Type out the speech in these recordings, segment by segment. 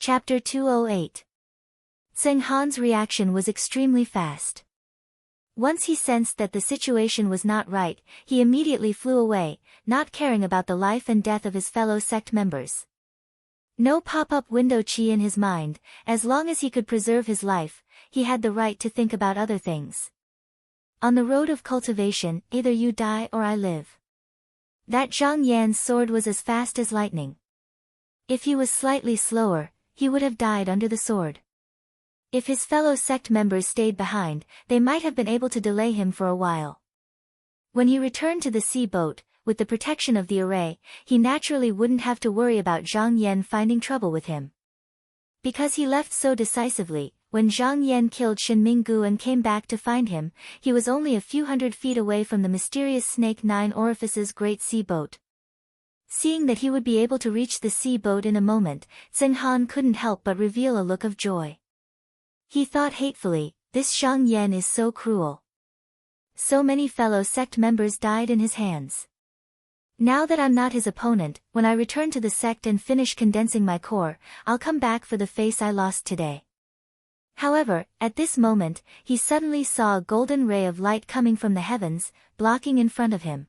Chapter 208. Zheng Han's reaction was extremely fast. Once he sensed that the situation was not right, he immediately flew away, not caring about the life and death of his fellow sect members. No pop-up window chi in his mind, as long as he could preserve his life, he had the right to think about other things. On the road of cultivation, either you die or I live. That Zhang Yan's sword was as fast as lightning. If he was slightly slower, he would have died under the sword. If his fellow sect members stayed behind, they might have been able to delay him for a while. When he returned to the sea boat, with the protection of the array, he naturally wouldn't have to worry about Zhang Yan finding trouble with him. Because he left so decisively, when Zhang Yan killed Shen Minggu and came back to find him, he was only a few hundred feet away from the mysterious Snake Nine Orifices great sea boat. Seeing that he would be able to reach the sea boat in a moment, Zheng Han couldn't help but reveal a look of joy. He thought hatefully, this Zhang Yan is so cruel. So many fellow sect members died in his hands. Now that I'm not his opponent, when I return to the sect and finish condensing my core, I'll come back for the face I lost today. However, at this moment, he suddenly saw a golden ray of light coming from the heavens, blocking in front of him.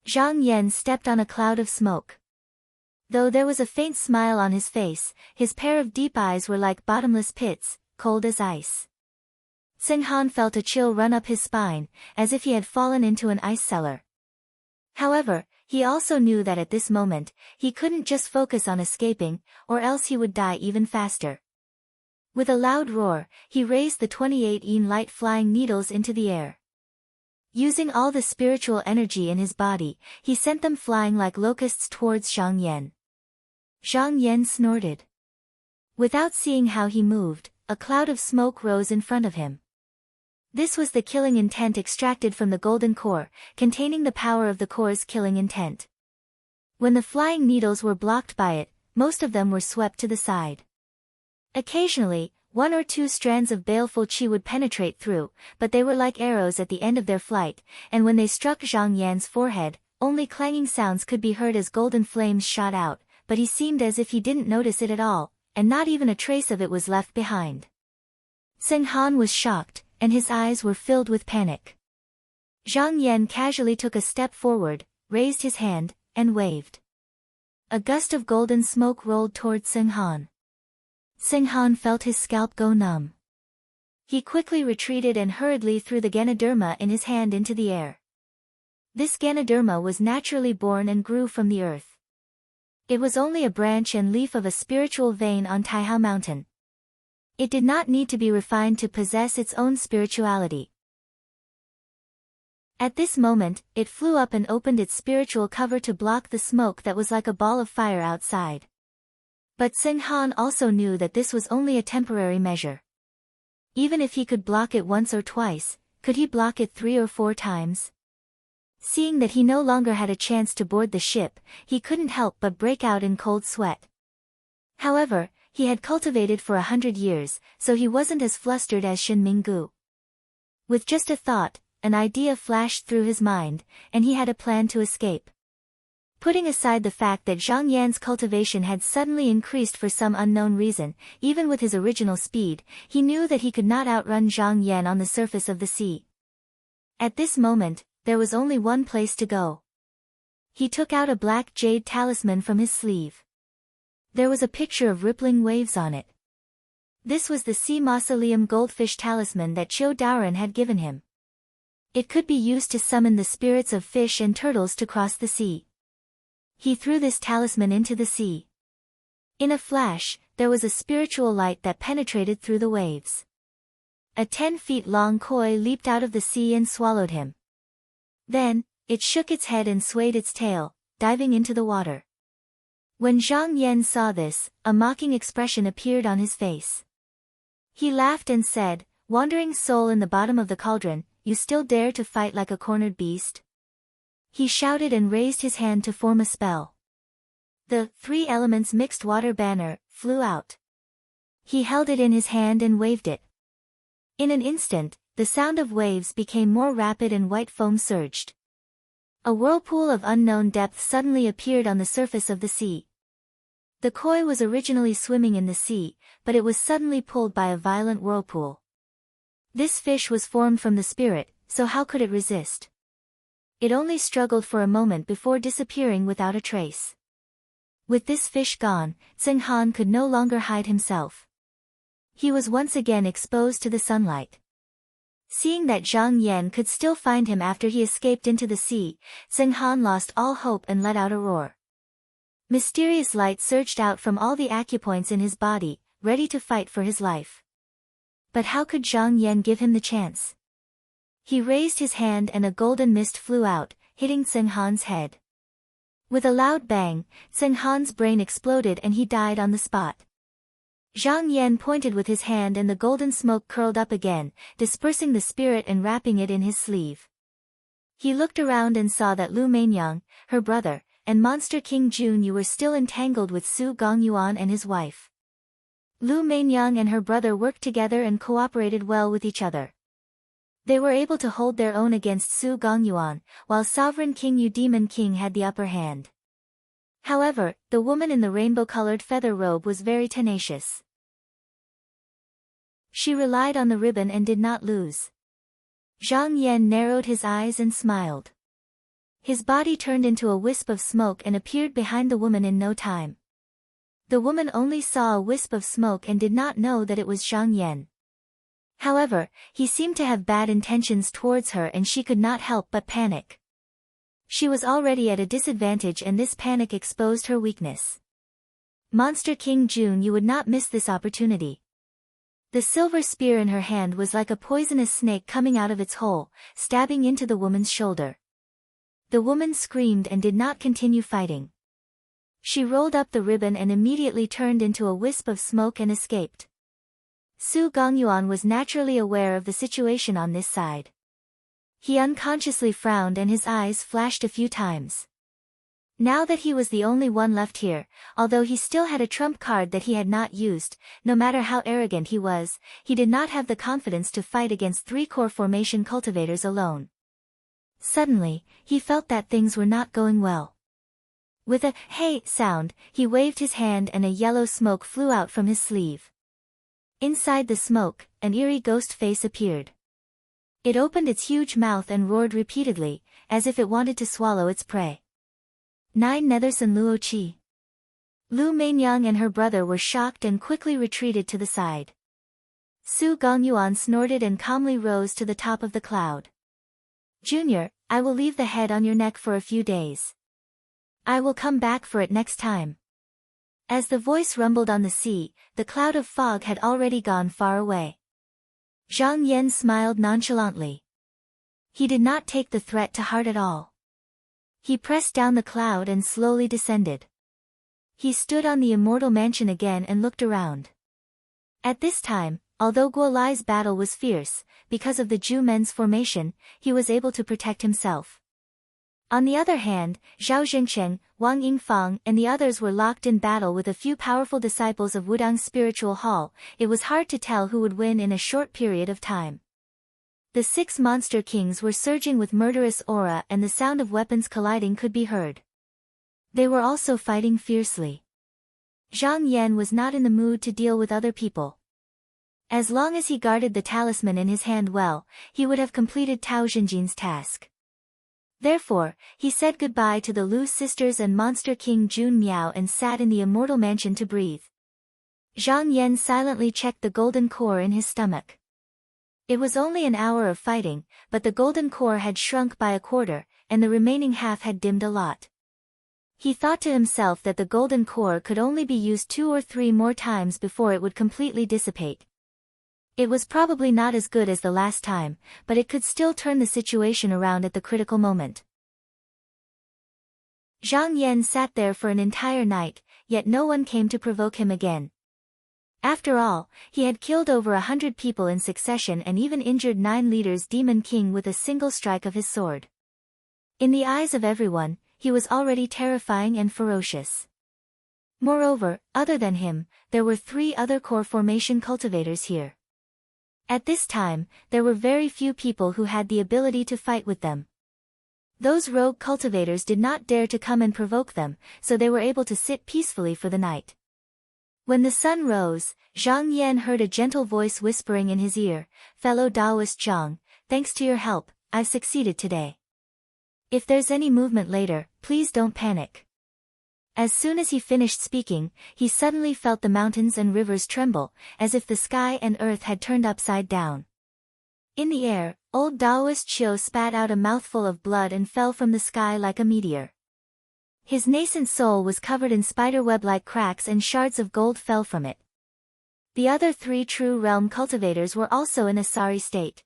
Zhang Yan stepped on a cloud of smoke. Though there was a faint smile on his face, his pair of deep eyes were like bottomless pits, cold as ice. Zheng Han felt a chill run up his spine, as if he had fallen into an ice cellar. However, he also knew that at this moment, he couldn't just focus on escaping, or else he would die even faster. With a loud roar, he raised the 28 yin light flying needles into the air. Using all the spiritual energy in his body, he sent them flying like locusts towards Zhang Yan. Zhang Yan snorted. Without seeing how he moved, a cloud of smoke rose in front of him. This was the killing intent extracted from the golden core, containing the power of the core's killing intent. When the flying needles were blocked by it, most of them were swept to the side. Occasionally, one or two strands of baleful qi would penetrate through, but they were like arrows at the end of their flight, and when they struck Zhang Yan's forehead, only clanging sounds could be heard as golden flames shot out, but he seemed as if he didn't notice it at all, and not even a trace of it was left behind. Zheng Han was shocked, and his eyes were filled with panic. Zhang Yan casually took a step forward, raised his hand, and waved. A gust of golden smoke rolled toward Zheng Han. Zheng Han felt his scalp go numb. He quickly retreated and hurriedly threw the Ganoderma in his hand into the air. This Ganoderma was naturally born and grew from the earth. It was only a branch and leaf of a spiritual vein on Taihao Mountain. It did not need to be refined to possess its own spirituality. At this moment, it flew up and opened its spiritual cover to block the smoke that was like a ball of fire outside. But Zheng Han also knew that this was only a temporary measure. Even if he could block it once or twice, could he block it 3 or 4 times? Seeing that he no longer had a chance to board the ship, he couldn't help but break out in cold sweat. However, he had cultivated for 100 years, so he wasn't as flustered as Shen Minggu. With just a thought, an idea flashed through his mind, and he had a plan to escape. Putting aside the fact that Zhang Yan's cultivation had suddenly increased for some unknown reason, even with his original speed, he knew that he could not outrun Zhang Yan on the surface of the sea. At this moment, there was only one place to go. He took out a black jade talisman from his sleeve. There was a picture of rippling waves on it. This was the sea mausoleum goldfish talisman that Qiu Daoren had given him. It could be used to summon the spirits of fish and turtles to cross the sea. He threw this talisman into the sea. In a flash, there was a spiritual light that penetrated through the waves. A 10 feet long koi leaped out of the sea and swallowed him. Then, it shook its head and swayed its tail, diving into the water. When Zhang Yan saw this, a mocking expression appeared on his face. He laughed and said, "Wandering soul in the bottom of the cauldron, you still dare to fight like a cornered beast?" He shouted and raised his hand to form a spell. The 3 elements mixed water banner flew out. He held it in his hand and waved it. In an instant, the sound of waves became more rapid and white foam surged. A whirlpool of unknown depth suddenly appeared on the surface of the sea. The koi was originally swimming in the sea, but it was suddenly pulled by a violent whirlpool. This fish was formed from the spirit, so how could it resist? It only struggled for a moment before disappearing without a trace. With this fish gone, Zheng Han could no longer hide himself. He was once again exposed to the sunlight. Seeing that Zhang Yan could still find him after he escaped into the sea, Zheng Han lost all hope and let out a roar. Mysterious light surged out from all the acupoints in his body, ready to fight for his life. But how could Zhang Yan give him the chance? He raised his hand and a golden mist flew out, hitting Zheng Han's head. With a loud bang, Zheng Han's brain exploded and he died on the spot. Zhang Yan pointed with his hand and the golden smoke curled up again, dispersing the spirit and wrapping it in his sleeve. He looked around and saw that Lu Mainyang, her brother, and Monster King Junyu were still entangled with Su Gongyuan and his wife. Lu Mainyang and her brother worked together and cooperated well with each other. They were able to hold their own against Su Gongyuan, while Sovereign King Yu Demon King had the upper hand. However, the woman in the rainbow-colored feather robe was very tenacious. She relied on the ribbon and did not lose. Zhang Yan narrowed his eyes and smiled. His body turned into a wisp of smoke and appeared behind the woman in no time. The woman only saw a wisp of smoke and did not know that it was Zhang Yan. However, he seemed to have bad intentions towards her and she could not help but panic. She was already at a disadvantage and this panic exposed her weakness. Monster King Junyu would not miss this opportunity. The silver spear in her hand was like a poisonous snake coming out of its hole, stabbing into the woman's shoulder. The woman screamed and did not continue fighting. She rolled up the ribbon and immediately turned into a wisp of smoke and escaped. Su Gongyuan was naturally aware of the situation on this side. He unconsciously frowned and his eyes flashed a few times. Now that he was the only one left here, although he still had a trump card that he had not used, no matter how arrogant he was, he did not have the confidence to fight against 3 core formation cultivators alone. Suddenly, he felt that things were not going well. With a "hey" sound, he waved his hand and a yellow smoke flew out from his sleeve. Inside the smoke, an eerie ghost face appeared. It opened its huge mouth and roared repeatedly, as if it wanted to swallow its prey. 9 Netherson Luo Chi. Lu Mainyang and her brother were shocked and quickly retreated to the side. Su Gongyuan snorted and calmly rose to the top of the cloud. Junior, I will leave the head on your neck for a few days. I will come back for it next time. As the voice rumbled on the sea, the cloud of fog had already gone far away. Zhang Yan smiled nonchalantly. He did not take the threat to heart at all. He pressed down the cloud and slowly descended. He stood on the immortal mansion again and looked around. At this time, although Guo Lai's battle was fierce, because of the Ju Men's formation, he was able to protect himself. On the other hand, Zhao Zhengsheng, Wang Yingfang and the others were locked in battle with a few powerful disciples of Wudang's spiritual hall. It was hard to tell who would win in a short period of time. The 6 monster kings were surging with murderous aura and the sound of weapons colliding could be heard. They were also fighting fiercely. Zhang Yan was not in the mood to deal with other people. As long as he guarded the talisman in his hand well, he would have completed Tao Xinjin's task. Therefore, he said goodbye to the Lu sisters and Monster King Jun Miao and sat in the immortal mansion to breathe. Zhang Yan silently checked the golden core in his stomach. It was only an hour of fighting, but the golden core had shrunk by a quarter, and the remaining half had dimmed a lot. He thought to himself that the golden core could only be used 2 or 3 more times before it would completely dissipate. It was probably not as good as the last time, but it could still turn the situation around at the critical moment. Zhang Yan sat there for an entire night, yet no one came to provoke him again. After all, he had killed over 100 people in succession and even injured 9 leaders Demon King with a single strike of his sword. In the eyes of everyone, he was already terrifying and ferocious. Moreover, other than him, there were 3 other core formation cultivators here. At this time, there were very few people who had the ability to fight with them. Those rogue cultivators did not dare to come and provoke them, so they were able to sit peacefully for the night. When the sun rose, Zhang Yan heard a gentle voice whispering in his ear, "Fellow Taoist Zhang, thanks to your help, I've succeeded today. If there's any movement later, please don't panic." As soon as he finished speaking, he suddenly felt the mountains and rivers tremble, as if the sky and earth had turned upside down. In the air, old Taoist Xiu spat out a mouthful of blood and fell from the sky like a meteor. His nascent soul was covered in spiderweb-like cracks and shards of gold fell from it. The other 3 true realm cultivators were also in a sorry state.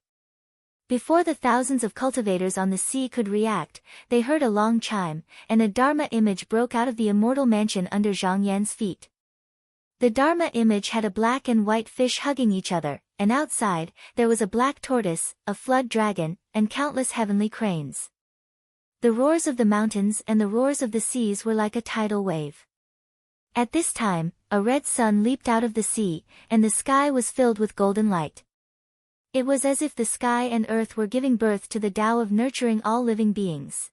Before the thousands of cultivators on the sea could react, they heard a long chime, and a Dharma image broke out of the immortal mansion under Zhang Yan's feet. The Dharma image had a black and white fish hugging each other, and outside, there was a black tortoise, a flood dragon, and countless heavenly cranes. The roars of the mountains and the roars of the seas were like a tidal wave. At this time, a red sun leaped out of the sea, and the sky was filled with golden light. It was as if the sky and earth were giving birth to the Tao of nurturing all living beings.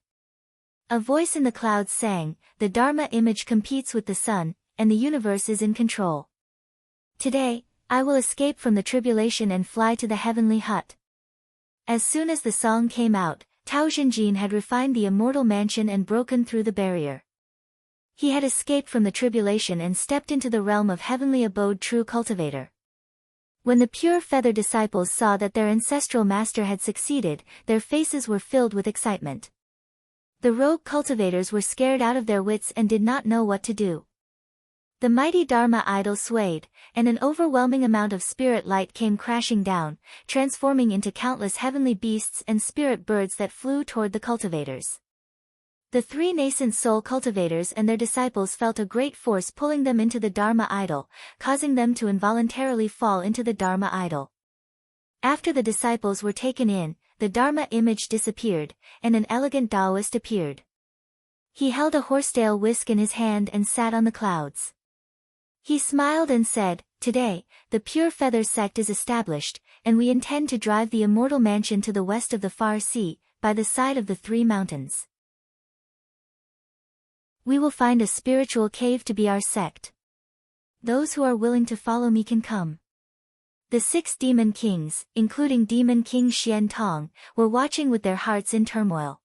A voice in the clouds sang, "The Dharma image competes with the sun, and the universe is in control. Today, I will escape from the tribulation and fly to the heavenly hut." As soon as the song came out, Tao Xinjin had refined the immortal mansion and broken through the barrier. He had escaped from the tribulation and stepped into the realm of heavenly abode true cultivator. When the pure feather disciples saw that their ancestral master had succeeded, their faces were filled with excitement. The rogue cultivators were scared out of their wits and did not know what to do. The mighty Dharma idol swayed, and an overwhelming amount of spirit light came crashing down, transforming into countless heavenly beasts and spirit birds that flew toward the cultivators. The 3 nascent soul cultivators and their disciples felt a great force pulling them into the Dharma idol, causing them to involuntarily fall into the Dharma idol. After the disciples were taken in, the Dharma image disappeared, and an elegant Taoist appeared. He held a horsetail whisk in his hand and sat on the clouds. He smiled and said, "Today, the Pure Feathers sect is established, and we intend to drive the immortal mansion to the west of the far sea, by the side of the 3 mountains. We will find a spiritual cave to be our sect. Those who are willing to follow me can come." The 6 demon kings, including Demon King Xian Tong, were watching with their hearts in turmoil.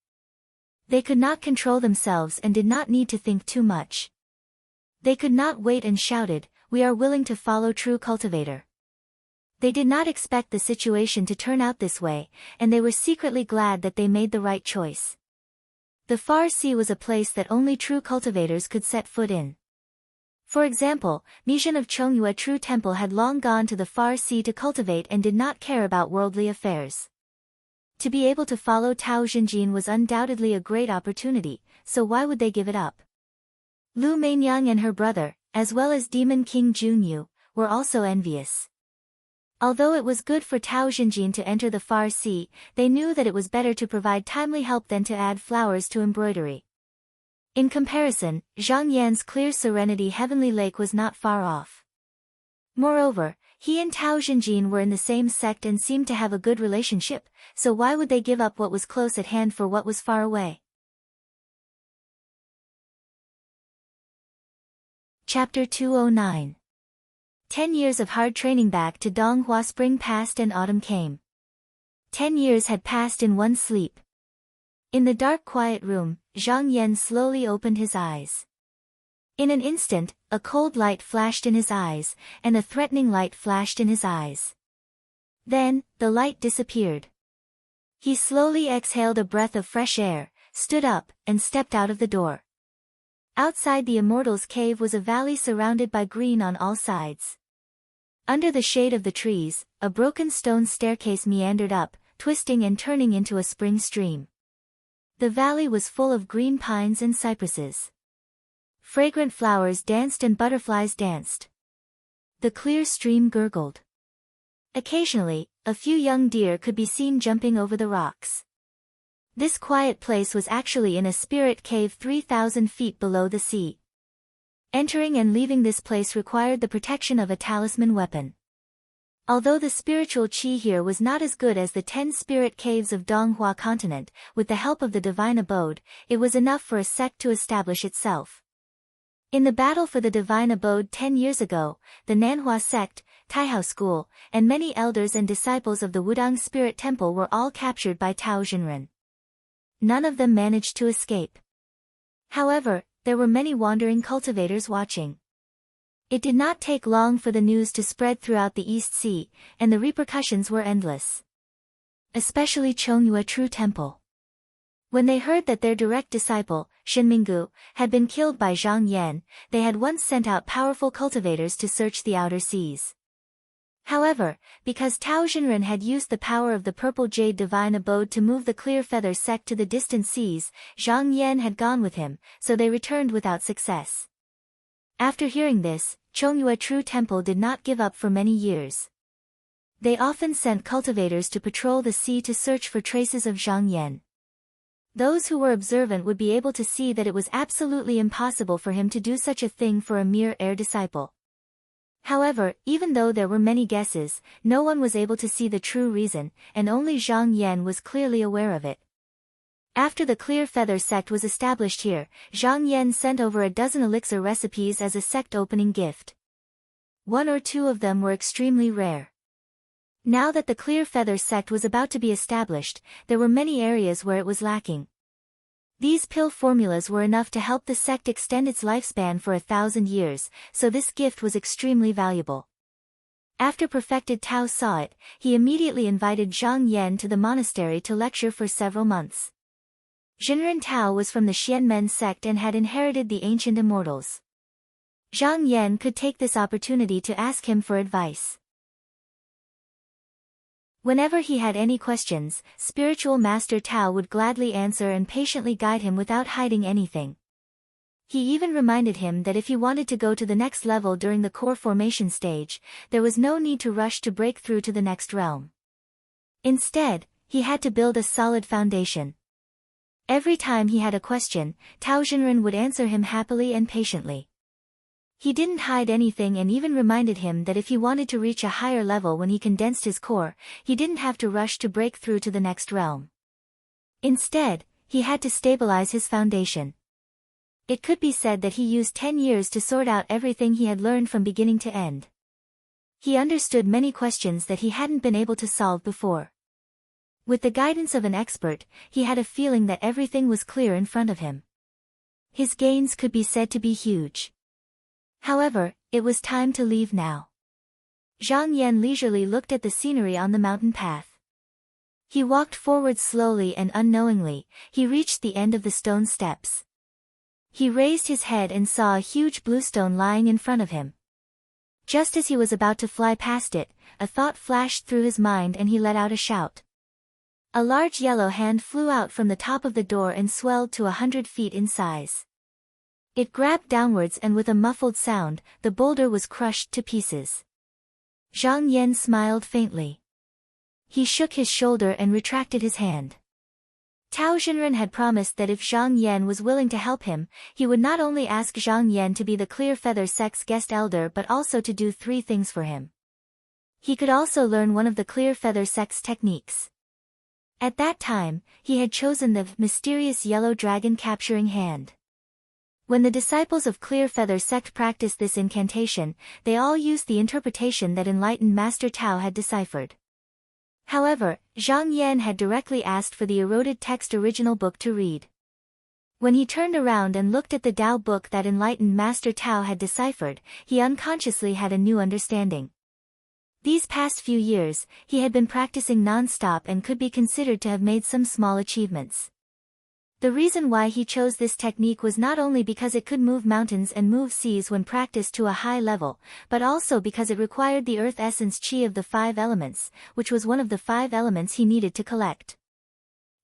They could not control themselves and did not need to think too much. They could not wait and shouted, "We are willing to follow true cultivator." They did not expect the situation to turn out this way, and they were secretly glad that they made the right choice. The far sea was a place that only true cultivators could set foot in. For example, Mijin of Chongyue True Temple had long gone to the far sea to cultivate and did not care about worldly affairs. To be able to follow Tao Xinjin was undoubtedly a great opportunity, so why would they give it up? Lu Mainyang and her brother, as well as Demon King Junyu, were also envious. Although it was good for Tao Xinjin to enter the far sea, they knew that it was better to provide timely help than to add flowers to embroidery. In comparison, Zhang Yan's clear serenity heavenly lake was not far off. Moreover, he and Tao Xinjin were in the same sect and seemed to have a good relationship, so why would they give up what was close at hand for what was far away? Chapter 209. 10 years of hard training. Back to Donghua. Spring passed and autumn came. 10 years had passed in one sleep. In the dark quiet room, Zhang Yan slowly opened his eyes. In an instant, a cold light flashed in his eyes, and a threatening light flashed in his eyes. Then, the light disappeared. He slowly exhaled a breath of fresh air, stood up, and stepped out of the door. Outside the Immortal's cave was a valley surrounded by green on all sides. Under the shade of the trees, a broken stone staircase meandered up, twisting and turning into a spring stream. The valley was full of green pines and cypresses. Fragrant flowers danced and butterflies danced. The clear stream gurgled. Occasionally, a few young deer could be seen jumping over the rocks. This quiet place was actually in a spirit cave 3,000 feet below the sea. Entering and leaving this place required the protection of a talisman weapon. Although the spiritual qi here was not as good as the 10 spirit caves of Donghua continent, with the help of the divine abode, it was enough for a sect to establish itself. In the battle for the divine abode 10 years ago, the Nanhua sect, Taihao school, and many elders and disciples of the Wudang Spirit Temple were all captured by Tao Xinren. None of them managed to escape. However, there were many wandering cultivators watching. It did not take long for the news to spread throughout the East Sea, and the repercussions were endless. Especially Chongyue True Temple. When they heard that their direct disciple, Shinminggu, had been killed by Zhang Yan, they had once sent out powerful cultivators to search the outer seas. However, because Tao Xinren had used the power of the Purple Jade Divine Abode to move the Clear Feather sect to the distant seas, Zhang Yan had gone with him, so they returned without success. After hearing this, Chongyue True Temple did not give up for many years. They often sent cultivators to patrol the sea to search for traces of Zhang Yan. Those who were observant would be able to see that it was absolutely impossible for him to do such a thing for a mere heir disciple. However, even though there were many guesses, no one was able to see the true reason, and only Zhang Yan was clearly aware of it. After the Clear Feather sect was established here, Zhang Yan sent over a dozen elixir recipes as a sect opening gift. 1 or 2 of them were extremely rare. Now that the Clear Feather sect was about to be established, there were many areas where it was lacking. These pill formulas were enough to help the sect extend its lifespan for 1,000 years, so this gift was extremely valuable. After Perfected Tao saw it, he immediately invited Zhang Yan to the monastery to lecture for several months. Xinren Tao was from the Xianmen sect and had inherited the ancient immortals. Zhang Yan could take this opportunity to ask him for advice. Whenever he had any questions, Spiritual Master Tao would gladly answer and patiently guide him without hiding anything. He even reminded him that if he wanted to go to the next level during the core formation stage, there was no need to rush to break through to the next realm. Instead, he had to build a solid foundation. Every time he had a question, Tao Xinren would answer him happily and patiently. He didn't hide anything and even reminded him that if he wanted to reach a higher level when he condensed his core, he didn't have to rush to break through to the next realm. Instead, he had to stabilize his foundation. It could be said that he used 10 years to sort out everything he had learned from beginning to end. He understood many questions that he hadn't been able to solve before. With the guidance of an expert, he had a feeling that everything was clear in front of him. His gains could be said to be huge. However, it was time to leave now. Zhang Yan leisurely looked at the scenery on the mountain path. He walked forward slowly and unknowingly, he reached the end of the stone steps. He raised his head and saw a huge blue stone lying in front of him. Just as he was about to fly past it, a thought flashed through his mind and he let out a shout. A large yellow hand flew out from the top of the door and swelled to 100 feet in size. It grabbed downwards and with a muffled sound, the boulder was crushed to pieces. Zhang Yan smiled faintly. He shook his shoulder and retracted his hand. Tao Xinren had promised that if Zhang Yan was willing to help him, he would not only ask Zhang Yan to be the Clear Feather sect's guest elder but also to do 3 things for him. He could also learn one of the Clear Feather sect's techniques. At that time, he had chosen the mysterious yellow dragon capturing hand. When the disciples of Clear Feather sect practiced this incantation, they all used the interpretation that enlightened Master Tao had deciphered. However, Zhang Yan had directly asked for the eroded text original book to read. When he turned around and looked at the Tao book that enlightened Master Tao had deciphered, he unconsciously had a new understanding. These past few years, he had been practicing non-stop and could be considered to have made some small achievements. The reason why he chose this technique was not only because it could move mountains and move seas when practiced to a high level, but also because it required the earth essence chi of the 5 elements, which was one of the 5 elements he needed to collect.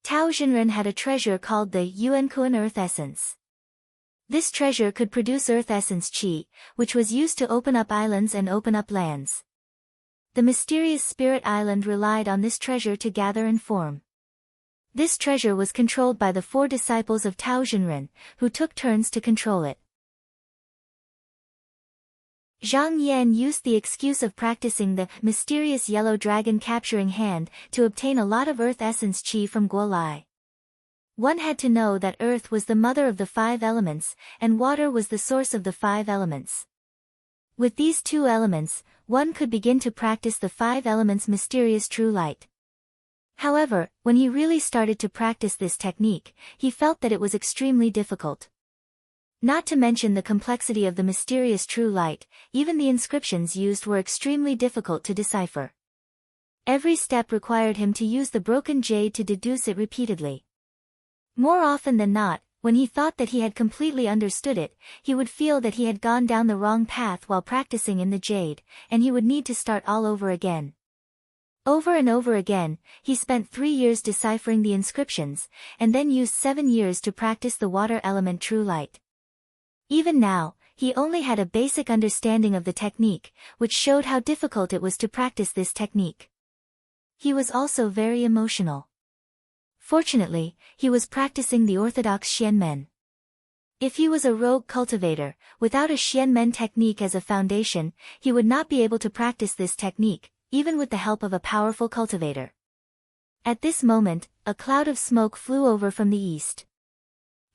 Tao Xinren had a treasure called the Yuankuan earth essence. This treasure could produce earth essence chi, which was used to open up islands and open up lands. The mysterious spirit island relied on this treasure to gather and form. This treasure was controlled by the 4 disciples of Tao Xinren, who took turns to control it. Zhang Yan used the excuse of practicing the mysterious yellow dragon capturing hand to obtain a lot of earth essence chi from Guolai. One had to know that earth was the mother of the 5 elements, and water was the source of the 5 elements. With these 2 elements, one could begin to practice the 5 elements' mysterious true light. However, when he really started to practice this technique, he felt that it was extremely difficult. Not to mention the complexity of the mysterious true light, even the inscriptions used were extremely difficult to decipher. Every step required him to use the broken jade to deduce it repeatedly. More often than not, when he thought that he had completely understood it, he would feel that he had gone down the wrong path while practicing in the jade, and he would need to start all over again. Over and over again, he spent 3 years deciphering the inscriptions, and then used 7 years to practice the water element true light. Even now, he only had a basic understanding of the technique, which showed how difficult it was to practice this technique. He was also very emotional. Fortunately, he was practicing the orthodox Xianmen. If he was a rogue cultivator, without a Xianmen technique as a foundation, he would not be able to practice this technique, even with the help of a powerful cultivator. At this moment, a cloud of smoke flew over from the east.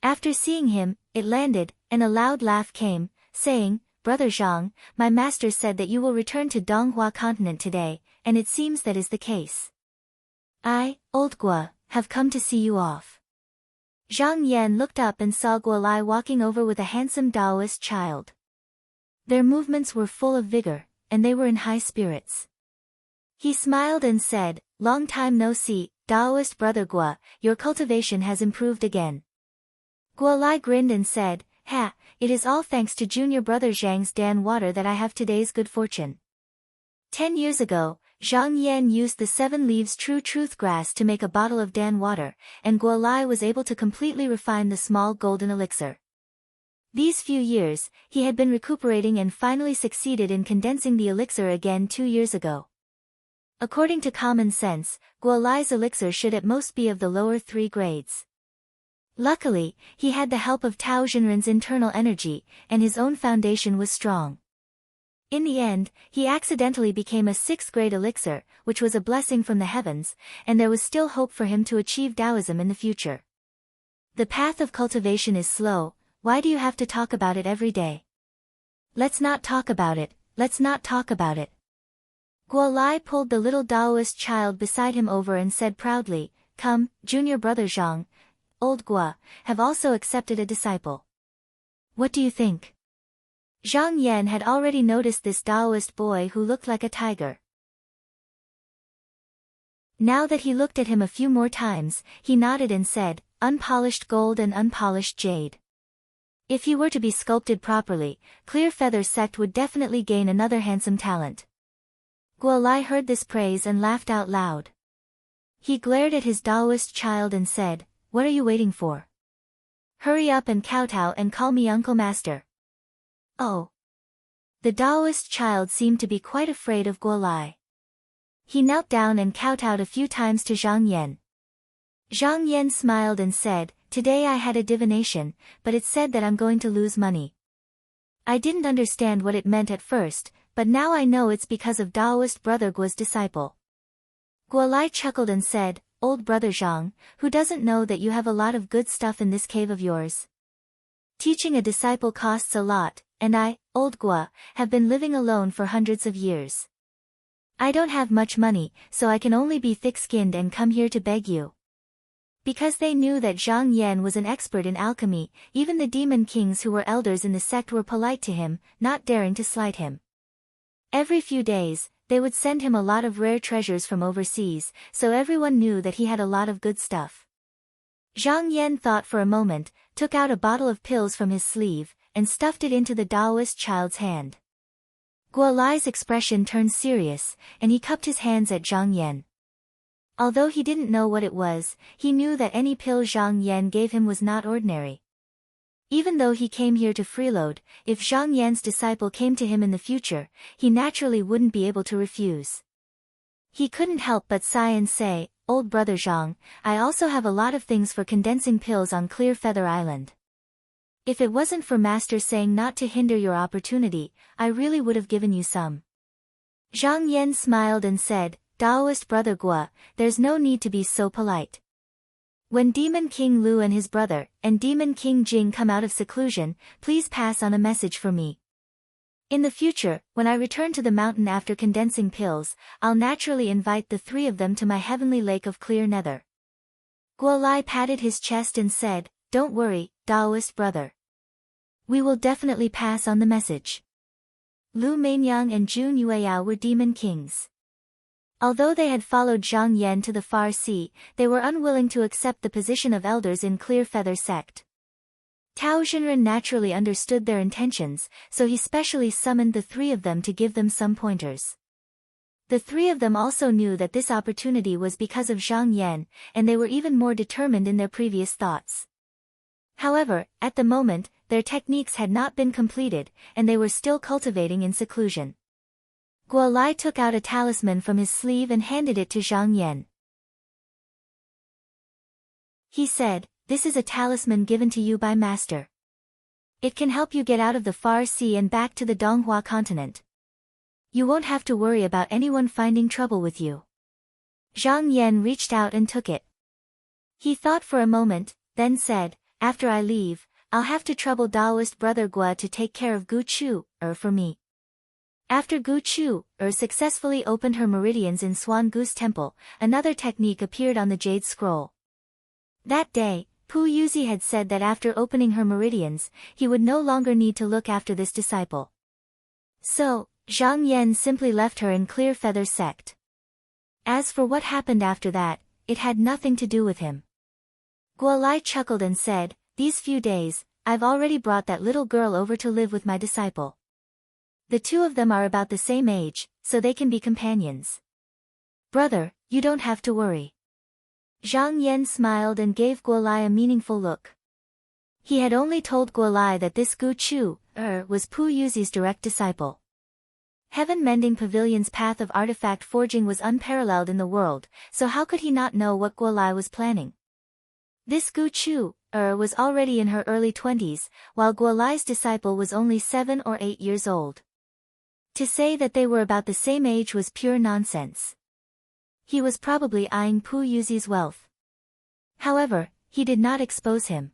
After seeing him, it landed, and a loud laugh came, saying, "Brother Zhang, my master said that you will return to Donghua continent today, and it seems that is the case. I, Old Gua, have come to see you off." Zhang Yan looked up and saw Guolai walking over with a handsome Taoist child. Their movements were full of vigor, and they were in high spirits. He smiled and said, "Long time no see, Taoist brother Gua, your cultivation has improved again." Guolai grinned and said, "Ha, it is all thanks to junior brother Zhang's Dan water that I have today's good fortune." 10 years ago, Zhang Yan used the 7 leaves true truth grass to make a bottle of Dan water, and Guolai was able to completely refine the small golden elixir. These few years, he had been recuperating and finally succeeded in condensing the elixir again 2 years ago. According to common sense, Guolai's elixir should at most be of the lower 3 grades. Luckily, he had the help of Tao Jinren's internal energy, and his own foundation was strong. In the end, he accidentally became a 6th grade elixir, which was a blessing from the heavens, and there was still hope for him to achieve Taoism in the future. The path of cultivation is slow, why do you have to talk about it every day? Let's not talk about it, let's not talk about it. Guolai pulled the little Taoist child beside him over and said proudly, "Come, junior brother Zhang, Old Gua, have also accepted a disciple. What do you think?" Zhang Yan had already noticed this Taoist boy who looked like a tiger. Now that he looked at him a few more times, he nodded and said, "Unpolished gold and unpolished jade. If he were to be sculpted properly, Clear Feather sect would definitely gain another handsome talent." Guolai heard this praise and laughed out loud. He glared at his Taoist child and said, "What are you waiting for? Hurry up and kowtow and call me Uncle Master." Oh. The Taoist child seemed to be quite afraid of Guolai. He knelt down and kowtowed a few times to Zhang Yan. Zhang Yan smiled and said, "Today I had a divination, but it said that I'm going to lose money. I didn't understand what it meant at first, but now I know it's because of Taoist brother Gua's disciple." Guolai chuckled and said, "Old brother Zhang, who doesn't know that you have a lot of good stuff in this cave of yours? Teaching a disciple costs a lot, and I, Old Gua, have been living alone for hundreds of years. I don't have much money, so I can only be thick-skinned and come here to beg you." Because they knew that Zhang Yan was an expert in alchemy, even the demon kings who were elders in the sect were polite to him, not daring to slight him. Every few days, they would send him a lot of rare treasures from overseas, so everyone knew that he had a lot of good stuff. Zhang Yan thought for a moment, took out a bottle of pills from his sleeve, and stuffed it into the Taoist child's hand. Guolai's expression turned serious, and he cupped his hands at Zhang Yan. Although he didn't know what it was, he knew that any pill Zhang Yan gave him was not ordinary. Even though he came here to freeload, if Zhang Yan's disciple came to him in the future, he naturally wouldn't be able to refuse. He couldn't help but sigh and say, "Old brother Zhang, I also have a lot of things for condensing pills on Clear Feather Island. If it wasn't for Master saying not to hinder your opportunity, I really would have given you some." Zhang Yan smiled and said, "Taoist brother Gua, there's no need to be so polite. When Demon King Lu and his brother, and Demon King Jing come out of seclusion, please pass on a message for me. In the future, when I return to the mountain after condensing pills, I'll naturally invite the three of them to my heavenly lake of clear nether. Guo Lai patted his chest and said, "Don't worry, Daoist brother. We will definitely pass on the message." Lu Mainyang and Jun Yueyao were demon kings. Although they had followed Zhang Yan to the far sea, they were unwilling to accept the position of elders in Clear Feather sect. Tao Xinren naturally understood their intentions, so he specially summoned the three of them to give them some pointers. The three of them also knew that this opportunity was because of Zhang Yan, and they were even more determined in their previous thoughts. However, at the moment, their techniques had not been completed, and they were still cultivating in seclusion. Guo Lai took out a talisman from his sleeve and handed it to Zhang Yan. He said, "This is a talisman given to you by Master. It can help you get out of the far sea and back to the Donghua continent. You won't have to worry about anyone finding trouble with you." Zhang Yan reached out and took it. He thought for a moment, then said, "After I leave, I'll have to trouble Daoist brother Gua to take care of Gu Chu, for me." After Gu Chu, successfully opened her meridians in Swan Goose Temple, another technique appeared on the Jade Scroll. That day, Pu Yuzi had said that after opening her meridians, he would no longer need to look after this disciple. So, Zhang Yan simply left her in Clear Feather sect. As for what happened after that, it had nothing to do with him. Guo Lai chuckled and said, "These few days, I've already brought that little girl over to live with my disciple. The two of them are about the same age, so they can be companions. Brother, you don't have to worry." Zhang Yan smiled and gave Guo Lai a meaningful look. He had only told Guo Lai that this Gu Chu, was Pu Yuzi's direct disciple. Heaven Mending Pavilion's path of artifact forging was unparalleled in the world, so how could he not know what Guo Lai was planning? This Gu Chu, was already in her early 20s, while Guo Lai's disciple was only 7 or 8 years old. To say that they were about the same age was pure nonsense. He was probably eyeing Pu Yuzi's wealth. However, he did not expose him.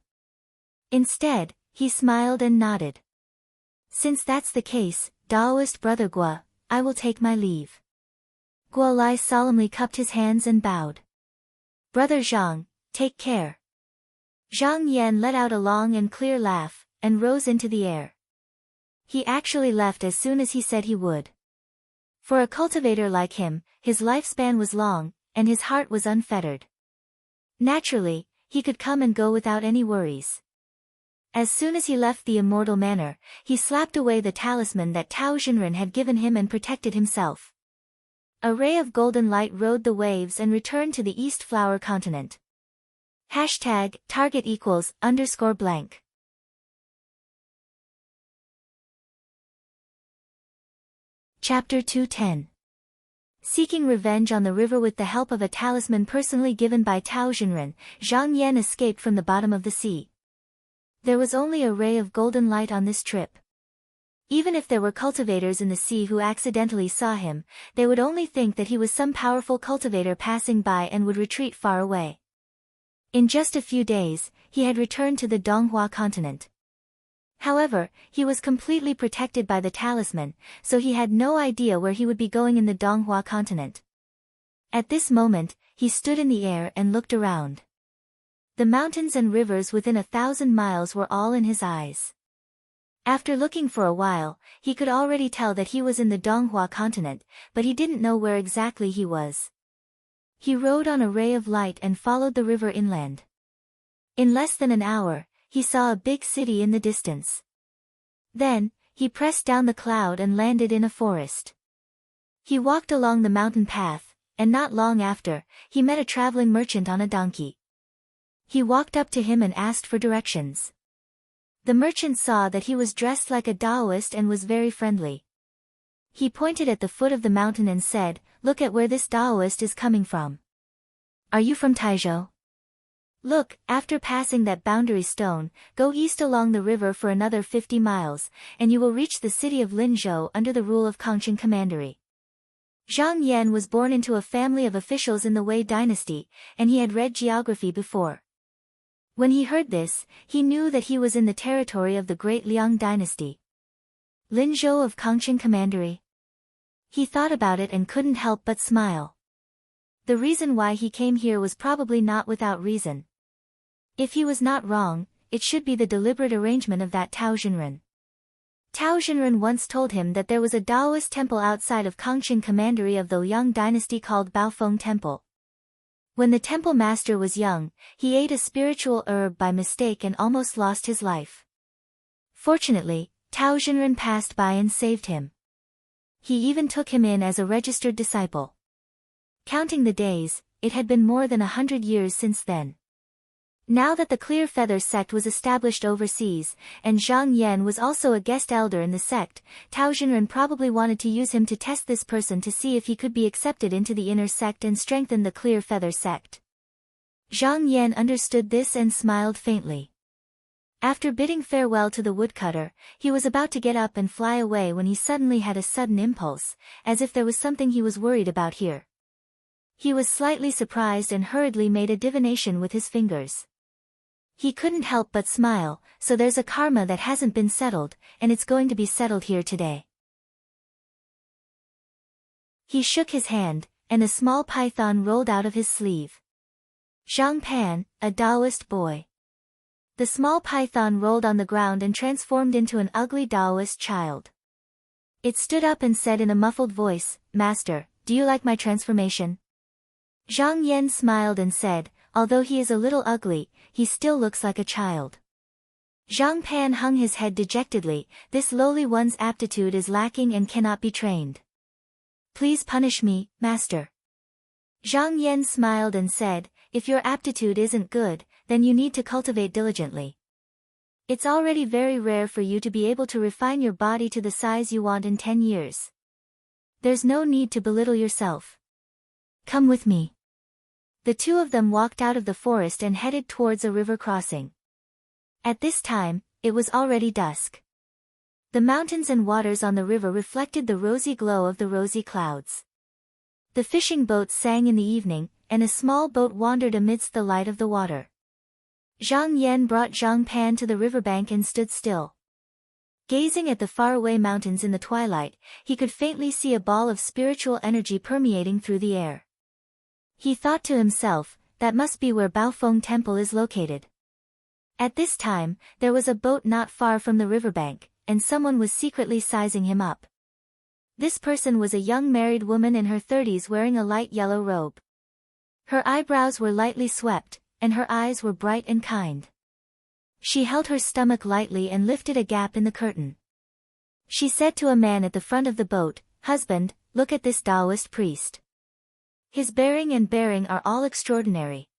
Instead, he smiled and nodded. "Since that's the case, Daoist brother Gua, I will take my leave." Guo Lai solemnly cupped his hands and bowed. "Brother Zhang, take care." Zhang Yan let out a long and clear laugh, and rose into the air. He actually left as soon as he said he would. For a cultivator like him, his lifespan was long, and his heart was unfettered. Naturally, he could come and go without any worries. As soon as he left the immortal manor, he slapped away the talisman that Tao Xinren had given him and protected himself. A ray of golden light rode the waves and returned to the East Flower continent. #target=_blank. Chapter 210. Seeking revenge on the river with the help of a talisman personally given by Tao Xinren, Zhang Yan escaped from the bottom of the sea. There was only a ray of golden light on this trip. Even if there were cultivators in the sea who accidentally saw him, they would only think that he was some powerful cultivator passing by and would retreat far away. In just a few days, he had returned to the Donghua continent. However, he was completely protected by the talisman, so he had no idea where he would be going in the Donghua continent. At this moment, he stood in the air and looked around. The mountains and rivers within 1,000 miles were all in his eyes. After looking for a while, he could already tell that he was in the Donghua continent, but he didn't know where exactly he was. He rode on a ray of light and followed the river inland. In less than an hour, he saw a big city in the distance. Then, he pressed down the cloud and landed in a forest. He walked along the mountain path, and not long after, he met a traveling merchant on a donkey. He walked up to him and asked for directions. The merchant saw that he was dressed like a Taoist and was very friendly. He pointed at the foot of the mountain and said, "Look at where this Taoist is coming from. Are you from Taizhou? Look, after passing that boundary stone, go east along the river for another 50 miles, and you will reach the city of Linzhou under the rule of Kangqing Commandery." Zhang Yan was born into a family of officials in the Wei dynasty, and he had read geography before. When he heard this, he knew that he was in the territory of the great Liang dynasty. Lin Zhou of Kangchen Commandery. He thought about it and couldn't help but smile. The reason why he came here was probably not without reason. If he was not wrong, it should be the deliberate arrangement of that Tao Xinren. Tao Xinren once told him that there was a Taoist temple outside of Kangchen Commandery of the Liang dynasty called Baofeng Temple. When the temple master was young, he ate a spiritual herb by mistake and almost lost his life. Fortunately, Tao Xinren passed by and saved him. He even took him in as a registered disciple. Counting the days, it had been more than 100 years since then. Now that the Clear Feather sect was established overseas, and Zhang Yan was also a guest elder in the sect, Tao Xinren probably wanted to use him to test this person to see if he could be accepted into the inner sect and strengthen the Clear Feather sect. Zhang Yan understood this and smiled faintly. After bidding farewell to the woodcutter, he was about to get up and fly away when he suddenly had a sudden impulse, as if there was something he was worried about here. He was slightly surprised and hurriedly made a divination with his fingers. He couldn't help but smile, so there's a karma that hasn't been settled, and it's going to be settled here today. He shook his hand, and a small python rolled out of his sleeve. Zhang Pan, a Taoist boy. The small python rolled on the ground and transformed into an ugly Taoist child. It stood up and said in a muffled voice, "Master, do you like my transformation?" Zhang Yan smiled and said, "Although he is a little ugly, he still looks like a child." Zhang Pan hung his head dejectedly. "This lowly one's aptitude is lacking and cannot be trained. Please punish me, master." Zhang Yan smiled and said, "If your aptitude isn't good, then you need to cultivate diligently. It's already very rare for you to be able to refine your body to the size you want in 10 years. There's no need to belittle yourself. Come with me." The two of them walked out of the forest and headed towards a river crossing. At this time, it was already dusk. The mountains and waters on the river reflected the rosy glow of the rosy clouds. The fishing boats sang in the evening, and a small boat wandered amidst the light of the water. Zhang Yan brought Zhang Pan to the riverbank and stood still. Gazing at the faraway mountains in the twilight, he could faintly see a ball of spiritual energy permeating through the air. He thought to himself, that must be where Baofeng Temple is located. At this time, there was a boat not far from the riverbank, and someone was secretly sizing him up. This person was a young married woman in her 30s wearing a light yellow robe. Her eyebrows were lightly swept, and her eyes were bright and kind. She held her stomach lightly and lifted a gap in the curtain. She said to a man at the front of the boat, "Husband, look at this Taoist priest. His bearing and bearing are all extraordinary.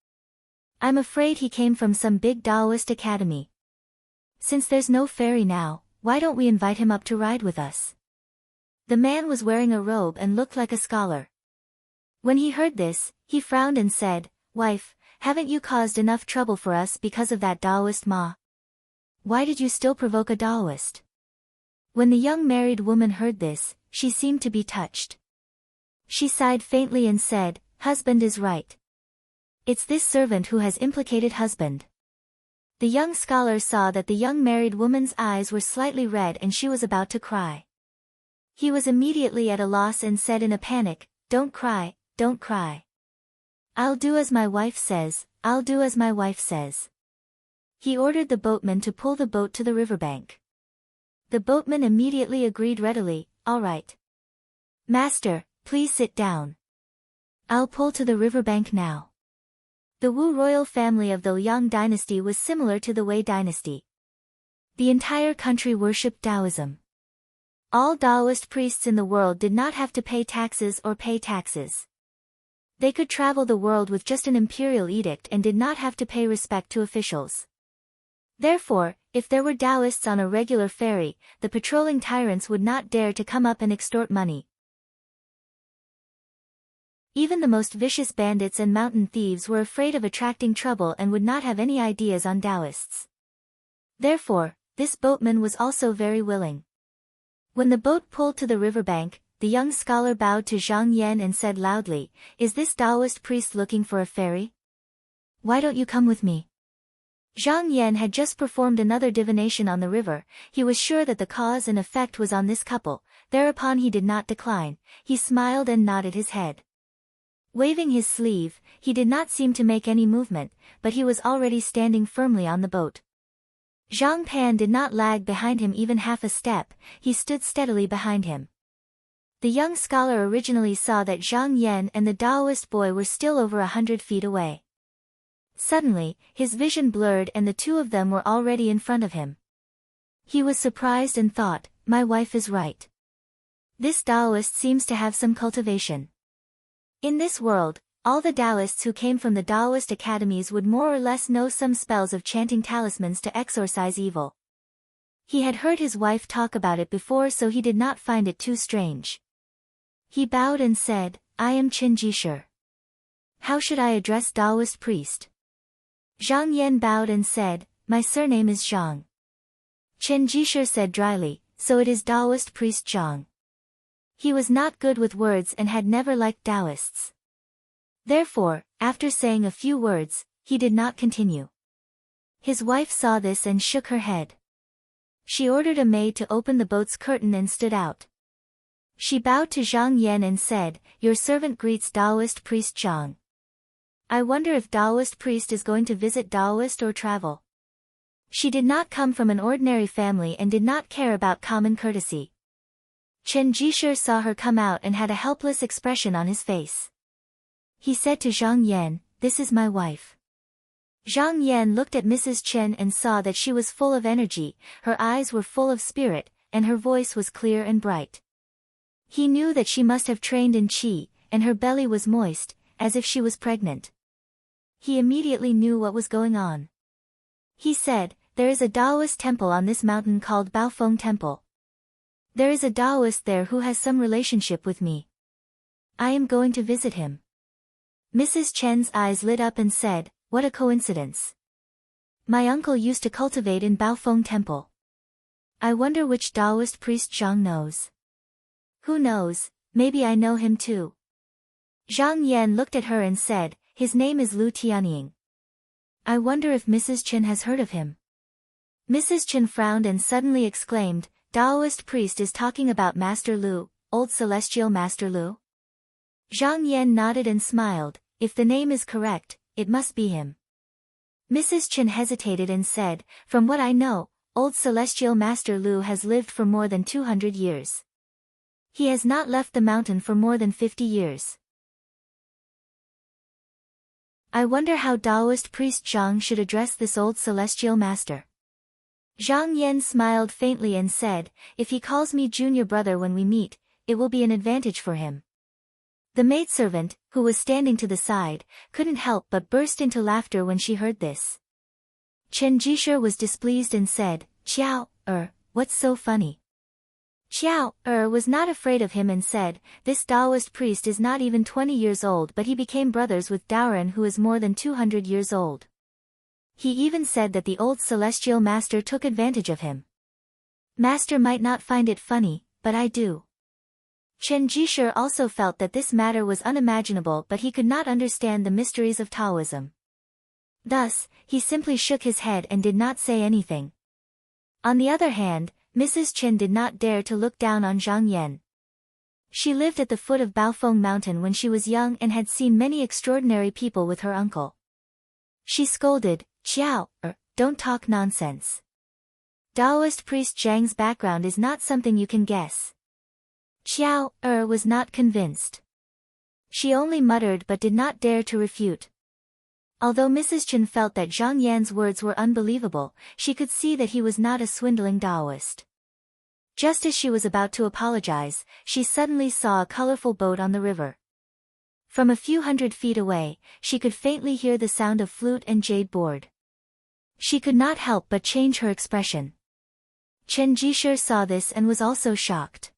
I'm afraid he came from some big Taoist academy. Since there's no ferry now, why don't we invite him up to ride with us?" The man was wearing a robe and looked like a scholar. When he heard this, he frowned and said, "Wife, haven't you caused enough trouble for us because of that Taoist ma? Why did you still provoke a Taoist?" When the young married woman heard this, she seemed to be touched. She sighed faintly and said, "Husband is right. It's this servant who has implicated husband." The young scholar saw that the young married woman's eyes were slightly red and she was about to cry. He was immediately at a loss and said in a panic, "Don't cry, don't cry. I'll do as my wife says, I'll do as my wife says." He ordered the boatman to pull the boat to the riverbank. The boatman immediately agreed readily, "All right. Master, please sit down. I'll pull to the riverbank now." The Wu royal family of the Liang dynasty was similar to the Wei dynasty. The entire country worshipped Taoism. All Taoist priests in the world did not have to pay taxes or pay taxes. They could travel the world with just an imperial edict and did not have to pay respect to officials. Therefore, if there were Taoists on a regular ferry, the patrolling tyrants would not dare to come up and extort money. Even the most vicious bandits and mountain thieves were afraid of attracting trouble and would not have any ideas on Taoists. Therefore, this boatman was also very willing. When the boat pulled to the riverbank, the young scholar bowed to Zhang Yan and said loudly, "Is this Taoist priest looking for a ferry? Why don't you come with me?" Zhang Yan had just performed another divination on the river. He was sure that the cause and effect was on this couple. Thereupon he did not decline. He smiled and nodded his head. Waving his sleeve, he did not seem to make any movement, but he was already standing firmly on the boat. Zhang Pan did not lag behind him even half a step. He stood steadily behind him. The young scholar originally saw that Zhang Yan and the Taoist boy were still over 100 feet away. Suddenly, his vision blurred and the two of them were already in front of him. He was surprised and thought, my wife is right. This Taoist seems to have some cultivation. In this world, all the Taoists who came from the Taoist academies would more or less know some spells of chanting talismans to exorcise evil. He had heard his wife talk about it before, so he did not find it too strange. He bowed and said, I am Qin Jisher. How should I address Taoist priest? Zhang Yan bowed and said, my surname is Zhang. Qin Jisher said dryly, so it is Taoist priest Zhang. He was not good with words and had never liked Taoists. Therefore, after saying a few words, he did not continue. His wife saw this and shook her head. She ordered a maid to open the boat's curtain and stood out. She bowed to Zhang Yan and said, your servant greets Taoist priest Zhang. I wonder if Taoist priest is going to visit Taoist or travel. She did not come from an ordinary family and did not care about common courtesy. Chen Jisher saw her come out and had a helpless expression on his face. He said to Zhang Yan, this is my wife. Zhang Yan looked at Mrs. Chen and saw that she was full of energy, her eyes were full of spirit, and her voice was clear and bright. He knew that she must have trained in qi, and her belly was moist, as if she was pregnant. He immediately knew what was going on. He said, there is a Taoist temple on this mountain called Baofeng Temple. There is a Taoist there who has some relationship with me. I am going to visit him. Mrs. Chen's eyes lit up and said, what a coincidence. My uncle used to cultivate in Baofeng Temple. I wonder which Taoist priest Zhang knows. Who knows, maybe I know him too. Zhang Yan looked at her and said, his name is Lu Tianying. I wonder if Mrs. Chen has heard of him. Mrs. Chen frowned and suddenly exclaimed, Taoist priest is talking about Master Lu, old celestial Master Lu? Zhang Yan nodded and smiled, if the name is correct, it must be him. Mrs. Chen hesitated and said, from what I know, old celestial Master Lu has lived for more than 200 years. He has not left the mountain for more than 50 years. I wonder how Taoist priest Zhang should address this old celestial master. Zhang Yan smiled faintly and said, if he calls me junior brother when we meet, it will be an advantage for him. The maidservant, who was standing to the side, couldn't help but burst into laughter when she heard this. Chen Jisher was displeased and said, Qiao, what's so funny? Qiao, was not afraid of him and said, this Taoist priest is not even 20 years old, but he became brothers with Daoren, who is more than 200 years old. He even said that the old celestial master took advantage of him. Master might not find it funny, but I do. Chen Jisher also felt that this matter was unimaginable, but he could not understand the mysteries of Taoism. Thus, he simply shook his head and did not say anything. On the other hand, Mrs. Chen did not dare to look down on Zhang Yan. She lived at the foot of Baofeng Mountain when she was young and had seen many extraordinary people with her uncle. She scolded, Qiao, don't talk nonsense. Taoist priest Zhang's background is not something you can guess. Qiao, was not convinced. She only muttered but did not dare to refute. Although Mrs. Chen felt that Zhang Yan's words were unbelievable, she could see that he was not a swindling Taoist. Just as she was about to apologize, she suddenly saw a colorful boat on the river. From a few hundred feet away, she could faintly hear the sound of flute and jade board. She could not help but change her expression. Chen Jisher saw this and was also shocked.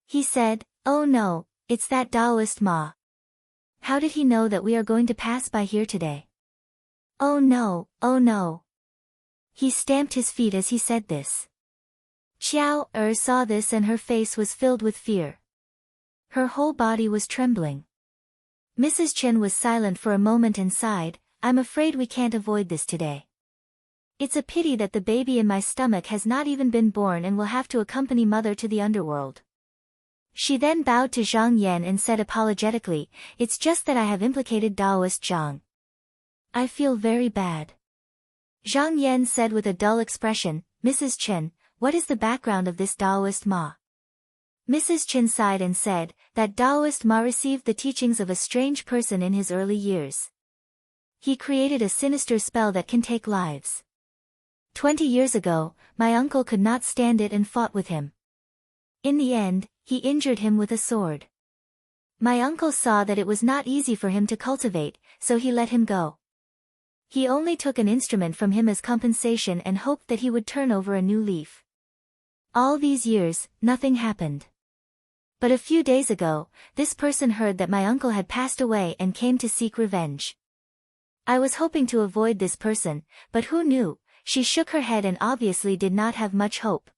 He said, oh no, it's that Taoist Ma. How did he know that we are going to pass by here today? Oh no, oh no. He stamped his feet as he said this. Qiao saw this and her face was filled with fear. Her whole body was trembling. Mrs. Chen was silent for a moment and sighed, I'm afraid we can't avoid this today. It's a pity that the baby in my stomach has not even been born and will have to accompany mother to the underworld. She then bowed to Zhang Yan and said apologetically, "It's just that I have implicated Taoist Zhang. I feel very bad." Zhang Yan said with a dull expression, "Mrs. Chen, what is the background of this Taoist Ma?" Mrs. Chen sighed and said, that Taoist Ma received the teachings of a strange person in his early years. He created a sinister spell that can take lives. 20 years ago, my uncle could not stand it and fought with him. In the end, he injured him with a sword. My uncle saw that it was not easy for him to cultivate, so he let him go. He only took an instrument from him as compensation and hoped that he would turn over a new leaf. All these years, nothing happened. But a few days ago, this person heard that my uncle had passed away and came to seek revenge. I was hoping to avoid this person, but who knew? She shook her head and obviously did not have much hope.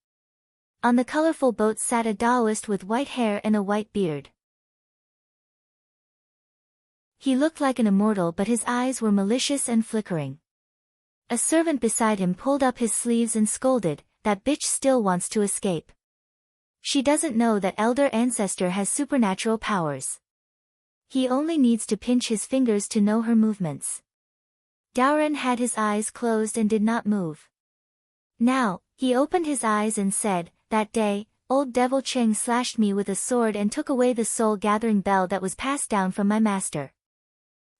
On the colorful boat sat a Taoist with white hair and a white beard. He looked like an immortal, but his eyes were malicious and flickering. A servant beside him pulled up his sleeves and scolded, "That bitch still wants to escape. She doesn't know that elder ancestor has supernatural powers. He only needs to pinch his fingers to know her movements." Daoren had his eyes closed and did not move. Now, he opened his eyes and said, "That day, old devil Cheng slashed me with a sword and took away the soul-gathering bell that was passed down from my master.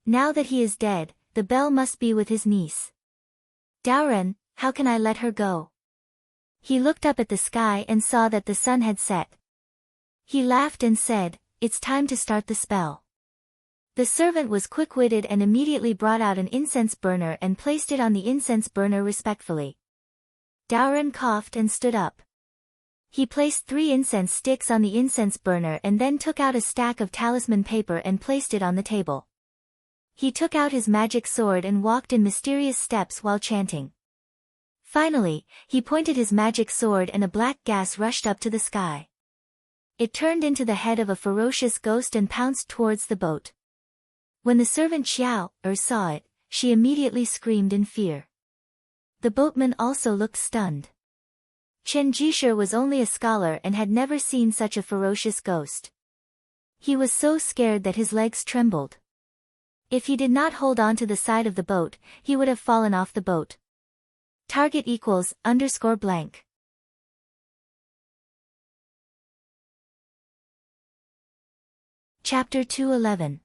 Now that he is dead, the bell must be with his niece. Daoren, how can I let her go?" He looked up at the sky and saw that the sun had set. He laughed and said, "It's time to start the spell." The servant was quick-witted and immediately brought out an incense burner and placed it on the incense burner respectfully. Daoren coughed and stood up. He placed 3 incense sticks on the incense burner and then took out a stack of talisman paper and placed it on the table. He took out his magic sword and walked in mysterious steps while chanting. Finally, he pointed his magic sword and a black gas rushed up to the sky. It turned into the head of a ferocious ghost and pounced towards the boat. When the servant Xiao saw it, she immediately screamed in fear. The boatman also looked stunned. Chen Jisher was only a scholar and had never seen such a ferocious ghost. He was so scared that his legs trembled. If he did not hold on to the side of the boat, he would have fallen off the boat. Target =_blank. Chapter 211.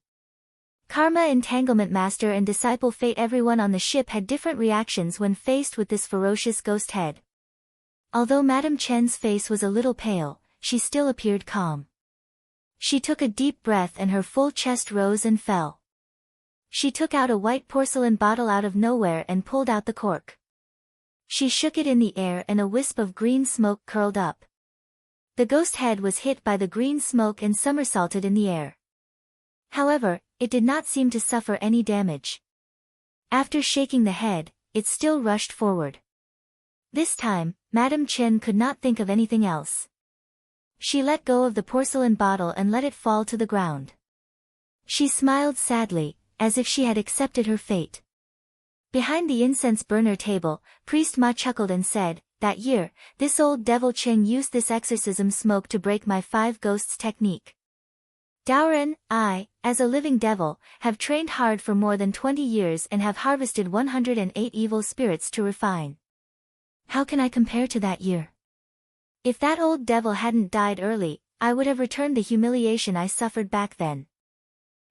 Karma Entanglement. Master and disciple Fate. Everyone on the ship had different reactions when faced with this ferocious ghost head. Although Madame Chen's face was a little pale, she still appeared calm. She took a deep breath and her full chest rose and fell. She took out a white porcelain bottle out of nowhere and pulled out the cork. She shook it in the air and a wisp of green smoke curled up. The ghost head was hit by the green smoke and somersaulted in the air. However, it did not seem to suffer any damage. After shaking the head, it still rushed forward. This time, Madame Chen could not think of anything else. She let go of the porcelain bottle and let it fall to the ground. She smiled sadly, as if she had accepted her fate. Behind the incense burner table, Priest Ma chuckled and said, "That year, this old devil Cheng used this exorcism smoke to break my 5 ghosts technique. Daoren, I, as a living devil, have trained hard for more than 20 years and have harvested 108 evil spirits to refine. How can I compare to that year? If that old devil hadn't died early, I would have returned the humiliation I suffered back then."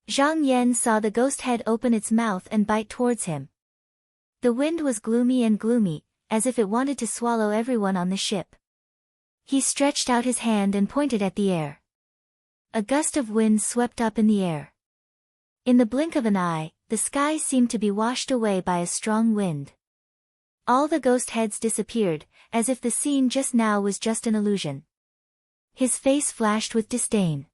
Zhang Yan saw the ghost head open its mouth and bite towards him. The wind was gloomy, as if it wanted to swallow everyone on the ship. He stretched out his hand and pointed at the air. A gust of wind swept up in the air. In the blink of an eye, the sky seemed to be washed away by a strong wind. All the ghost heads disappeared, as if the scene just now was just an illusion. His face flashed with disdain.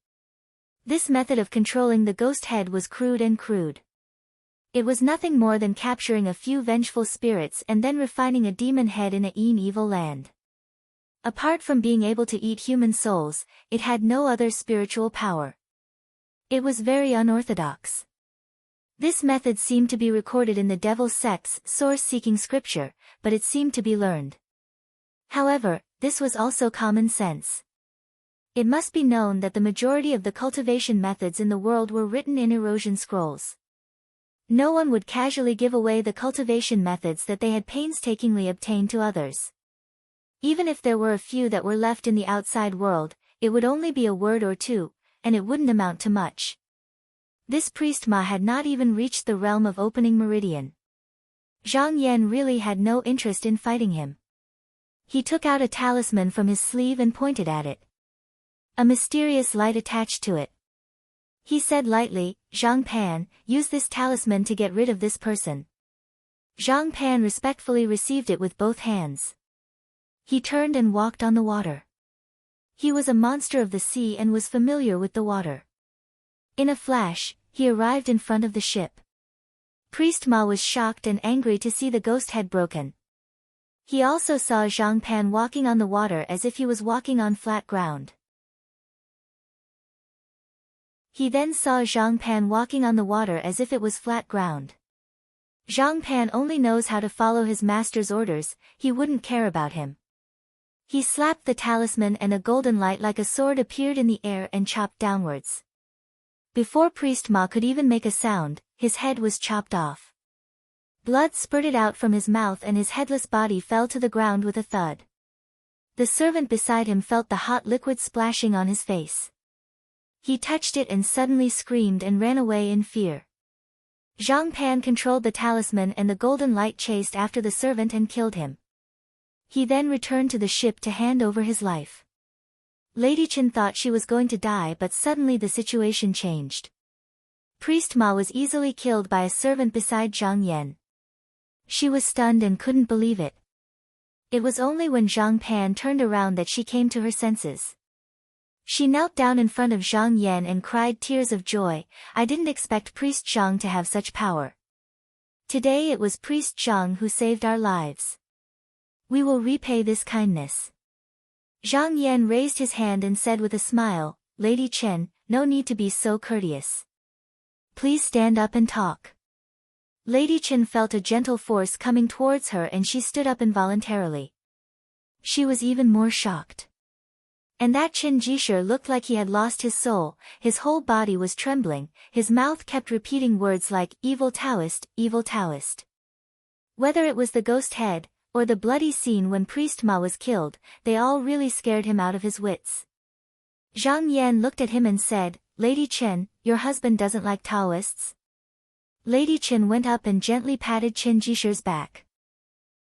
This method of controlling the ghost head was crude. It was nothing more than capturing a few vengeful spirits and then refining a demon head in a evil land. Apart from being able to eat human souls, it had no other spiritual power. It was very unorthodox. This method seemed to be recorded in the devil's sect's source-seeking scripture, but it seemed to be learned. However, this was also common sense. It must be known that the majority of the cultivation methods in the world were written in erosion scrolls. No one would casually give away the cultivation methods that they had painstakingly obtained to others. Even if there were a few that were left in the outside world, it would only be a word or two, and it wouldn't amount to much. This priest Ma had not even reached the realm of opening meridian. Zhang Yan really had no interest in fighting him. He took out a talisman from his sleeve and pointed at it. A mysterious light attached to it. He said lightly, "Zhang Pan, use this talisman to get rid of this person." Zhang Pan respectfully received it with both hands. He turned and walked on the water. He was a monster of the sea and was familiar with the water. In a flash, he arrived in front of the ship. Priest Ma was shocked and angry to see the ghost head broken. He also saw Zhang Pan walking on the water as if he was walking on flat ground. He then saw Zhang Pan walking on the water as if it was flat ground. Zhang Pan only knows how to follow his master's orders, he wouldn't care about him. He slapped the talisman and a golden light like a sword appeared in the air and chopped downwards. Before Priest Ma could even make a sound, his head was chopped off. Blood spurted out from his mouth and his headless body fell to the ground with a thud. The servant beside him felt the hot liquid splashing on his face. He touched it and suddenly screamed and ran away in fear. Zhang Pan controlled the talisman and the golden light chased after the servant and killed him. He then returned to the ship to hand over his life. Lady Chen thought she was going to die, but suddenly the situation changed. Priest Ma was easily killed by a servant beside Zhang Yan. She was stunned and couldn't believe it. It was only when Zhang Pan turned around that she came to her senses. She knelt down in front of Zhang Yan and cried tears of joy, "I didn't expect Priest Zhang to have such power. Today it was Priest Zhang who saved our lives. We will repay this kindness." Zhang Yan raised his hand and said with a smile, "Lady Chen, no need to be so courteous. Please stand up and talk." Lady Chen felt a gentle force coming towards her and she stood up involuntarily. She was even more shocked. And that Chen Jisher looked like he had lost his soul, his whole body was trembling, his mouth kept repeating words like, "Evil Taoist, evil Taoist." Whether it was the ghost head, or the bloody scene when Priest Ma was killed, they all really scared him out of his wits. Zhang Yan looked at him and said, "Lady Chen, your husband doesn't like Taoists?" Lady Chen went up and gently patted Chen Jisher's back.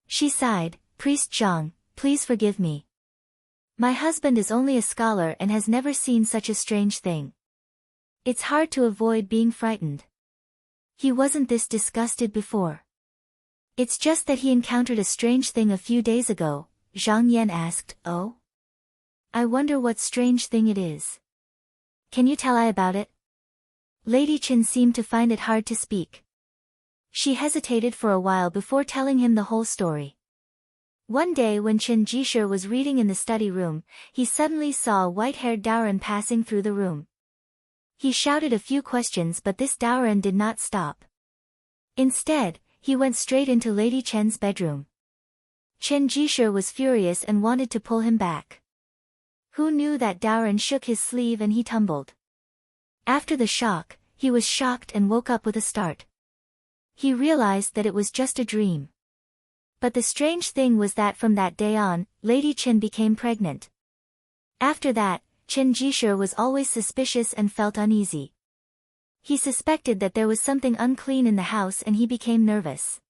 She sighed, "Priest Zhang, please forgive me. My husband is only a scholar and has never seen such a strange thing. It's hard to avoid being frightened. He wasn't this disgusted before. It's just that he encountered a strange thing a few days ago." Zhang Yan asked, "Oh? I wonder what strange thing it is. Can you tell I about it?" Lady Chen seemed to find it hard to speak. She hesitated for a while before telling him the whole story. One day when Chen Jisher was reading in the study room, he suddenly saw a white-haired Daoran passing through the room. He shouted a few questions but this Daoran did not stop. Instead, he went straight into Lady Chen's bedroom. Chen Jisher was furious and wanted to pull him back. Who knew that Daoran shook his sleeve and he tumbled. After the shock, he was shocked and woke up with a start. He realized that it was just a dream. But the strange thing was that from that day on, Lady Chen became pregnant. After that, Chen Jisher was always suspicious and felt uneasy. He suspected that there was something unclean in the house and he became nervous.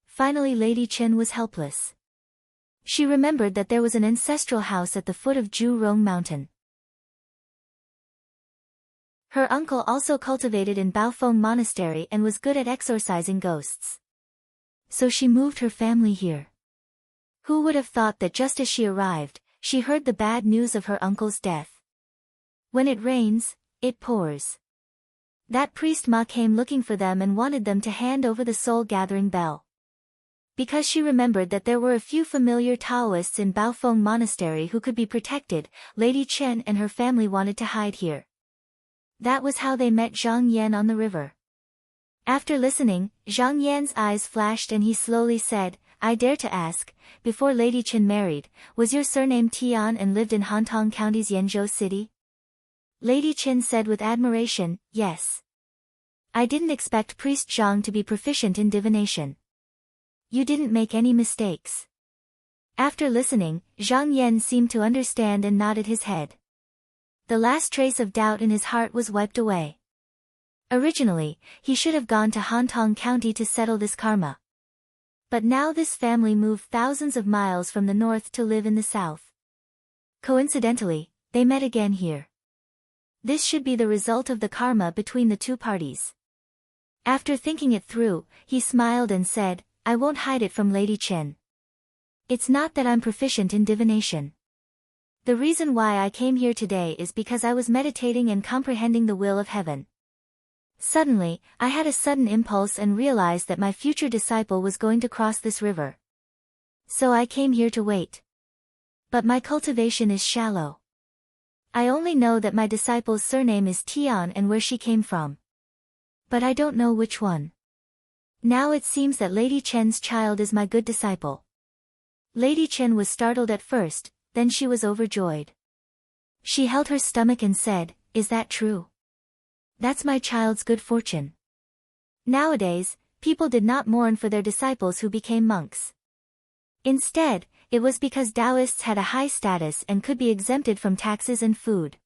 Finally Lady Chen was helpless. She remembered that there was an ancestral house at the foot of Zhurong Mountain. Her uncle also cultivated in Baofeng Monastery and was good at exorcising ghosts. So she moved her family here. Who would have thought that just as she arrived, she heard the bad news of her uncle's death. When it rains, it pours. That priest Ma came looking for them and wanted them to hand over the soul-gathering bell. Because she remembered that there were a few familiar Taoists in Baofeng Monastery who could be protected, Lady Chen and her family wanted to hide here. That was how they met Zhang Yan on the river. After listening, Zhang Yan's eyes flashed and he slowly said, I dare to ask, before Lady Chen married, was your surname Tian and lived in Hantong County's Yenzhou City? Lady Chen said with admiration, yes. I didn't expect Priest Zhang to be proficient in divination. You didn't make any mistakes. After listening, Zhang Yan seemed to understand and nodded his head. The last trace of doubt in his heart was wiped away. Originally, he should have gone to Hantong County to settle this karma. But now this family moved thousands of miles from the north to live in the south. Coincidentally, they met again here. This should be the result of the karma between the two parties. After thinking it through, he smiled and said, I won't hide it from Lady Chen. It's not that I'm proficient in divination. The reason why I came here today is because I was meditating and comprehending the will of heaven. Suddenly, I had a sudden impulse and realized that my future disciple was going to cross this river. So I came here to wait. But my cultivation is shallow. I only know that my disciple's surname is Tian and where she came from. But I don't know which one. Now it seems that Lady Chen's child is my good disciple. Lady Chen was startled at first, then she was overjoyed. She held her stomach and said, Is that true? That's my child's good fortune. Nowadays, people did not mourn for their disciples who became monks. Instead, it was because Taoists had a high status and could be exempted from taxes and food.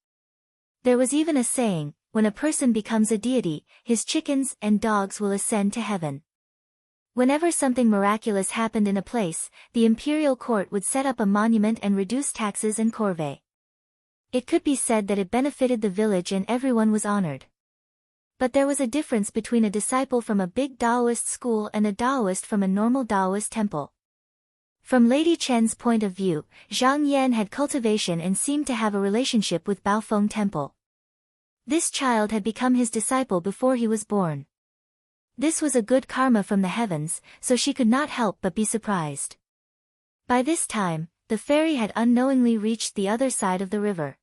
There was even a saying, when a person becomes a deity, his chickens and dogs will ascend to heaven. Whenever something miraculous happened in a place, the imperial court would set up a monument and reduce taxes and corvée. It could be said that it benefited the village and everyone was honored. But there was a difference between a disciple from a big Taoist school and a Taoist from a normal Taoist temple. From Lady Chen's point of view, Zhang Yan had cultivation and seemed to have a relationship with Baofeng Temple. This child had become his disciple before he was born. This was a good karma from the heavens, so she could not help but be surprised. By this time, the ferry had unknowingly reached the other side of the river.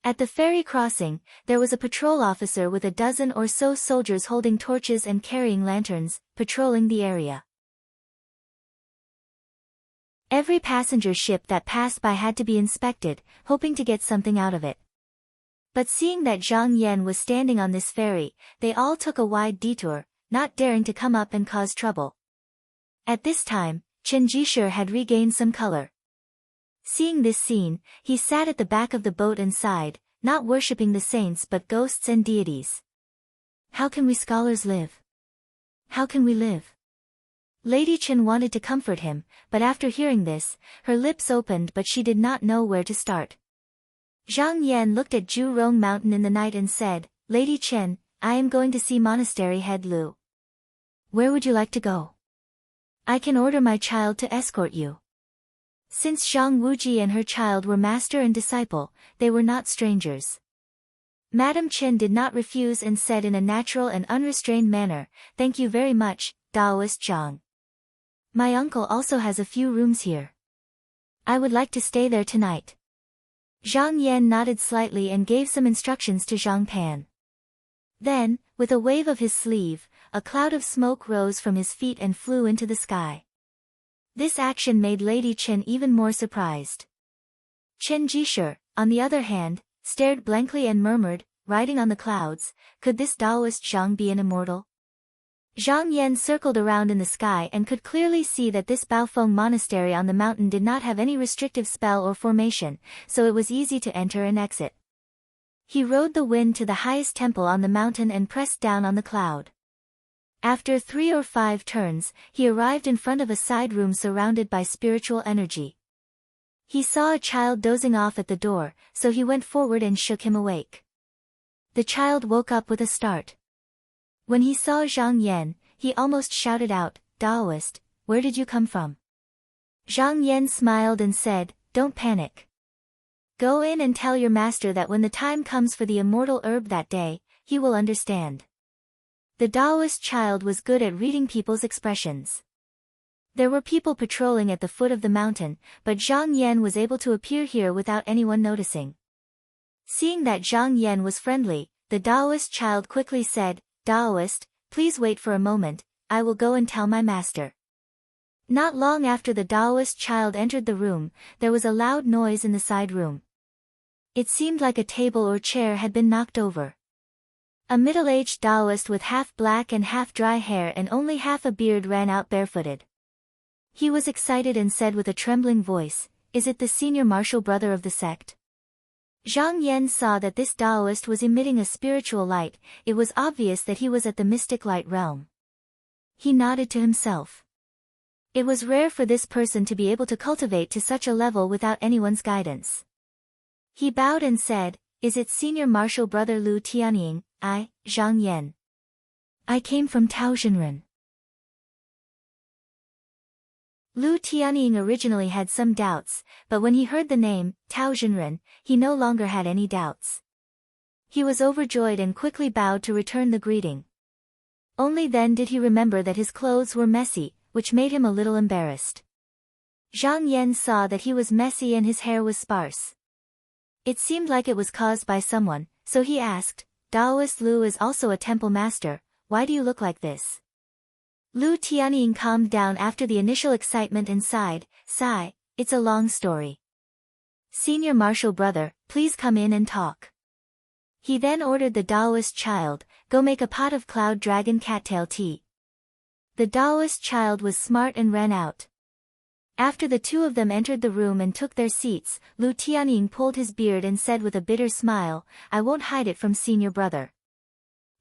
At the ferry crossing, there was a patrol officer with a dozen or so soldiers holding torches and carrying lanterns, patrolling the area. Every passenger ship that passed by had to be inspected, hoping to get something out of it. But seeing that Zhang Yan was standing on this ferry, they all took a wide detour, not daring to come up and cause trouble. At this time, Chen Jisher had regained some color. Seeing this scene, he sat at the back of the boat and sighed, not worshipping the saints but ghosts and deities. How can we scholars live? How can we live? Lady Chen wanted to comfort him, but after hearing this, her lips opened but she did not know where to start. Zhang Yan looked at Zhurong Mountain in the night and said, Lady Chen, I am going to see Monastery Head Lu. Where would you like to go? I can order my child to escort you. Since Zhang Wuji and her child were master and disciple, they were not strangers. Madame Chen did not refuse and said in a natural and unrestrained manner, Thank you very much, Taoist Zhang. My uncle also has a few rooms here. I would like to stay there tonight. Zhang Yan nodded slightly and gave some instructions to Zhang Pan. Then, with a wave of his sleeve, a cloud of smoke rose from his feet and flew into the sky. This action made Lady Chen even more surprised. Chen Jisher, on the other hand, stared blankly and murmured, riding on the clouds, could this Taoist Zhang be an immortal? Zhang Yan circled around in the sky and could clearly see that this Baofeng monastery on the mountain did not have any restrictive spell or formation, so it was easy to enter and exit. He rode the wind to the highest temple on the mountain and pressed down on the cloud. After 3 or 5 turns, he arrived in front of a side room surrounded by spiritual energy. He saw a child dozing off at the door, so he went forward and shook him awake. The child woke up with a start. When he saw Zhang Yan, he almost shouted out, Taoist, where did you come from? Zhang Yan smiled and said, Don't panic. Go in and tell your master that when the time comes for the immortal herb that day, he will understand. The Taoist child was good at reading people's expressions. There were people patrolling at the foot of the mountain, but Zhang Yan was able to appear here without anyone noticing. Seeing that Zhang Yan was friendly, the Taoist child quickly said, Taoist, please wait for a moment, I will go and tell my master. Not long after the Taoist child entered the room, there was a loud noise in the side room. It seemed like a table or chair had been knocked over. A middle-aged Taoist with half black and half dry hair and only half a beard ran out barefooted. He was excited and said with a trembling voice, "Is it the senior martial brother of the sect?" Zhang Yan saw that this Taoist was emitting a spiritual light. It was obvious that he was at the mystic light realm. He nodded to himself. It was rare for this person to be able to cultivate to such a level without anyone's guidance. He bowed and said, "Is it senior martial brother Lu Tianying? I, Zhang Yan. I came from Taozhenren." Lu Tianying originally had some doubts, but when he heard the name, Taozhenren, he no longer had any doubts. He was overjoyed and quickly bowed to return the greeting. Only then did he remember that his clothes were messy, which made him a little embarrassed. Zhang Yan saw that he was messy and his hair was sparse. It seemed like it was caused by someone, so he asked, "Taoist Lu is also a temple master, why do you look like this?" Lu Tianying calmed down after the initial excitement and sighed, "Sigh, it's a long story. Senior martial brother, please come in and talk." He then ordered the Taoist child, "Go make a pot of cloud dragon cattail tea." The Taoist child was smart and ran out. After the two of them entered the room and took their seats, Lu Tianying pulled his beard and said with a bitter smile, "I won't hide it from senior brother.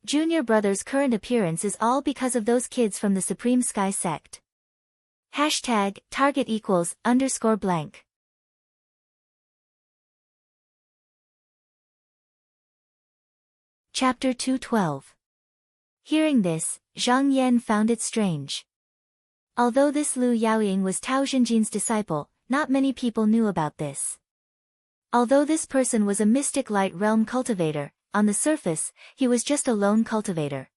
Junior brother's current appearance is all because of those kids from the Supreme Sky sect. #target =_ blank. Chapter 212. Hearing this, Zhang Yan found it strange. Although this Lu Yaoying was Tao Xinjin's disciple, not many people knew about this. Although this person was a mystic light realm cultivator, on the surface, he was just a lone cultivator.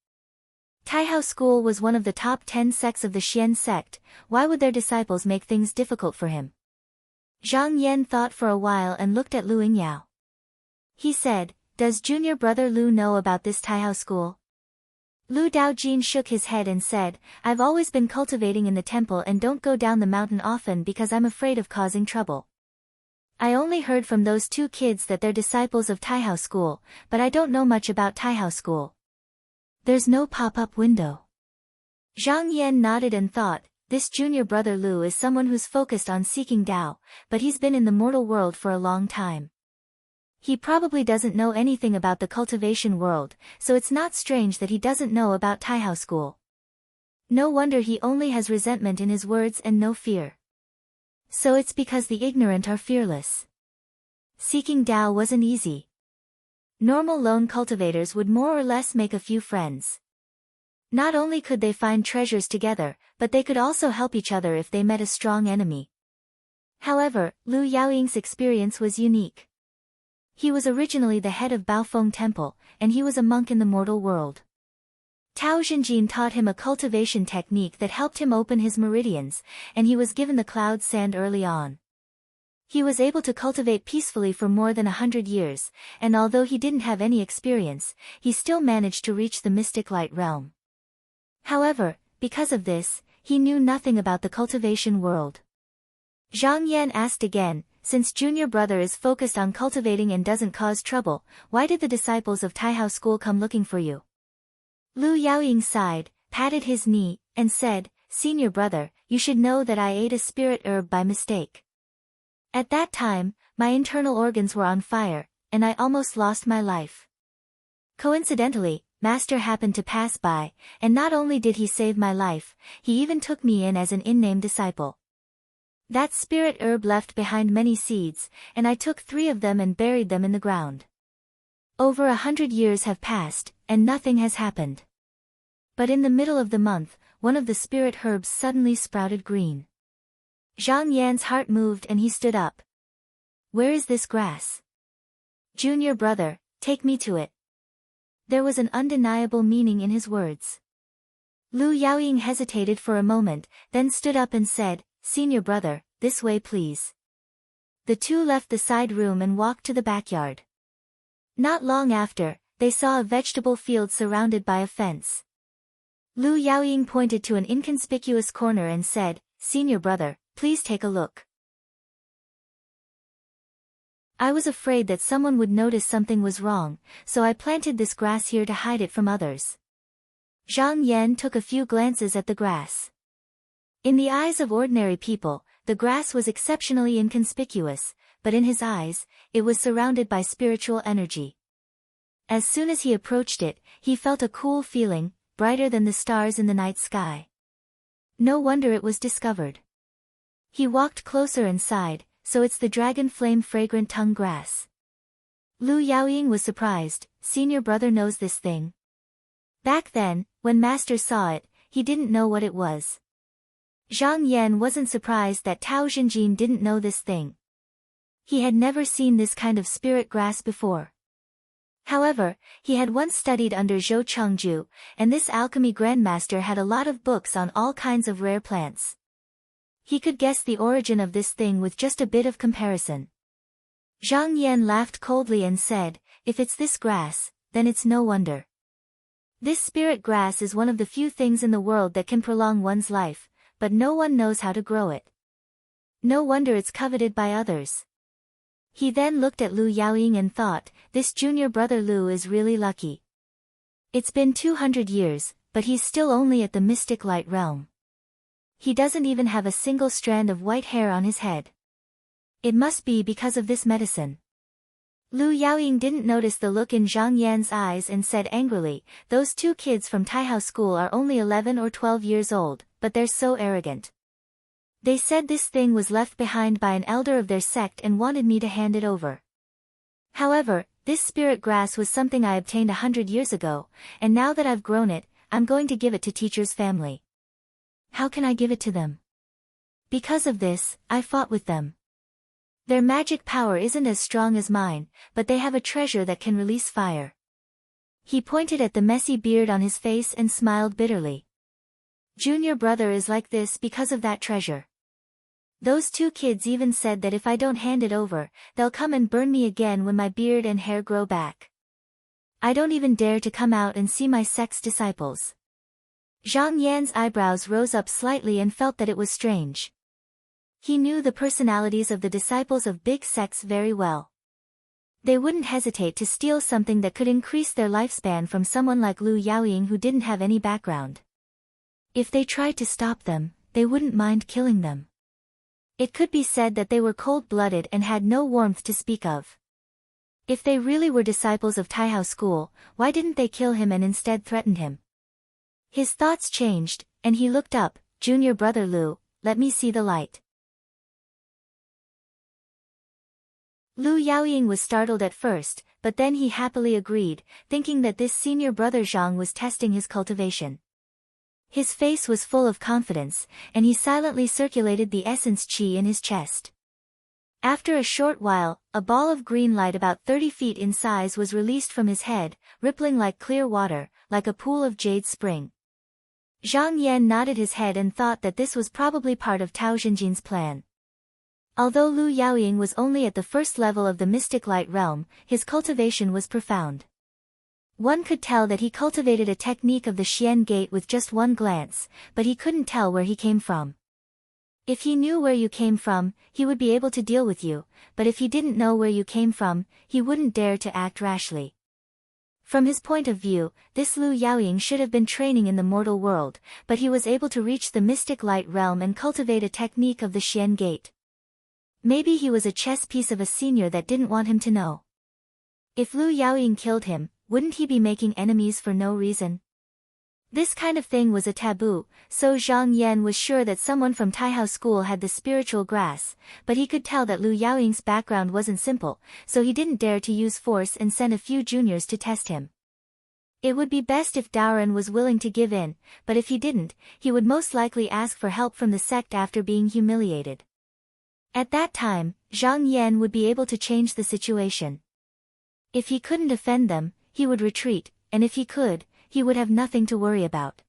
Taihao school was one of the top 10 sects of the Xian sect. Why would their disciples make things difficult for him? Zhang Yan thought for a while and looked at Lu Yingyao. He said, "Does junior brother Lu know about this Taihao school?" Lu Daojin shook his head and said, "I've always been cultivating in the temple and don't go down the mountain often because I'm afraid of causing trouble. I only heard from those two kids that they're disciples of Taihao school, but I don't know much about Taihao school. There's no pop-up window." Zhang Yan nodded and thought, this junior brother Lu is someone who's focused on seeking Tao, but he's been in the mortal world for a long time. He probably doesn't know anything about the cultivation world, so it's not strange that he doesn't know about Taihao school. No wonder he only has resentment in his words and no fear. So it's because the ignorant are fearless. Seeking Tao wasn't easy. Normal lone cultivators would more or less make a few friends. Not only could they find treasures together, but they could also help each other if they met a strong enemy. However, Lu Yaoying's experience was unique. He was originally the head of Baofeng Temple, and he was a monk in the mortal world. Tao Xinjin taught him a cultivation technique that helped him open his meridians, and he was given the cloud sand early on. He was able to cultivate peacefully for more than 100 years, and although he didn't have any experience, he still managed to reach the mystic light realm. However, because of this, he knew nothing about the cultivation world. Zhang Yan asked again, "Since junior brother is focused on cultivating and doesn't cause trouble, why did the disciples of Taihao school come looking for you?" Lu Yaoying sighed, patted his knee, and said, "Senior brother, you should know that I ate a spirit herb by mistake. At that time, my internal organs were on fire, and I almost lost my life. Coincidentally, Master happened to pass by, and not only did he save my life, he even took me in as an in-name disciple. That spirit herb left behind many seeds, and I took 3 of them and buried them in the ground. Over 100 years have passed, and nothing has happened. But in the middle of the month, one of the spirit herbs suddenly sprouted green." Zhang Yan's heart moved and he stood up. "Where is this grass? Junior brother, take me to it." There was an undeniable meaning in his words. Lu Yaoying hesitated for a moment, then stood up and said, "Senior brother, this way please." The two left the side room and walked to the backyard. Not long after, they saw a vegetable field surrounded by a fence. Lu Yaoying pointed to an inconspicuous corner and said, "Senior brother, please take a look. I was afraid that someone would notice something was wrong, so I planted this grass here to hide it from others." Zhang Yan took a few glances at the grass. In the eyes of ordinary people, the grass was exceptionally inconspicuous, but in his eyes, it was surrounded by spiritual energy. As soon as he approached it, he felt a cool feeling, brighter than the stars in the night sky. No wonder it was discovered. He walked closer and sighed, "So it's the dragon flame fragrant tongue grass." Lu Yaoying was surprised. "Senior brother knows this thing?" Back then, when Master saw it, he didn't know what it was. Zhang Yan wasn't surprised that Tao Xinjin didn't know this thing. He had never seen this kind of spirit grass before. However, he had once studied under Zhou Chengju, and this alchemy grandmaster had a lot of books on all kinds of rare plants. He could guess the origin of this thing with just a bit of comparison. Zhang Yan laughed coldly and said, "If it's this grass, then it's no wonder. This spirit grass is one of the few things in the world that can prolong one's life, but no one knows how to grow it. No wonder it's coveted by others." He then looked at Lu Yaoying and thought, "This junior brother Lu is really lucky. It's been 200 years, but he's still only at the mystic light realm. He doesn't even have a single strand of white hair on his head. It must be because of this medicine." Lu Yaoying didn't notice the look in Zhang Yan's eyes and said angrily, "Those two kids from Taihao School are only 11 or 12 years old, but they're so arrogant. They said this thing was left behind by an elder of their sect and wanted me to hand it over. However, this spirit grass was something I obtained 100 years ago, and now that I've grown it, I'm going to give it to teacher's family. How can I give it to them? Because of this, I fought with them. Their magic power isn't as strong as mine, but they have a treasure that can release fire." He pointed at the messy beard on his face and smiled bitterly. "Junior brother is like this because of that treasure. Those two kids even said that if I don't hand it over, they'll come and burn me again when my beard and hair grow back. I don't even dare to come out and see my sect's disciples." Zhang Yan's eyebrows rose up slightly and felt that it was strange. He knew the personalities of the disciples of big sects very well. They wouldn't hesitate to steal something that could increase their lifespan from someone like Lu Yaoying who didn't have any background. If they tried to stop them, they wouldn't mind killing them. It could be said that they were cold-blooded and had no warmth to speak of. If they really were disciples of Taihao School, why didn't they kill him and instead threatened him? His thoughts changed, and he looked up. "Junior brother Lu, let me see the light." Lu Yaoying was startled at first, but then he happily agreed, thinking that this senior brother Zhang was testing his cultivation. His face was full of confidence, and he silently circulated the essence qi in his chest. After a short while, a ball of green light about 30 feet in size was released from his head, rippling like clear water, like a pool of jade spring. Zhang Yan nodded his head and thought that this was probably part of Tao Xinjin's plan. Although Lu Yaoying was only at the first level of the mystic light realm, his cultivation was profound. One could tell that he cultivated a technique of the Xian Gate with just one glance, but he couldn't tell where he came from. If he knew where you came from, he would be able to deal with you, but if he didn't know where you came from, he wouldn't dare to act rashly. From his point of view, this Lu Yaoying should have been training in the mortal world, but he was able to reach the mystic light realm and cultivate a technique of the Xian Gate. Maybe he was a chess piece of a senior that didn't want him to know. If Lu Yaoying killed him, wouldn't he be making enemies for no reason? This kind of thing was a taboo, so Zhang Yan was sure that someone from Taihao School had the spiritual grass, but he could tell that Lu Yaoying's background wasn't simple, so he didn't dare to use force and send a few juniors to test him. It would be best if Daoren was willing to give in, but if he didn't, he would most likely ask for help from the sect after being humiliated. At that time, Zhang Yan would be able to change the situation. If he couldn't offend them, he would retreat, and if he could, he would have nothing to worry about.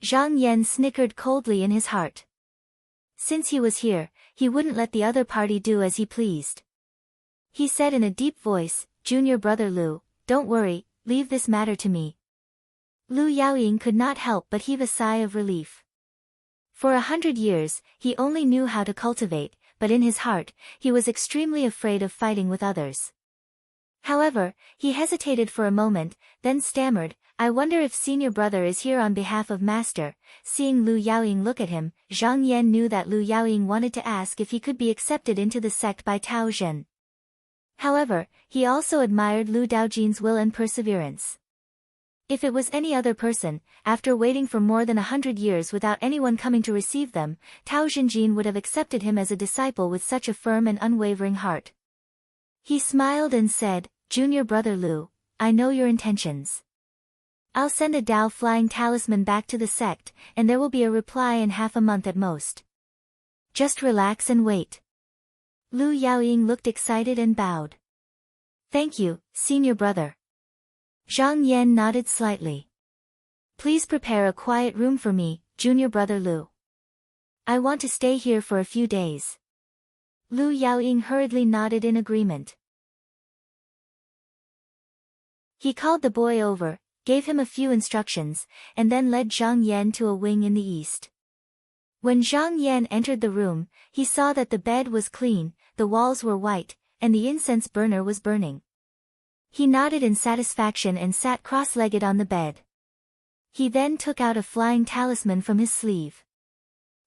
Zhang Yan snickered coldly in his heart. Since he was here, he wouldn't let the other party do as he pleased. He said in a deep voice, "Junior brother Lu, don't worry, leave this matter to me. Lu Yaoying could not help but heave a sigh of relief. For 100 years, he only knew how to cultivate, but in his heart, he was extremely afraid of fighting with others. However, he hesitated for a moment, then stammered, "I wonder if senior brother is here on behalf of master." Seeing Lu Yaoying look at him, Zhang Yan knew that Lu Yaoying wanted to ask if he could be accepted into the sect by Tao Zhen. However, he also admired Lu Daojin's will and perseverance. If it was any other person, after waiting for more than 100 years without anyone coming to receive them, Tao Zhenjin would have accepted him as a disciple with such a firm and unwavering heart. He smiled and said, "Junior brother Lu, I know your intentions. I'll send a Dao flying talisman back to the sect, and there will be a reply in half a month at most. Just relax and wait." Lu Yaoying looked excited and bowed. "Thank you, senior brother." Zhang Yan nodded slightly. "Please prepare a quiet room for me, junior brother Lu. I want to stay here for a few days." Lu Yaoying hurriedly nodded in agreement. He called the boy over, gave him a few instructions, and then led Zhang Yan to a wing in the east. When Zhang Yan entered the room, he saw that the bed was clean, the walls were white, and the incense burner was burning. He nodded in satisfaction and sat cross-legged on the bed. He then took out a flying talisman from his sleeve.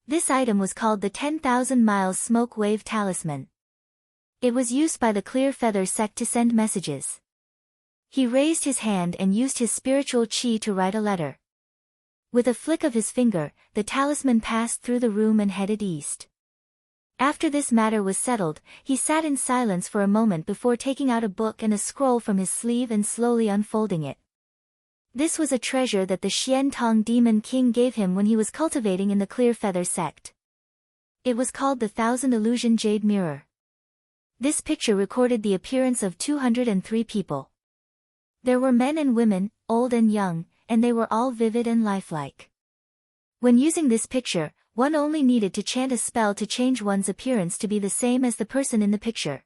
This item was called the 10,000 miles smoke wave talisman. It was used by the Clear Feather sect to send messages. He raised his hand and used his spiritual chi to write a letter. With a flick of his finger, the talisman passed through the room and headed east. After this matter was settled, he sat in silence for a moment before taking out a book and a scroll from his sleeve and slowly unfolding it. This was a treasure that the Xian Tong Demon King gave him when he was cultivating in the Clear Feather sect. It was called the 1000 Illusion Jade Mirror. This picture recorded the appearance of 203 people. There were men and women, old and young, and they were all vivid and lifelike. When using this picture, one only needed to chant a spell to change one's appearance to be the same as the person in the picture.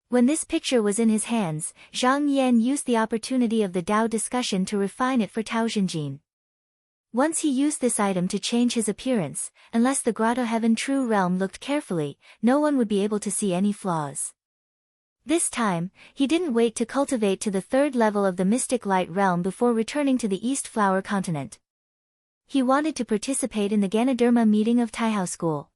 When this picture was in his hands, Zhang Yan used the opportunity of the Dao discussion to refine it for Tao Zhenjin. Once he used this item to change his appearance, unless the Grotto Heaven True Realm looked carefully, no one would be able to see any flaws. This time, he didn't wait to cultivate to the 3rd level of the Mystic Light Realm before returning to the East Flower Continent. He wanted to participate in the Ganoderma meeting of Taihao School.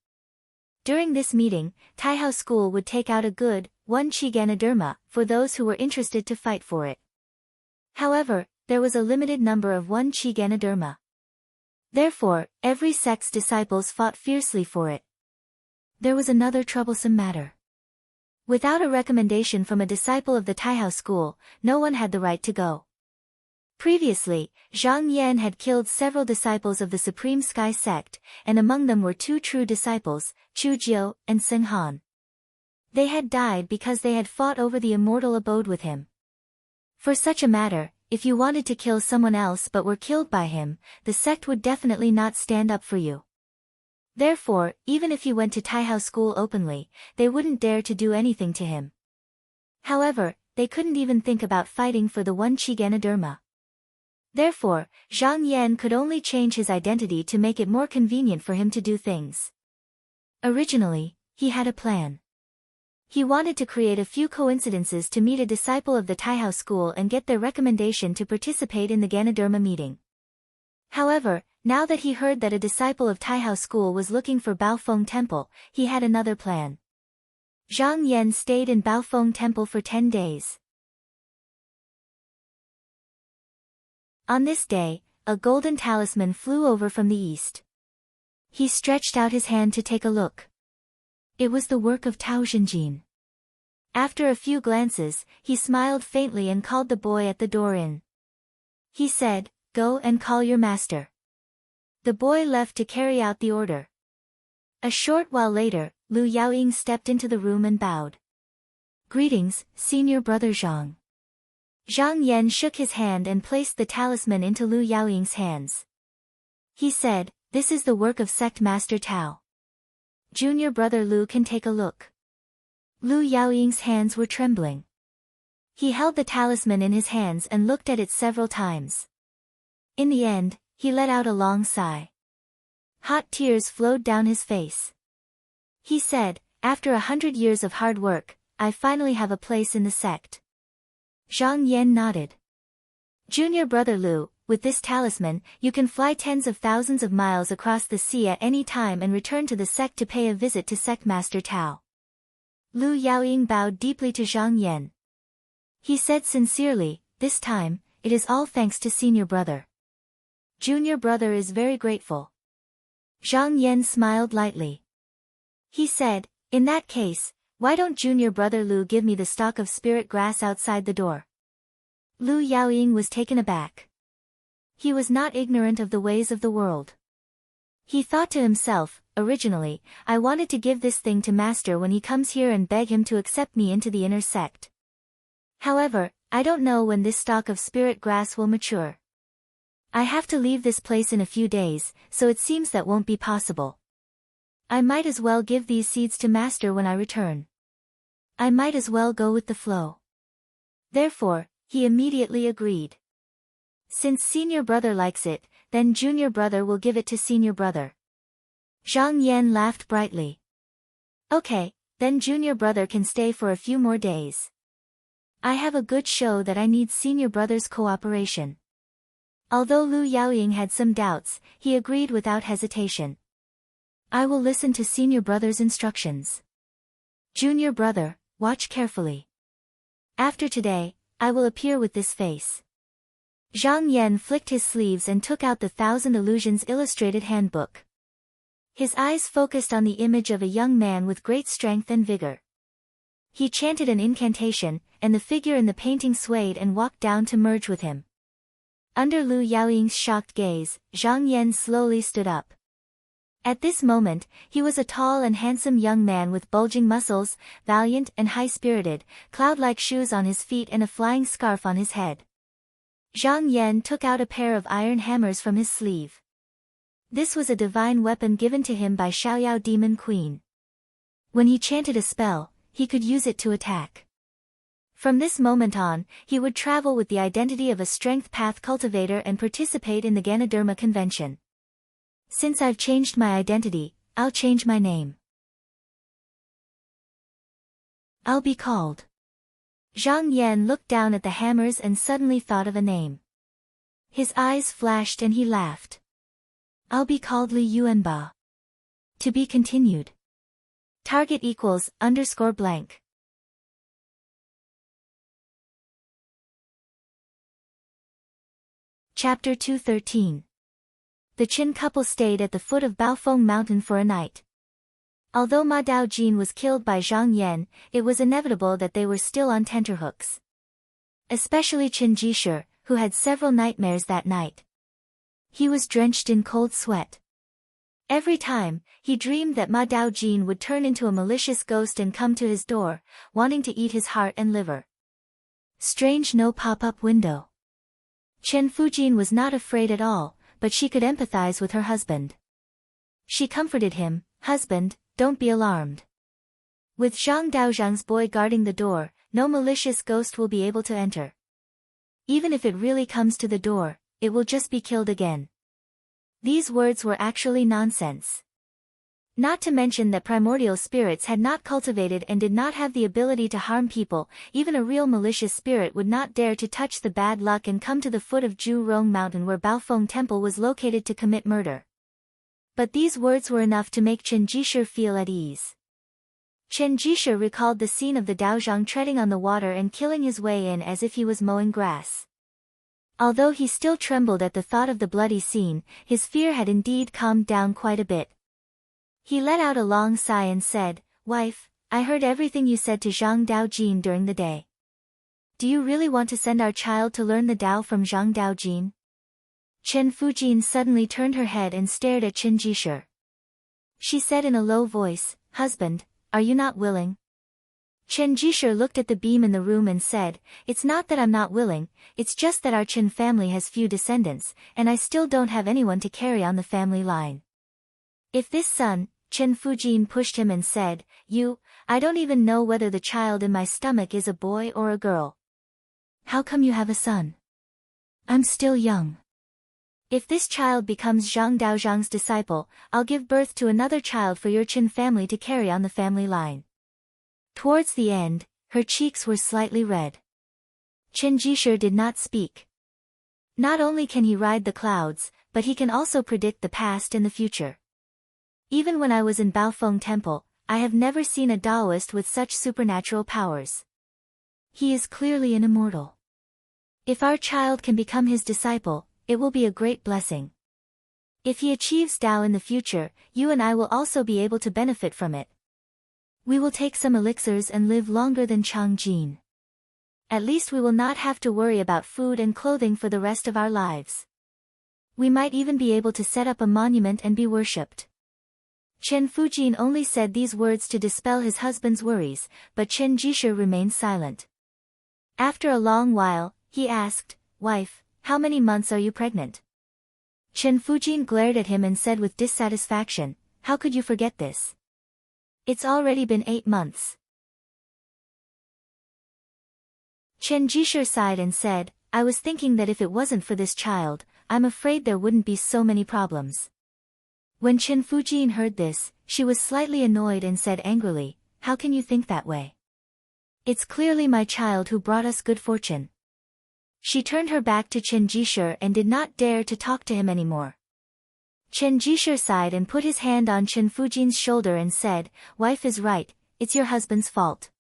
During this meeting, Taihao School would take out a good, 1 Chi Ganoderma, for those who were interested to fight for it. However, there was a limited number of 1 Chi Ganoderma. Therefore, every sect's disciples fought fiercely for it. There was another troublesome matter. Without a recommendation from a disciple of the Taihao School, no one had the right to go. Previously, Zhang Yan had killed several disciples of the Supreme Sky sect, and among them were 2 true disciples, Chu Jiu and Seng Han. They had died because they had fought over the immortal abode with him. For such a matter, if you wanted to kill someone else but were killed by him, the sect would definitely not stand up for you. Therefore, even if he went to Taihao School openly, they wouldn't dare to do anything to him. However, they couldn't even think about fighting for the 1 Chi Ganoderma. Therefore, Zhang Yan could only change his identity to make it more convenient for him to do things. Originally, he had a plan. He wanted to create a few coincidences to meet a disciple of the Taihao School and get their recommendation to participate in the Ganoderma meeting. However, now that he heard that a disciple of Taihao School was looking for Baofeng Temple, he had another plan. Zhang Yan stayed in Baofeng Temple for 10 days. On this day, a golden talisman flew over from the east. He stretched out his hand to take a look. It was the work of Tao Zhenjin. After a few glances, he smiled faintly and called the boy at the door in. He said, "Go and call your master." The boy left to carry out the order. A short while later, Lu Yaoying stepped into the room and bowed. "Greetings, senior brother Zhang." Zhang Yan shook his hand and placed the talisman into Lu Yaoying's hands. He said, "This is the work of sect master Tao. Junior brother Lu can take a look." Lu Yaoying's hands were trembling. He held the talisman in his hands and looked at it several times. In the end, he let out a long sigh. Hot tears flowed down his face. He said, "After 100 years of hard work, I finally have a place in the sect." Zhang Yan nodded. "Junior brother Lu, with this talisman, you can fly tens of thousands of miles across the sea at any time and return to the sect to pay a visit to Sect Master Tao." Lu Yaoying bowed deeply to Zhang Yan. He said sincerely, "This time, it is all thanks to senior brother. Junior brother is very grateful." Zhang Yan smiled lightly. He said, "In that case, why don't junior brother Lu give me the stalk of spirit grass outside the door?" Lu Yaoying was taken aback. He was not ignorant of the ways of the world. He thought to himself, "Originally, I wanted to give this thing to master when he comes here and beg him to accept me into the inner sect. However, I don't know when this stalk of spirit grass will mature. I have to leave this place in a few days, so it seems that won't be possible. I might as well give these seeds to master when I return. I might as well go with the flow." Therefore, he immediately agreed. Since senior brother likes it, then junior brother will give it to senior brother. Zhang Yan laughed brightly. "Okay, then junior brother can stay for a few more days. I have a good show that I need senior brother's cooperation." Although Lu Yaoying had some doubts, he agreed without hesitation. "I will listen to senior brother's instructions. Junior brother, watch carefully. After today, I will appear with this face." Zhang Yan flicked his sleeves and took out the Thousand Illusions Illustrated Handbook. His eyes focused on the image of a young man with great strength and vigor. He chanted an incantation, and the figure in the painting swayed and walked down to merge with him. Under Lu Yaoying's shocked gaze, Zhang Yan slowly stood up. At this moment, he was a tall and handsome young man with bulging muscles, valiant and high-spirited, cloud-like shoes on his feet and a flying scarf on his head. Zhang Yan took out a pair of iron hammers from his sleeve. This was a divine weapon given to him by Xiaoyao Demon Queen. When he chanted a spell, he could use it to attack. From this moment on, he would travel with the identity of a strength path cultivator and participate in the Ganoderma convention. "Since I've changed my identity, I'll change my name. I'll be called." Zhang Yan looked down at the hammers and suddenly thought of a name. His eyes flashed and he laughed. "I'll be called Li Yuanba. To be continued. Target equals _blank. Chapter 213. The Qin couple stayed at the foot of Baofeng Mountain for a night. Although Ma Daojin was killed by Zhang Yan, it was inevitable that they were still on tenterhooks. Especially Qin Jishu, who had several nightmares that night. He was drenched in cold sweat. Every time, he dreamed that Ma Daojin would turn into a malicious ghost and come to his door, wanting to eat his heart and liver. Strange no pop-up window. Chen Fujin was not afraid at all, but she could empathize with her husband. She comforted him, "Husband, don't be alarmed. With Zhang Daozhang's boy guarding the door, no malicious ghost will be able to enter. Even if it really comes to the door, it will just be killed again." These words were actually nonsense. Not to mention that primordial spirits had not cultivated and did not have the ability to harm people. Even a real malicious spirit would not dare to touch the bad luck and come to the foot of Zhurong Mountain where Baofeng Temple was located to commit murder. But these words were enough to make Chen Jishu feel at ease. Chen Jishu recalled the scene of the Daozhang treading on the water and killing his way in as if he was mowing grass. Although he still trembled at the thought of the bloody scene, his fear had indeed calmed down quite a bit. He let out a long sigh and said, "Wife, I heard everything you said to Zhang Daojin during the day. Do you really want to send our child to learn the Tao from Zhang Daojin?" Chen Fujin suddenly turned her head and stared at Chen Jishu. She said in a low voice, "Husband, are you not willing?" Chen Jishu looked at the beam in the room and said, "It's not that I'm not willing, it's just that our Chen family has few descendants, and I still don't have anyone to carry on the family line. If this son," Chen Fujin pushed him and said, I don't even know whether the child in my stomach is a boy or a girl. How come you have a son? I'm still young." If this child becomes Zhang Daozhang's disciple, I'll give birth to another child for your Qin family to carry on the family line. Towards the end, her cheeks were slightly red. Qin Jishe did not speak. Not only can he ride the clouds, but he can also predict the past and the future. Even when I was in Baofeng Temple, I have never seen a Taoist with such supernatural powers. He is clearly an immortal. If our child can become his disciple, it will be a great blessing. If he achieves Tao in the future, you and I will also be able to benefit from it. We will take some elixirs and live longer than Chang Jin. At least we will not have to worry about food and clothing for the rest of our lives. We might even be able to set up a monument and be worshipped. Chen Fujin only said these words to dispel his husband's worries, but Qin Jishe remained silent. After a long while, he asked, "Wife, how many months are you pregnant?" Chen Fujin glared at him and said with dissatisfaction, "How could you forget this? It's already been 8 months. Qin Jishe sighed and said, "I was thinking that if it wasn't for this child, I'm afraid there wouldn't be so many problems." When Chen Fujin heard this, she was slightly annoyed and said angrily, "How can you think that way? It's clearly my child who brought us good fortune." She turned her back to Qin Jishe and did not dare to talk to him anymore. Qin Jishe sighed and put his hand on Chen Fujin's shoulder and said, "Wife is right, it's your husband's fault."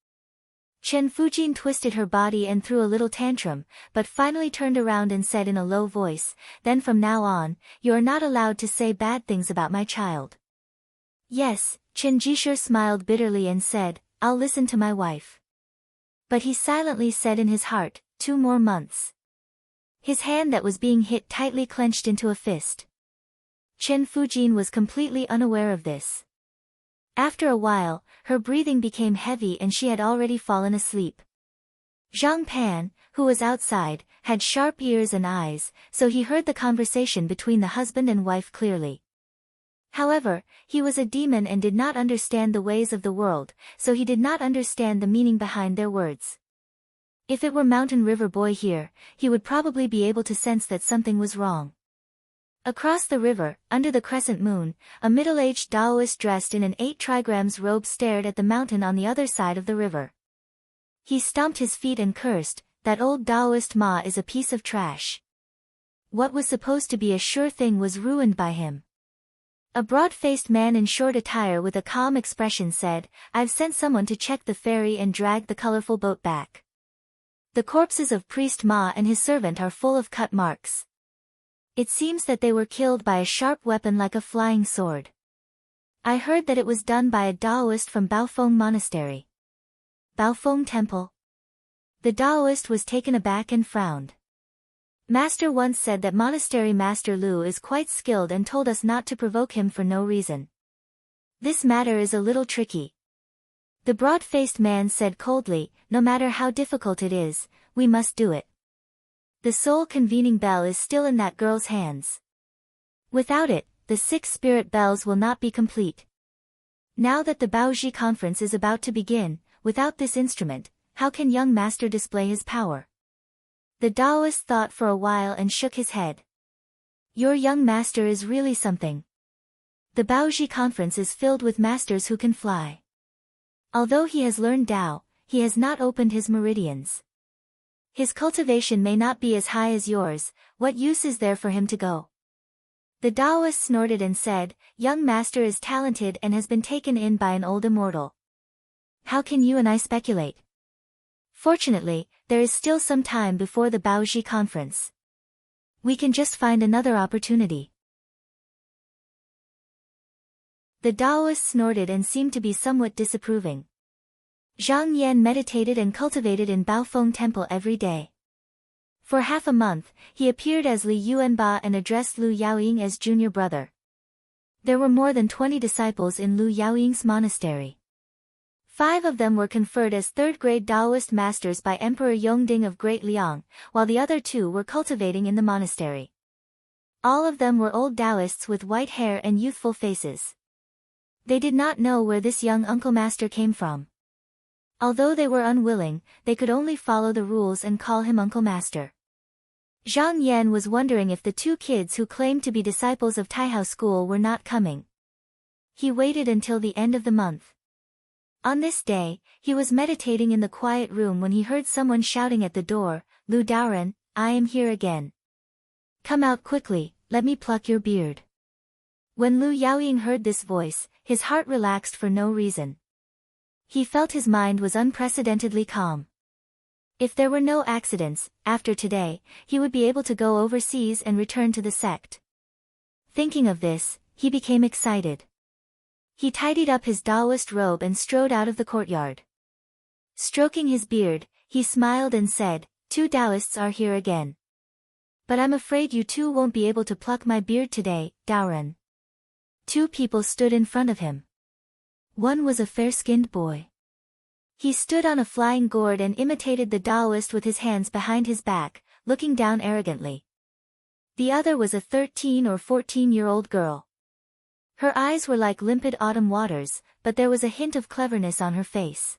Chen Fujin twisted her body and threw a little tantrum, but finally turned around and said in a low voice, "Then from now on, you are not allowed to say bad things about my child." "Yes," Qin Jishe smiled bitterly and said, "I'll listen to my wife." But he silently said in his heart, 2 more months. His hand that was being hit tightly clenched into a fist. Chen Fujin was completely unaware of this. After a while, her breathing became heavy and she had already fallen asleep. Zhang Pan, who was outside, had sharp ears and eyes, so he heard the conversation between the husband and wife clearly. However, he was a demon and did not understand the ways of the world, so he did not understand the meaning behind their words. If it were Mountain River Boy here, he would probably be able to sense that something was wrong. Across the river, under the crescent moon, a middle-aged Taoist dressed in an 8 trigrams robe stared at the mountain on the other side of the river. He stomped his feet and cursed, "That old Taoist Ma is a piece of trash." What was supposed to be a sure thing was ruined by him. A broad-faced man in short attire with a calm expression said, "I've sent someone to check the ferry and drag the colorful boat back. The corpses of Priest Ma and his servant are full of cut marks. It seems that they were killed by a sharp weapon like a flying sword. I heard that it was done by a Taoist from Baofeng Monastery." Baofeng Temple. The Taoist was taken aback and frowned. "Master once said that Monastery Master Lu is quite skilled and told us not to provoke him for no reason. This matter is a little tricky." The broad-faced man said coldly, "No matter how difficult it is, we must do it. The soul convening bell is still in that girl's hands. Without it, the 6 spirit bells will not be complete. Now that the Baoji conference is about to begin, without this instrument, how can young master display his power?" The Taoist thought for a while and shook his head. "Your young master is really something. The Baoji conference is filled with masters who can fly. Although he has learned Tao, he has not opened his meridians. His cultivation may not be as high as yours, what use is there for him to go?" The Taoist snorted and said, "Young master is talented and has been taken in by an old immortal. How can you and I speculate? Fortunately, there is still some time before the Baoji conference. We can just find another opportunity." The Taoist snorted and seemed to be somewhat disapproving. Zhang Yan meditated and cultivated in Baofeng Temple every day. For half a month, he appeared as Li Yuanba and addressed Lu Yaoying as junior brother. There were more than 20 disciples in Lu Yaoying's monastery. 5 of them were conferred as third-grade Taoist masters by Emperor Yongding of Great Liang, while the other 2 were cultivating in the monastery. All of them were old Taoists with white hair and youthful faces. They did not know where this young uncle master came from. Although they were unwilling, they could only follow the rules and call him Uncle Master. Zhang Yan was wondering if the two kids who claimed to be disciples of Taihao School were not coming. He waited until the end of the month. On this day, he was meditating in the quiet room when he heard someone shouting at the door, "Lu Daoren, I am here again. Come out quickly, let me pluck your beard." When Lu Yaoying heard this voice, his heart relaxed for no reason. He felt his mind was unprecedentedly calm. If there were no accidents, after today, he would be able to go overseas and return to the sect. Thinking of this, he became excited. He tidied up his Taoist robe and strode out of the courtyard. Stroking his beard, he smiled and said, "Two Taoists are here again. But I'm afraid you two won't be able to pluck my beard today, Daoren." Two people stood in front of him. One was a fair-skinned boy. He stood on a flying gourd and imitated the Taoist with his hands behind his back, looking down arrogantly. The other was a 13 or 14-year-old girl. Her eyes were like limpid autumn waters, but there was a hint of cleverness on her face.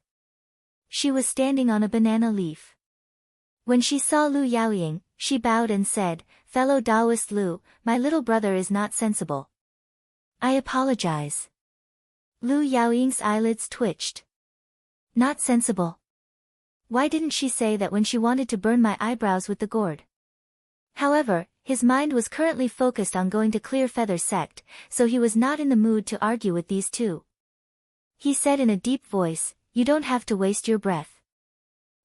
She was standing on a banana leaf. When she saw Lu Yaoying, she bowed and said, "Fellow Taoist Lu, my little brother is not sensible. I apologize." Lu Yaoying's eyelids twitched. Not sensible? Why didn't she say that when she wanted to burn my eyebrows with the gourd? However, his mind was currently focused on going to Clear Feather Sect, so he was not in the mood to argue with these two. He said in a deep voice, "You don't have to waste your breath.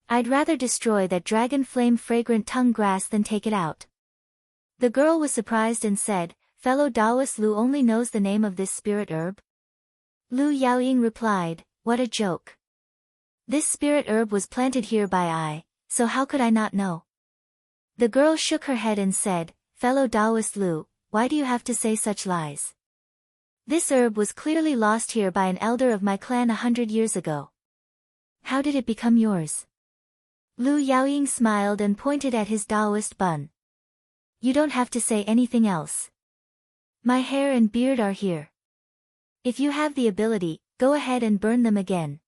I'd rather destroy that dragon flame fragrant tongue grass than take it out." The girl was surprised and said, "Fellow Taoist Lu only knows the name of this spirit herb?" Lu Yaoying replied, "What a joke. This spirit herb was planted here by I, so how could I not know?" The girl shook her head and said, "Fellow Taoist Lu, why do you have to say such lies? This herb was clearly lost here by an elder of my clan 100 years ago. How did it become yours?" Lu Yaoying smiled and pointed at his Taoist bun. "You don't have to say anything else. My hair and beard are here. If you have the ability, go ahead and burn them again."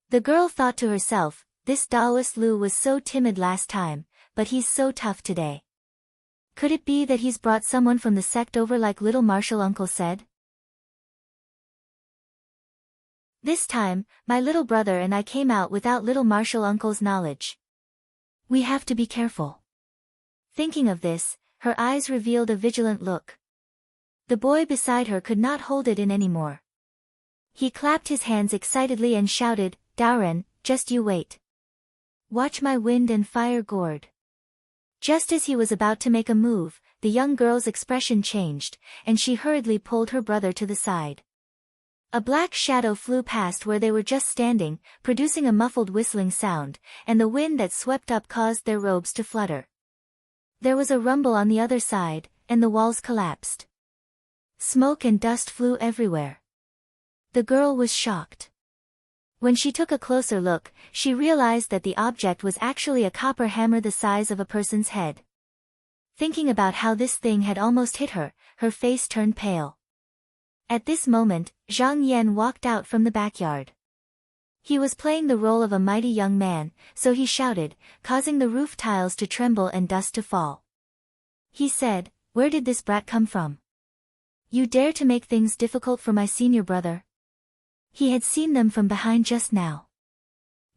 The girl thought to herself, this Taoist Lu was so timid last time, but he's so tough today. Could it be that he's brought someone from the sect over like little Marshall Uncle said? This time, my little brother and I came out without little Marshall Uncle's knowledge. We have to be careful. Thinking of this, her eyes revealed a vigilant look. The boy beside her could not hold it in anymore. He clapped his hands excitedly and shouted, "Daoren, just you wait. Watch my wind and fire gourd." Just as he was about to make a move, the young girl's expression changed, and she hurriedly pulled her brother to the side. A black shadow flew past where they were just standing, producing a muffled whistling sound, and the wind that swept up caused their robes to flutter. There was a rumble on the other side, and the walls collapsed. Smoke and dust flew everywhere. The girl was shocked. When she took a closer look, she realized that the object was actually a copper hammer the size of a person's head. Thinking about how this thing had almost hit her, her face turned pale. At this moment, Zhang Yan walked out from the backyard. He was playing the role of a mighty young man, so he shouted, causing the roof tiles to tremble and dust to fall. He said, "Where did this brat come from? You dare to make things difficult for my senior brother?" He had seen them from behind just now.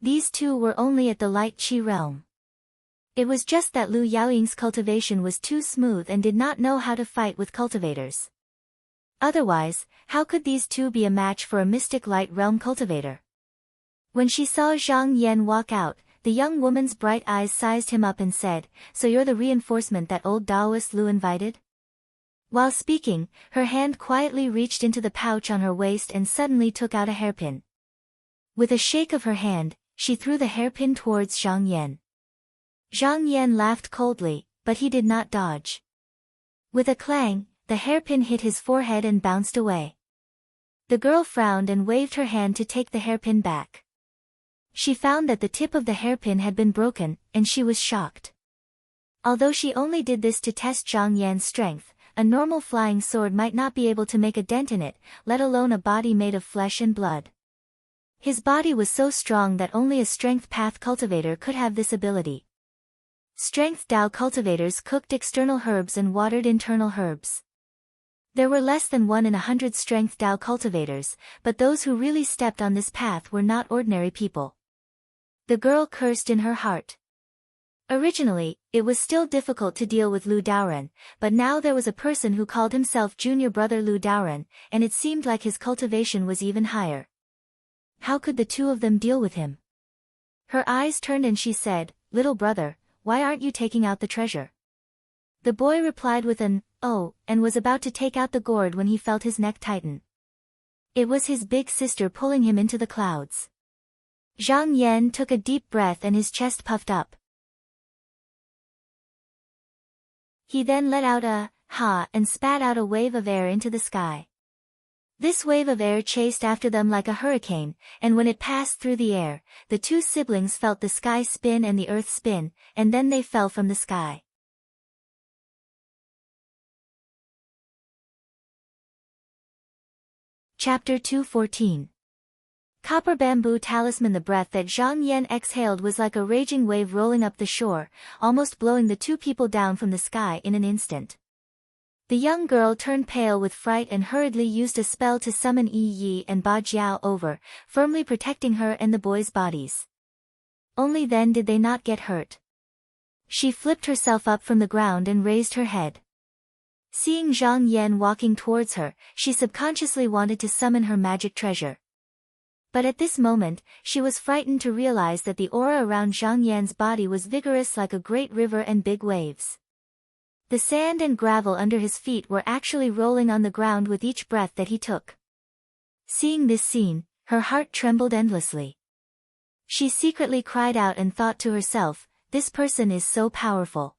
These two were only at the light Qi realm. It was just that Lu Yaoying's cultivation was too smooth and did not know how to fight with cultivators. Otherwise, how could these two be a match for a mystic light realm cultivator? When she saw Zhang Yan walk out, the young woman's bright eyes sized him up and said, "So you're the reinforcement that old Taoist Lu invited?" While speaking, her hand quietly reached into the pouch on her waist and suddenly took out a hairpin. With a shake of her hand, she threw the hairpin towards Zhang Yan. Zhang Yan laughed coldly, but he did not dodge. With a clang, the hairpin hit his forehead and bounced away. The girl frowned and waved her hand to take the hairpin back. She found that the tip of the hairpin had been broken, and she was shocked. Although she only did this to test Zhang Yan's strength, a normal flying sword might not be able to make a dent in it, let alone a body made of flesh and blood. His body was so strong that only a strength path cultivator could have this ability. Strength Dao cultivators cooked external herbs and watered internal herbs. There were less than 1 in 100 Strength Dao cultivators, but those who really stepped on this path were not ordinary people. The girl cursed in her heart. Originally, it was still difficult to deal with Lu Daoren, but now there was a person who called himself Junior Brother Lu Daoren, and it seemed like his cultivation was even higher. How could the two of them deal with him? Her eyes turned and she said, "Little brother, why aren't you taking out the treasure?" The boy replied with an, "Oh," and was about to take out the gourd when he felt his neck tighten. It was his big sister pulling him into the clouds. Zhang Yan took a deep breath and his chest puffed up. He then let out a ha and spat out a wave of air into the sky. This wave of air chased after them like a hurricane, and when it passed through the air, the two siblings felt the sky spin and the earth spin, and then they fell from the sky. Chapter 214. Copper Bamboo Talisman. The breath that Zhang Yan exhaled was like a raging wave rolling up the shore, almost blowing the two people down from the sky in an instant. The young girl turned pale with fright and hurriedly used a spell to summon Yi Yi and Ba Jiao over, firmly protecting her and the boys' bodies. Only then did they not get hurt. She flipped herself up from the ground and raised her head. Seeing Zhang Yan walking towards her, she subconsciously wanted to summon her magic treasure. But at this moment, she was frightened to realize that the aura around Zhang Yan's body was vigorous like a great river and big waves. The sand and gravel under his feet were actually rolling on the ground with each breath that he took. Seeing this scene, her heart trembled endlessly. She secretly cried out and thought to herself, "This person is so powerful.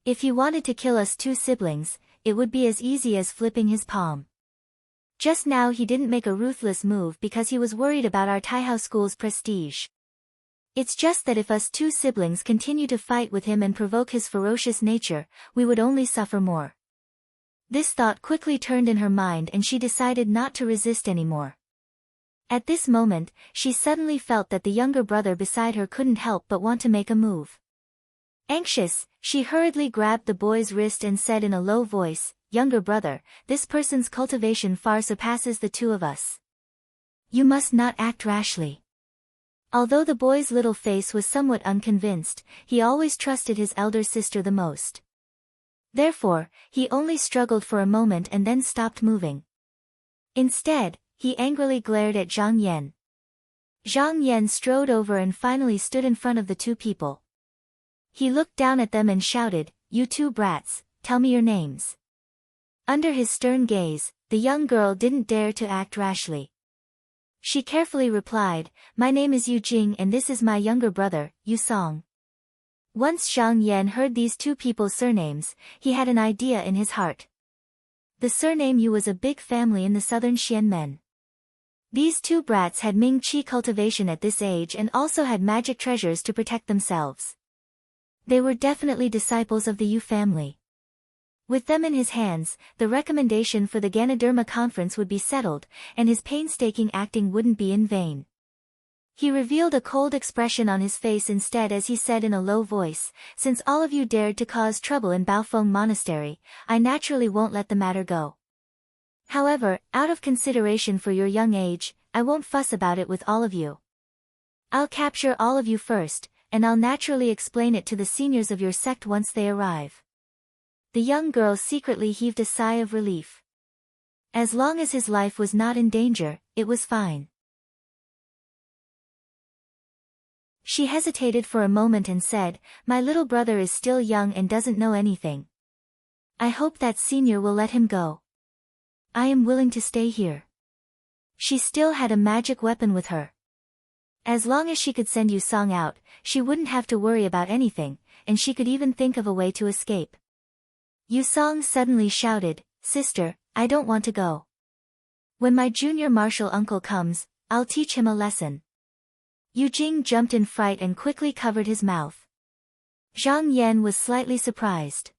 If he wanted to kill us two siblings, it would be as easy as flipping his palm. Just now he didn't make a ruthless move because he was worried about our Taihao school's prestige. It's just that if us two siblings continue to fight with him and provoke his ferocious nature, we would only suffer more." This thought quickly turned in her mind and she decided not to resist anymore. At this moment, she suddenly felt that the younger brother beside her couldn't help but want to make a move. Anxious, she hurriedly grabbed the boy's wrist and said in a low voice, "Younger brother, this person's cultivation far surpasses the two of us. You must not act rashly." Although the boy's little face was somewhat unconvinced, he always trusted his elder sister the most. Therefore, he only struggled for a moment and then stopped moving. Instead, he angrily glared at Zhang Yan. Zhang Yan strode over and finally stood in front of the two people. He looked down at them and shouted, "You two brats, tell me your names." Under his stern gaze, the young girl didn't dare to act rashly. She carefully replied, "My name is Yu Jing and this is my younger brother, Yu Song." Once Zhang Yan heard these two people's surnames, he had an idea in his heart. The surname Yu was a big family in the southern Xianmen. These two brats had Ming Qi cultivation at this age and also had magic treasures to protect themselves. They were definitely disciples of the Yu family. With them in his hands, the recommendation for the Ganoderma conference would be settled, and his painstaking acting wouldn't be in vain. He revealed a cold expression on his face instead as he said in a low voice, "Since all of you dared to cause trouble in Baofeng Monastery, I naturally won't let the matter go. However, out of consideration for your young age, I won't fuss about it with all of you. I'll capture all of you first, and I'll naturally explain it to the seniors of your sect once they arrive." The young girl secretly heaved a sigh of relief. As long as his life was not in danger, it was fine. She hesitated for a moment and said, "My little brother is still young and doesn't know anything. I hope that senior will let him go. I am willing to stay here." She still had a magic weapon with her. As long as she could send Yu Song out, she wouldn't have to worry about anything, and she could even think of a way to escape. Yu Song suddenly shouted, "Sister, I don't want to go. When my junior martial uncle comes, I'll teach him a lesson." Yu Jing jumped in fright and quickly covered his mouth. Zhang Yan was slightly surprised.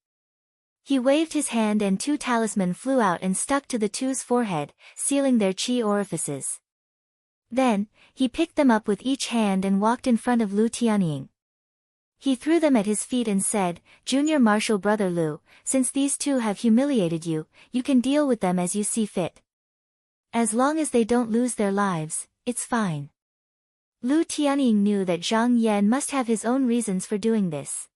He waved his hand and two talismans flew out and stuck to the two's forehead, sealing their qi orifices. Then, he picked them up with each hand and walked in front of Lu Tianying. He threw them at his feet and said, "Junior Marshal Brother Lu, since these two have humiliated you, you can deal with them as you see fit. As long as they don't lose their lives, it's fine." Lu Tianying knew that Zhang Yan must have his own reasons for doing this.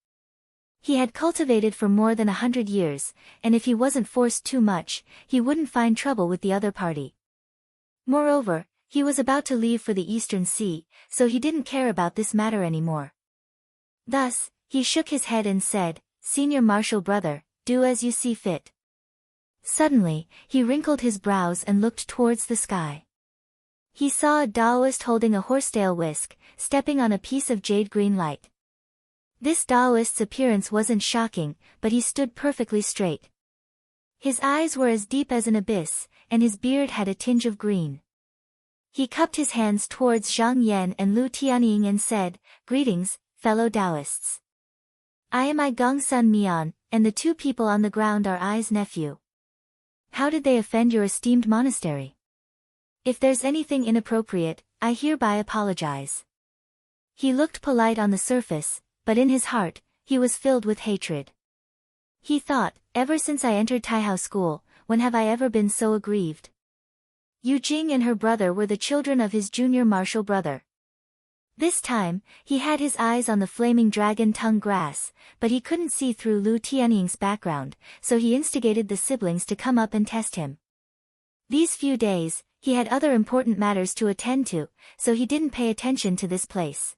He had cultivated for more than 100 years, and if he wasn't forced too much, he wouldn't find trouble with the other party. Moreover, he was about to leave for the Eastern Sea, so he didn't care about this matter anymore. Thus, he shook his head and said, "Senior Marshal Brother, do as you see fit." Suddenly, he wrinkled his brows and looked towards the sky. He saw a Taoist holding a horsetail whisk, stepping on a piece of jade green light. This Taoist's appearance wasn't shocking, but he stood perfectly straight. His eyes were as deep as an abyss, and his beard had a tinge of green. He cupped his hands towards Zhang Yan and Lu Tianying and said, "Greetings, fellow Taoists. I am Gongsun Mian, and the two people on the ground are I's nephew. How did they offend your esteemed monastery? If there's anything inappropriate, I hereby apologize." He looked polite on the surface, but in his heart, he was filled with hatred. He thought, ever since I entered Taihao school, when have I ever been so aggrieved? Yu Jing and her brother were the children of his junior marshal brother. This time, he had his eyes on the flaming dragon tongue grass, but he couldn't see through Lu Tianying's background, so he instigated the siblings to come up and test him. These few days, he had other important matters to attend to, so he didn't pay attention to this place.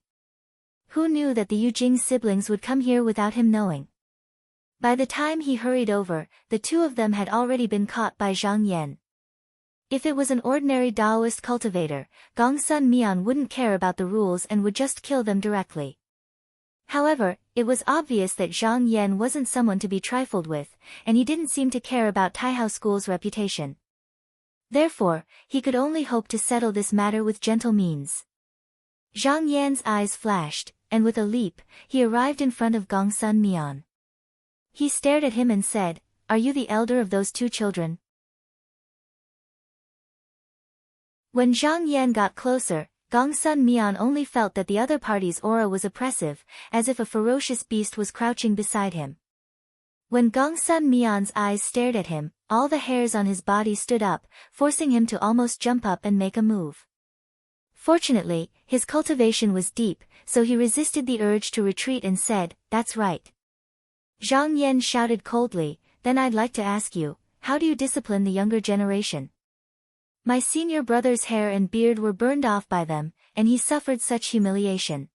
Who knew that the Yu Jing siblings would come here without him knowing? By the time he hurried over, the two of them had already been caught by Zhang Yan. If it was an ordinary Taoist cultivator, Gongsun Mian wouldn't care about the rules and would just kill them directly. However, it was obvious that Zhang Yan wasn't someone to be trifled with, and he didn't seem to care about Taihao School's reputation. Therefore, he could only hope to settle this matter with gentle means. Zhang Yan's eyes flashed, and with a leap, he arrived in front of Gongsun Mian. He stared at him and said, "Are you the elder of those two children?" When Zhang Yan got closer, Gongsun Mian only felt that the other party's aura was oppressive, as if a ferocious beast was crouching beside him. When Gongsun Mian's eyes stared at him, all the hairs on his body stood up, forcing him to almost jump up and make a move. Fortunately, his cultivation was deep, so he resisted the urge to retreat and said, "That's right." Zhang Yan shouted coldly, "Then I'd like to ask you, how do you discipline the younger generation? My senior brother's hair and beard were burned off by them, and he suffered such humiliation.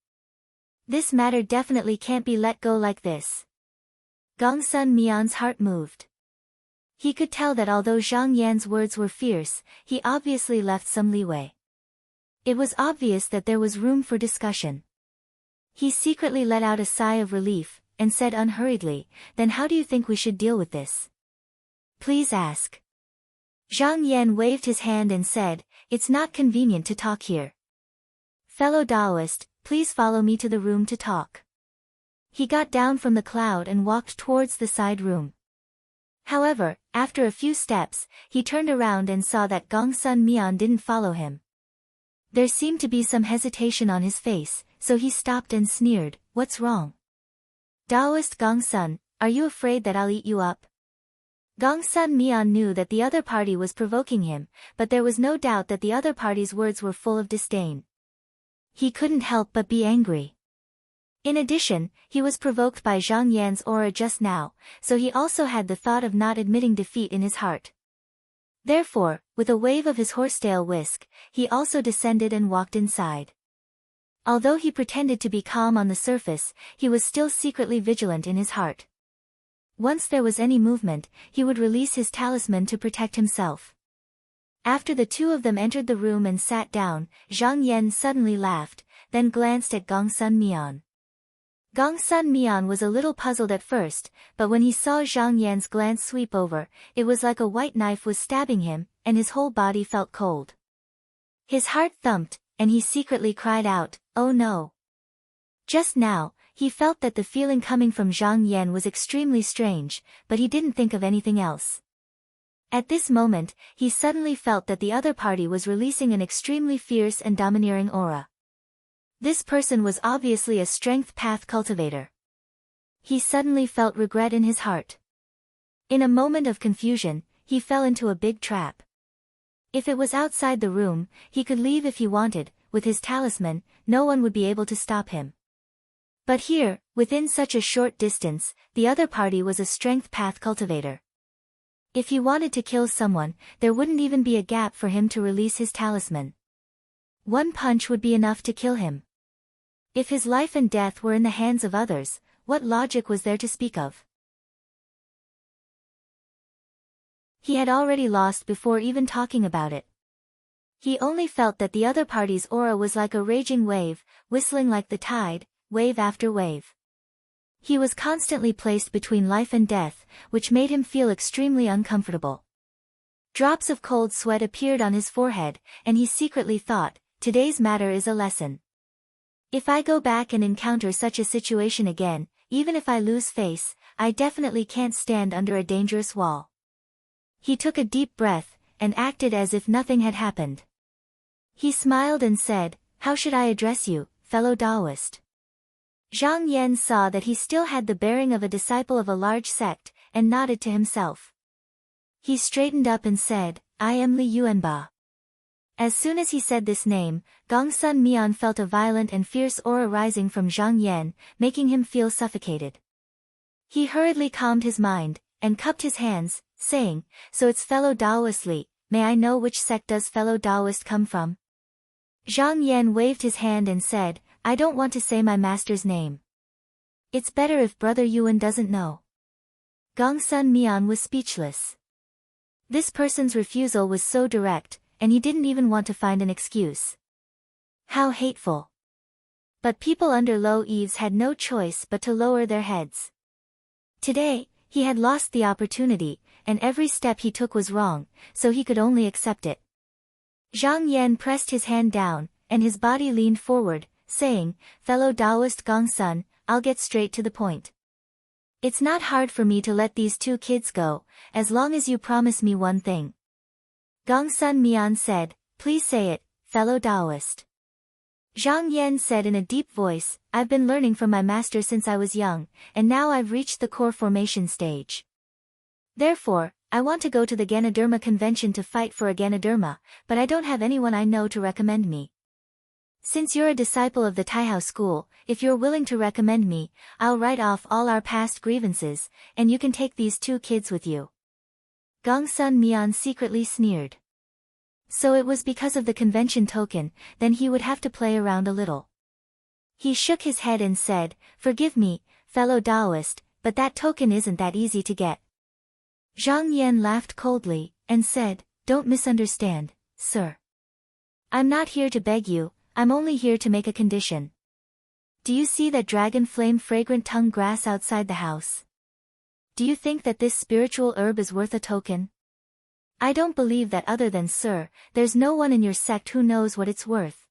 This matter definitely can't be let go like this." Gongsun Mian's heart moved. He could tell that although Zhang Yan's words were fierce, he obviously left some leeway. It was obvious that there was room for discussion. He secretly let out a sigh of relief, and said unhurriedly, "Then how do you think we should deal with this? Please ask." Zhang Yan waved his hand and said, "It's not convenient to talk here. Fellow Taoist, please follow me to the room to talk." He got down from the cloud and walked towards the side room. However, after a few steps, he turned around and saw that Gongsun Mian didn't follow him. There seemed to be some hesitation on his face, so he stopped and sneered, "What's wrong? Taoist Gongsun, are you afraid that I'll eat you up?" Gongsun Mian knew that the other party was provoking him, but there was no doubt that the other party's words were full of disdain. He couldn't help but be angry. In addition, he was provoked by Zhang Yan's aura just now, so he also had the thought of not admitting defeat in his heart. Therefore, with a wave of his horsetail whisk, he also descended and walked inside. Although he pretended to be calm on the surface, he was still secretly vigilant in his heart. Once there was any movement, he would release his talisman to protect himself. After the two of them entered the room and sat down, Zhang Yan suddenly laughed, then glanced at Gongsun Mian. Gongsun Mian was a little puzzled at first, but when he saw Zhang Yan's glance sweep over, it was like a white knife was stabbing him, and his whole body felt cold. His heart thumped, and he secretly cried out, "Oh no!" Just now, he felt that the feeling coming from Zhang Yan was extremely strange, but he didn't think of anything else. At this moment, he suddenly felt that the other party was releasing an extremely fierce and domineering aura. This person was obviously a strength path cultivator. He suddenly felt regret in his heart. In a moment of confusion, he fell into a big trap. If it was outside the room, he could leave if he wanted. With his talisman, no one would be able to stop him. But here, within such a short distance, the other party was a strength path cultivator. If he wanted to kill someone, there wouldn't even be a gap for him to release his talisman. One punch would be enough to kill him. If his life and death were in the hands of others, what logic was there to speak of? He had already lost before even talking about it. He only felt that the other party's aura was like a raging wave, whistling like the tide, wave after wave. He was constantly placed between life and death, which made him feel extremely uncomfortable. Drops of cold sweat appeared on his forehead, and he secretly thought, today's matter is a lesson. If I go back and encounter such a situation again, even if I lose face, I definitely can't stand under a dangerous wall. He took a deep breath, and acted as if nothing had happened. He smiled and said, "How should I address you, fellow Taoist?" Zhang Yan saw that he still had the bearing of a disciple of a large sect, and nodded to himself. He straightened up and said, "I am Li Yuanba." As soon as he said this name, Gongsun Mian felt a violent and fierce aura rising from Zhang Yan, making him feel suffocated. He hurriedly calmed his mind, and cupped his hands, saying, "So it's fellow Taoist Li, may I know which sect does fellow Taoist come from?" Zhang Yan waved his hand and said, "I don't want to say my master's name. It's better if Brother Yuan doesn't know." Gongsun Mian was speechless. This person's refusal was so direct, and he didn't even want to find an excuse. How hateful. But people under low eaves had no choice but to lower their heads. Today, he had lost the opportunity, and every step he took was wrong, so he could only accept it. Zhang Yan pressed his hand down, and his body leaned forward, saying, "Fellow Taoist Gongsun, I'll get straight to the point. It's not hard for me to let these two kids go, as long as you promise me one thing." Gongsun Mian said, "Please say it, fellow Taoist." Zhang Yan said in a deep voice, "I've been learning from my master since I was young, and now I've reached the core formation stage. Therefore, I want to go to the Ganoderma convention to fight for a Ganoderma, but I don't have anyone I know to recommend me. Since you're a disciple of the Taihao school, if you're willing to recommend me, I'll write off all our past grievances, and you can take these two kids with you." Gongsun Mian secretly sneered. So it was because of the convention token, then he would have to play around a little. He shook his head and said, "Forgive me, fellow Taoist, but that token isn't that easy to get." Zhang Yan laughed coldly, and said, "Don't misunderstand, sir. I'm not here to beg you, I'm only here to make a condition. Do you see that dragon flame fragrant tongue grass outside the house? Do you think that this spiritual herb is worth a token? I don't believe that other than sir, there's no one in your sect who knows what it's worth."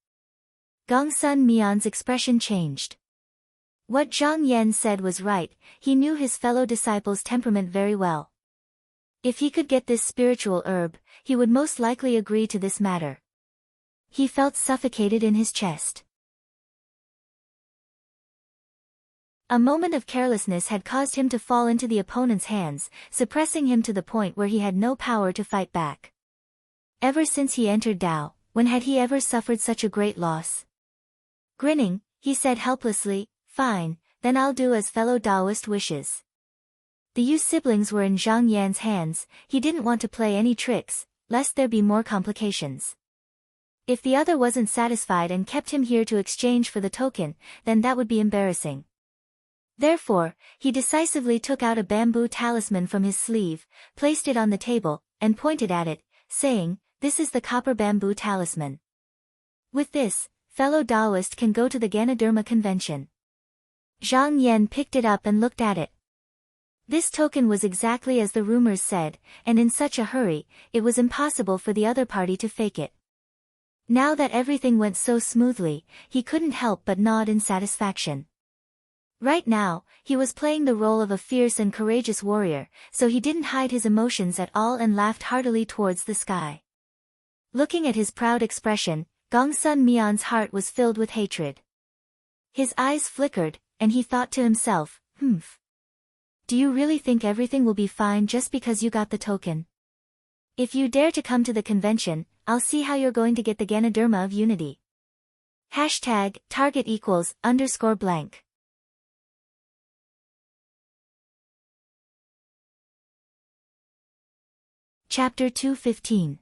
Gongsun Mian's expression changed. What Zhang Yan said was right, he knew his fellow disciple's temperament very well. If he could get this spiritual herb, he would most likely agree to this matter. He felt suffocated in his chest. A moment of carelessness had caused him to fall into the opponent's hands, suppressing him to the point where he had no power to fight back. Ever since he entered Tao, when had he ever suffered such a great loss? Grinning, he said helplessly, "Fine, then I'll do as fellow Taoist wishes." The Yu siblings were in Zhang Yan's hands, he didn't want to play any tricks, lest there be more complications. If the other wasn't satisfied and kept him here to exchange for the token, then that would be embarrassing. Therefore, he decisively took out a bamboo talisman from his sleeve, placed it on the table, and pointed at it, saying, "This is the copper bamboo talisman. With this, fellow Taoist can go to the Ganoderma convention." Zhang Yan picked it up and looked at it. This token was exactly as the rumors said, and in such a hurry, it was impossible for the other party to fake it. Now that everything went so smoothly, he couldn't help but nod in satisfaction. Right now, he was playing the role of a fierce and courageous warrior, so he didn't hide his emotions at all and laughed heartily towards the sky. Looking at his proud expression, Gongsun Mian's heart was filled with hatred. His eyes flickered, and he thought to himself, Do you really think everything will be fine just because you got the token? If you dare to come to the convention, I'll see how you're going to get the Ganoderma of Unity. #target=_blank. Chapter 215.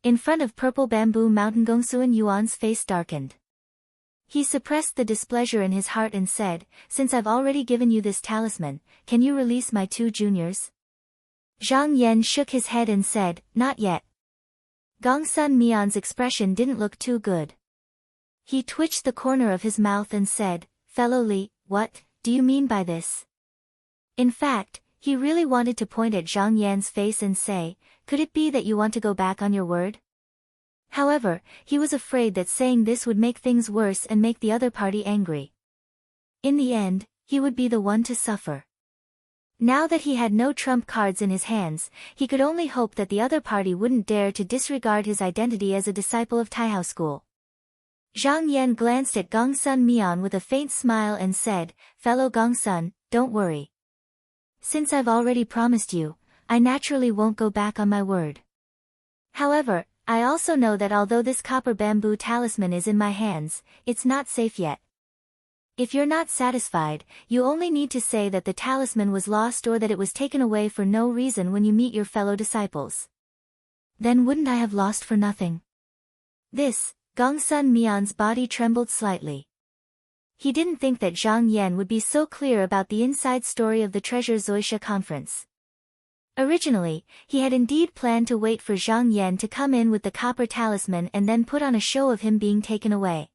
In front of Purple Bamboo Mountain, Gongsuan Yuan's face darkened. He suppressed the displeasure in his heart and said, "Since I've already given you this talisman, can you release my 2 juniors?" Zhang Yan shook his head and said, "Not yet." Gongsun Mian's expression didn't look too good. He twitched the corner of his mouth and said, "Fellow Li, what do you mean by this?" In fact, he really wanted to point at Zhang Yan's face and say, "Could it be that you want to go back on your word?" However, he was afraid that saying this would make things worse and make the other party angry. In the end, he would be the one to suffer. Now that he had no trump cards in his hands, he could only hope that the other party wouldn't dare to disregard his identity as a disciple of Taihao School. Zhang Yan glanced at Gongsun Mian with a faint smile and said, "Fellow Gongsun, don't worry. Since I've already promised you, I naturally won't go back on my word. However, I also know that although this copper bamboo talisman is in my hands, it's not safe yet. If you're not satisfied, you only need to say that the talisman was lost or that it was taken away for no reason when you meet your fellow disciples. Then wouldn't I have lost for nothing?" This, Gongsun Mian's body trembled slightly. He didn't think that Zhang Yan would be so clear about the inside story of the Treasure Zoisha conference. Originally, he had indeed planned to wait for Zhang Yan to come in with the copper talisman and then put on a show of him being taken away.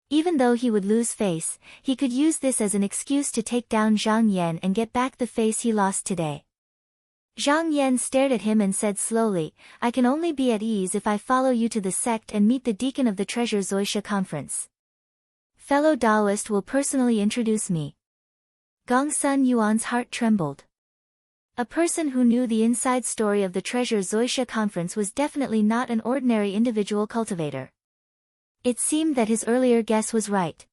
Even though he would lose face, he could use this as an excuse to take down Zhang Yan and get back the face he lost today. Zhang Yan stared at him and said slowly, "I can only be at ease if I follow you to the sect and meet the deacon of the Treasure Zoisha conference. Fellow Taoist will personally introduce me." Gongsun Yuan's heart trembled. A person who knew the inside story of the Treasure Zoisha conference was definitely not an ordinary individual cultivator. It seemed that his earlier guess was right.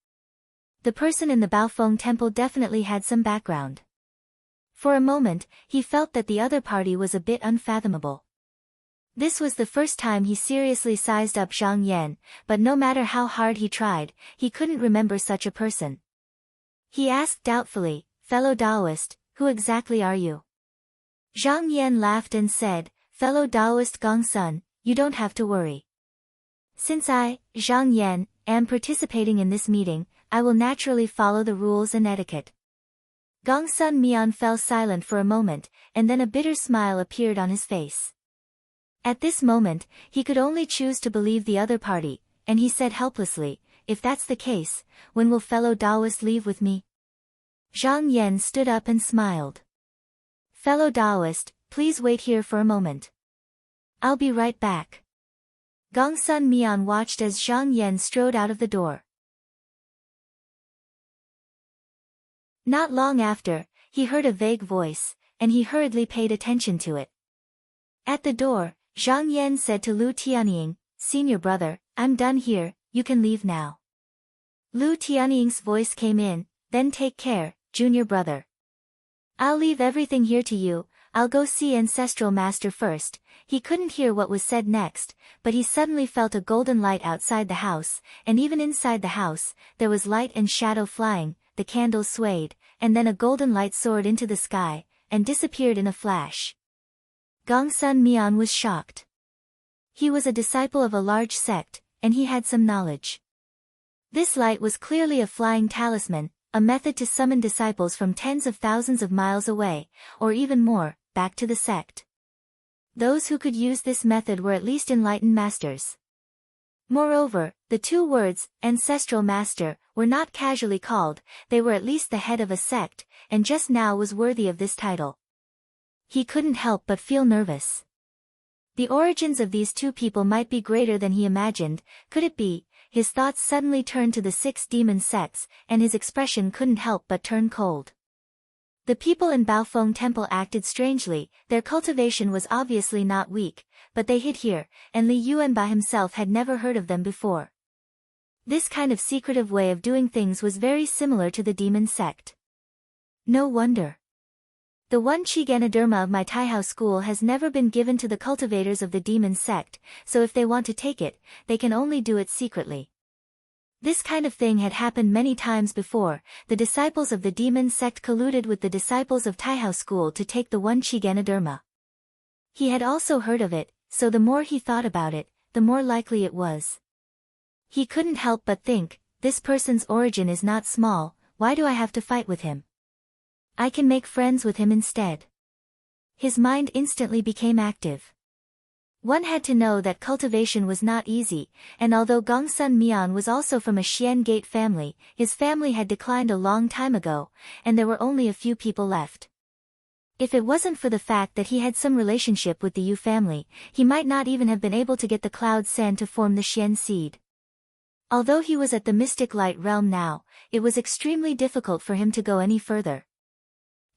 The person in the Baofeng temple definitely had some background. For a moment, he felt that the other party was a bit unfathomable. This was the first time he seriously sized up Zhang Yan, but no matter how hard he tried, he couldn't remember such a person. He asked doubtfully, "Fellow Taoist, who exactly are you?" Zhang Yan laughed and said, "Fellow Taoist Gongsun, you don't have to worry. Since I, Zhang Yan, am participating in this meeting, I will naturally follow the rules and etiquette." Gongsun Mian fell silent for a moment, and then a bitter smile appeared on his face. At this moment, he could only choose to believe the other party, and he said helplessly, "If that's the case, when will fellow Taoist leave with me?" Zhang Yan stood up and smiled. "Fellow Taoist, please wait here for a moment. I'll be right back." Gongsun Mian watched as Zhang Yan strode out of the door. Not long after, he heard a vague voice, and he hurriedly paid attention to it. At the door, Zhang Yan said to Lu Tianying, "Senior brother, I'm done here, you can leave now." Lu Tianying's voice came in, "Then take care, junior brother. I'll leave everything here to you, I'll go see Ancestral Master first." He couldn't hear what was said next, but he suddenly felt a golden light outside the house, and even inside the house, there was light and shadow flying, the candles swayed, and then a golden light soared into the sky, and disappeared in a flash. Gongsun Mian was shocked. He was a disciple of a large sect, and he had some knowledge. This light was clearly a flying talisman, a method to summon disciples from tens of thousands of miles away, or even more, back to the sect. Those who could use this method were at least enlightened masters. Moreover, the 2 words, Ancestral Master, were not casually called, they were at least the head of a sect, and just now was worthy of this title. He couldn't help but feel nervous. The origins of these 2 people might be greater than he imagined. Could it be? His thoughts suddenly turned to the 6 demon sects, and his expression couldn't help but turn cold. The people in Baofeng Temple acted strangely, their cultivation was obviously not weak, but they hid here, and Li Yuan by himself had never heard of them before. This kind of secretive way of doing things was very similar to the demon sect. No wonder. The one Chi-Ganoderma of my Taihao school has never been given to the cultivators of the demon sect, so if they want to take it, they can only do it secretly. This kind of thing had happened many times before. The disciples of the demon sect colluded with the disciples of Taihao school to take the one Chi-Ganoderma. He had also heard of it, so the more he thought about it, the more likely it was. He couldn't help but think, this person's origin is not small, why do I have to fight with him? I can make friends with him instead. His mind instantly became active. One had to know that cultivation was not easy, and although Gongsun Mian was also from a Xian Gate family, his family had declined a long time ago, and there were only a few people left. If it wasn't for the fact that he had some relationship with the Yu family, he might not even have been able to get the cloud sand to form the Xian seed. Although he was at the mystic light realm now, it was extremely difficult for him to go any further.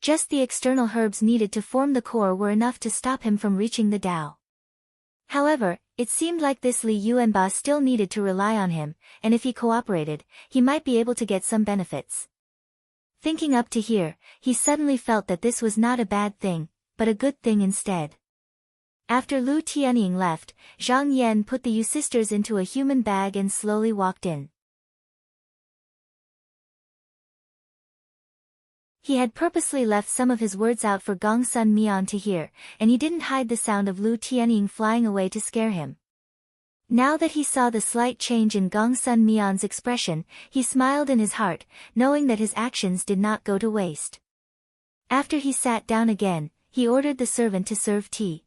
Just the external herbs needed to form the core were enough to stop him from reaching the Tao. However, it seemed like this Li Yuanba still needed to rely on him, and if he cooperated, he might be able to get some benefits. Thinking up to here, he suddenly felt that this was not a bad thing, but a good thing instead. After Lu Tianying left, Zhang Yan put the Yu sisters into a human bag and slowly walked in. He had purposely left some of his words out for Gongsun Mian to hear, and he didn't hide the sound of Lu Tianying flying away to scare him. Now that he saw the slight change in Gongsun Mian's expression, he smiled in his heart, knowing that his actions did not go to waste. After he sat down again, he ordered the servant to serve tea.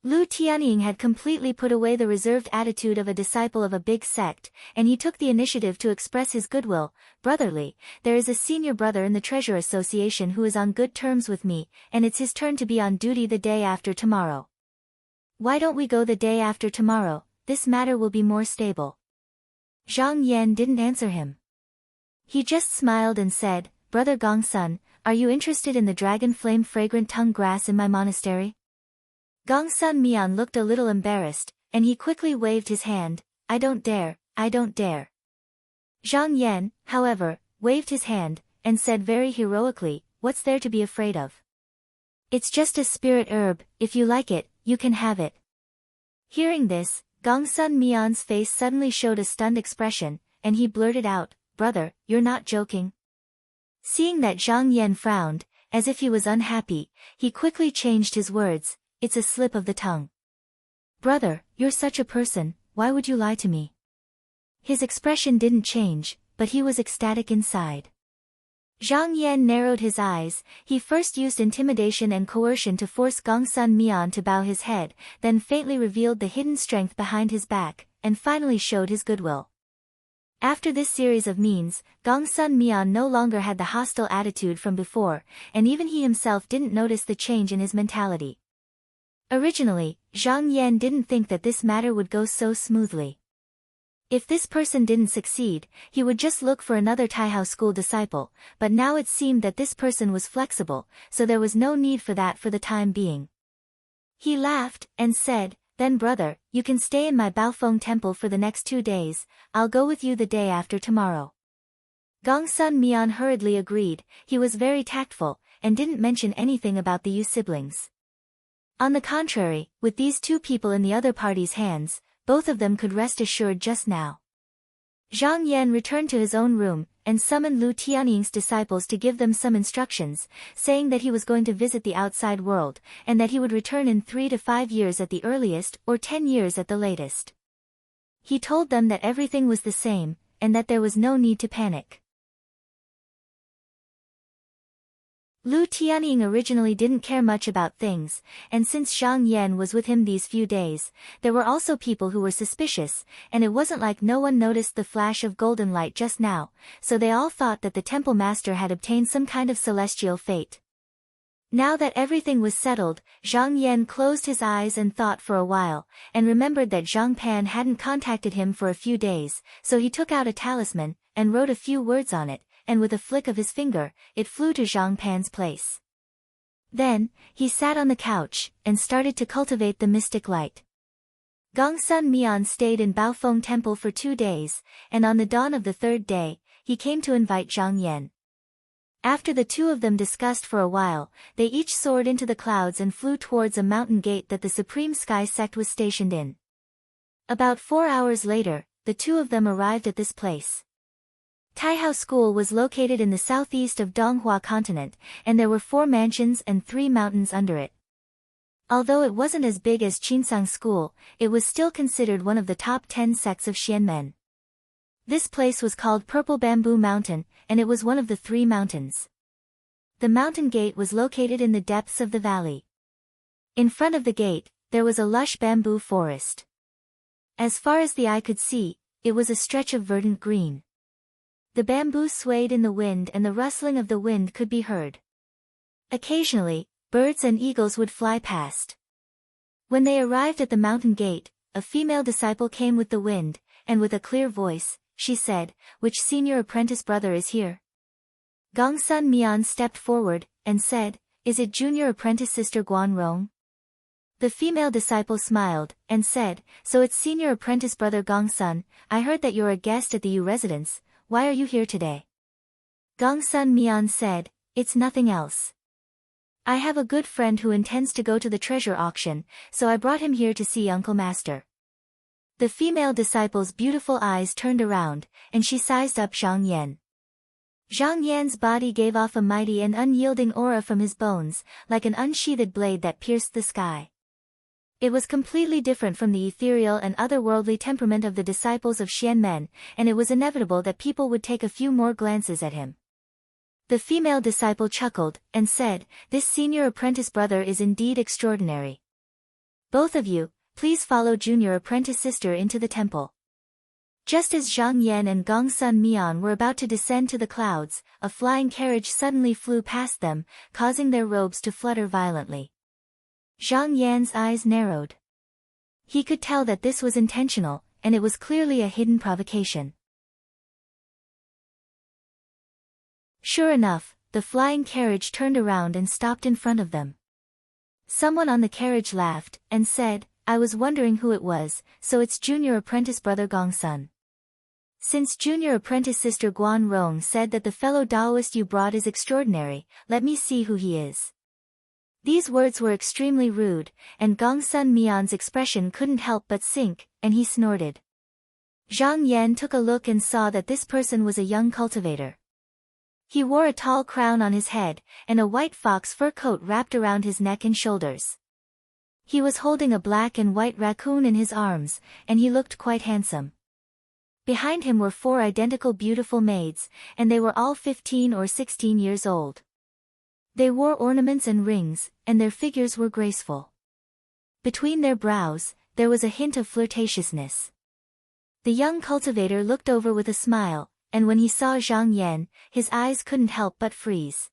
Lu Tianying had completely put away the reserved attitude of a disciple of a big sect, and he took the initiative to express his goodwill. Brotherly, there is a senior brother in the Treasure Association who is on good terms with me, and it's his turn to be on duty the day after tomorrow. Why don't we go the day after tomorrow? This matter will be more stable. Zhang Yan didn't answer him. He just smiled and said, Brother Gongsun, are you interested in the dragon flame fragrant tongue grass in my monastery? Gongsun Mian looked a little embarrassed, and he quickly waved his hand, I don't dare, I don't dare. Zhang Yan, however, waved his hand, and said very heroically, what's there to be afraid of? It's just a spirit herb, if you like it, you can have it. Hearing this, Gongsun Mian's face suddenly showed a stunned expression, and he blurted out, Brother, you're not joking? Seeing that Zhang Yan frowned, as if he was unhappy, he quickly changed his words, it's a slip of the tongue. Brother, you're such a person, why would you lie to me? His expression didn't change, but he was ecstatic inside. Zhang Yan narrowed his eyes. He first used intimidation and coercion to force Gongsun Mian to bow his head, then faintly revealed the hidden strength behind his back, and finally showed his goodwill. After this series of means, Gongsun Mian no longer had the hostile attitude from before, and even he himself didn't notice the change in his mentality. Originally, Zhang Yan didn't think that this matter would go so smoothly. If this person didn't succeed, he would just look for another Taihao school disciple, but now it seemed that this person was flexible, so there was no need for that for the time being. He laughed, and said, Then brother, you can stay in my Baofeng temple for the next 2 days, I'll go with you the day after tomorrow. Gongsun Mian hurriedly agreed. He was very tactful, and didn't mention anything about the Yu siblings. On the contrary, with these two people in the other party's hands, both of them could rest assured just now. Zhang Yan returned to his own room, and summoned Lu Tianying's disciples to give them some instructions, saying that he was going to visit the outside world, and that he would return in 3 to 5 years at the earliest, or 10 years at the latest. He told them that everything was the same, and that there was no need to panic. Lu Tianying originally didn't care much about things, and since Zhang Yan was with him these few days, there were also people who were suspicious, and it wasn't like no one noticed the flash of golden light just now, so they all thought that the temple master had obtained some kind of celestial fate. Now that everything was settled, Zhang Yan closed his eyes and thought for a while, and remembered that Zhang Pan hadn't contacted him for a few days, so he took out a talisman, and wrote a few words on it, and with a flick of his finger, it flew to Zhang Pan's place. Then, he sat on the couch, and started to cultivate the mystic light. Gongsun Mian stayed in Baofeng Temple for 2 days, and on the dawn of the 3rd day, he came to invite Zhang Yan. After the two of them discussed for a while, they each soared into the clouds and flew towards a mountain gate that the Supreme Sky Sect was stationed in. About 4 hours later, the two of them arrived at this place. Taihao School was located in the southeast of Donghua continent, and there were 4 mansions and 3 mountains under it. Although it wasn't as big as Qinsang School, it was still considered one of the top 10 sects of Xianmen. This place was called Purple Bamboo Mountain, and it was one of the 3 mountains. The mountain gate was located in the depths of the valley. In front of the gate, there was a lush bamboo forest. As far as the eye could see, it was a stretch of verdant green. The bamboo swayed in the wind and the rustling of the wind could be heard. Occasionally, birds and eagles would fly past. When they arrived at the mountain gate, a female disciple came with the wind, and with a clear voice, she said, "Which senior apprentice brother is here?" Gongsun Mian stepped forward, and said, "Is it junior apprentice sister Guan Rong?" The female disciple smiled, and said, "So it's senior apprentice brother Gongsun. I heard that you're a guest at the Yu residence. Why are you here today?" Gongsun Mian said, "It's nothing else. I have a good friend who intends to go to the treasure auction, so I brought him here to see Uncle Master." The female disciple's beautiful eyes turned around, and she sized up Zhang Yan. Zhang Yan's body gave off a mighty and unyielding aura from his bones, like an unsheathed blade that pierced the sky. It was completely different from the ethereal and otherworldly temperament of the disciples of Xianmen, and it was inevitable that people would take a few more glances at him. The female disciple chuckled, and said, "This senior apprentice brother is indeed extraordinary. Both of you, please follow junior apprentice sister into the temple." Just as Zhang Yan and Gongsun Mian were about to descend to the clouds, a flying carriage suddenly flew past them, causing their robes to flutter violently. Zhang Yan's eyes narrowed. He could tell that this was intentional, and it was clearly a hidden provocation. Sure enough, the flying carriage turned around and stopped in front of them. Someone on the carriage laughed, and said, "I was wondering who it was, so it's junior apprentice brother Gongsun. Since junior apprentice sister Guan Rong said that the fellow Taoist you brought is extraordinary, let me see who he is." These words were extremely rude, and Gongsun Mian's expression couldn't help but sink, and he snorted. Zhang Yan took a look and saw that this person was a young cultivator. He wore a tall crown on his head, and a white fox fur coat wrapped around his neck and shoulders. He was holding a black and white raccoon in his arms, and he looked quite handsome. Behind him were 4 identical beautiful maids, and they were all 15 or 16 years old. They wore ornaments and rings, and their figures were graceful. Between their brows, there was a hint of flirtatiousness. The young cultivator looked over with a smile, and when he saw Zhang Yan, his eyes couldn't help but freeze.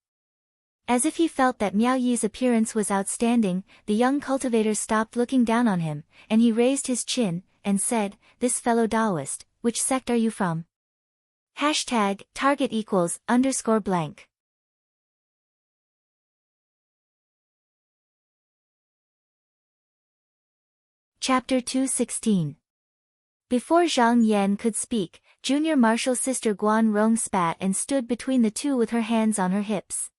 As if he felt that Miao Yi's appearance was outstanding, the young cultivator stopped looking down on him, and he raised his chin, and said, "This fellow Taoist, which sect are you from?" #target =_. Chapter 216. Before Zhang Yan could speak, junior marshal sister Guan Rong spat and stood between the two with her hands on her hips.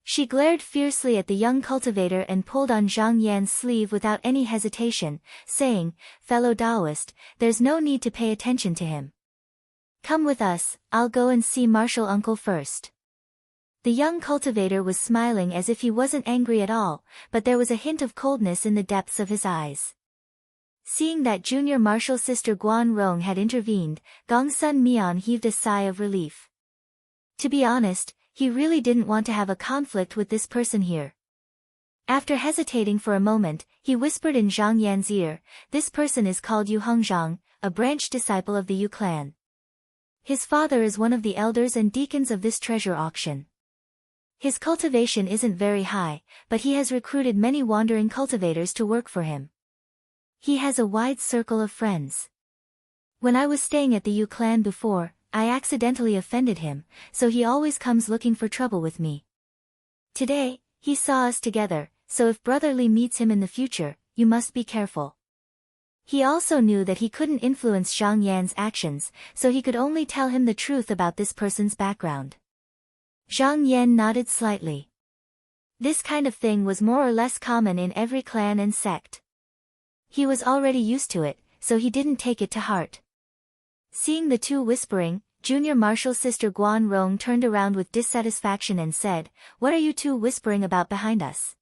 She glared fiercely at the young cultivator and pulled on Zhang Yan's sleeve without any hesitation, saying, "Fellow Taoist, there's no need to pay attention to him. Come with us, I'll go and see Marshal Uncle first." The young cultivator was smiling as if he wasn't angry at all, but there was a hint of coldness in the depths of his eyes. Seeing that junior marshal sister Guan Rong had intervened, Gongsun Mian heaved a sigh of relief. To be honest, he really didn't want to have a conflict with this person here. After hesitating for a moment, he whispered in Zhang Yan's ear, "This person is called Yu Hongzhang, a branch disciple of the Yu clan. His father is one of the elders and deacons of this treasure auction. His cultivation isn't very high, but he has recruited many wandering cultivators to work for him. He has a wide circle of friends. When I was staying at the Yu clan before, I accidentally offended him, so he always comes looking for trouble with me. Today, he saw us together, so if brother Li meets him in the future, you must be careful." He also knew that he couldn't influence Zhang Yan's actions, so he could only tell him the truth about this person's background. Zhang Yan nodded slightly. This kind of thing was more or less common in every clan and sect. He was already used to it, so he didn't take it to heart. Seeing the two whispering, Junior Marshal Sister Guan Rong turned around with dissatisfaction and said, "What are you two whispering about behind us?"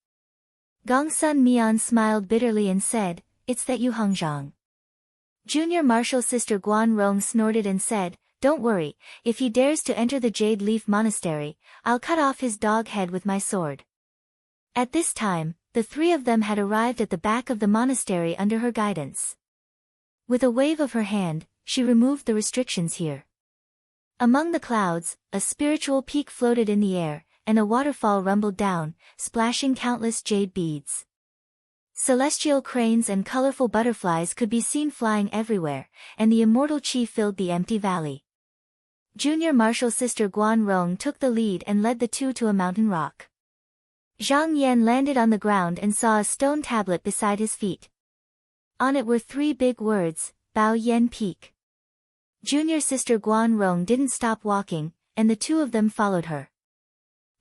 Gongsun Mian smiled bitterly and said, "It's that Yu Hongzhang." Junior Marshal Sister Guan Rong snorted and said, "Don't worry, if he dares to enter the Jade Leaf Monastery, I'll cut off his dog head with my sword." At this time, the three of them had arrived at the back of the monastery under her guidance. With a wave of her hand, she removed the restrictions here. Among the clouds, a spiritual peak floated in the air, and a waterfall rumbled down, splashing countless jade beads. Celestial cranes and colorful butterflies could be seen flying everywhere, and the immortal chi filled the empty valley. Junior Marshal Sister Guan Rong took the lead and led the two to a mountain rock. Zhang Yan landed on the ground and saw a stone tablet beside his feet. On it were 3 big words, Bao Yan Peak. Junior Sister Guan Rong didn't stop walking, and the two of them followed her.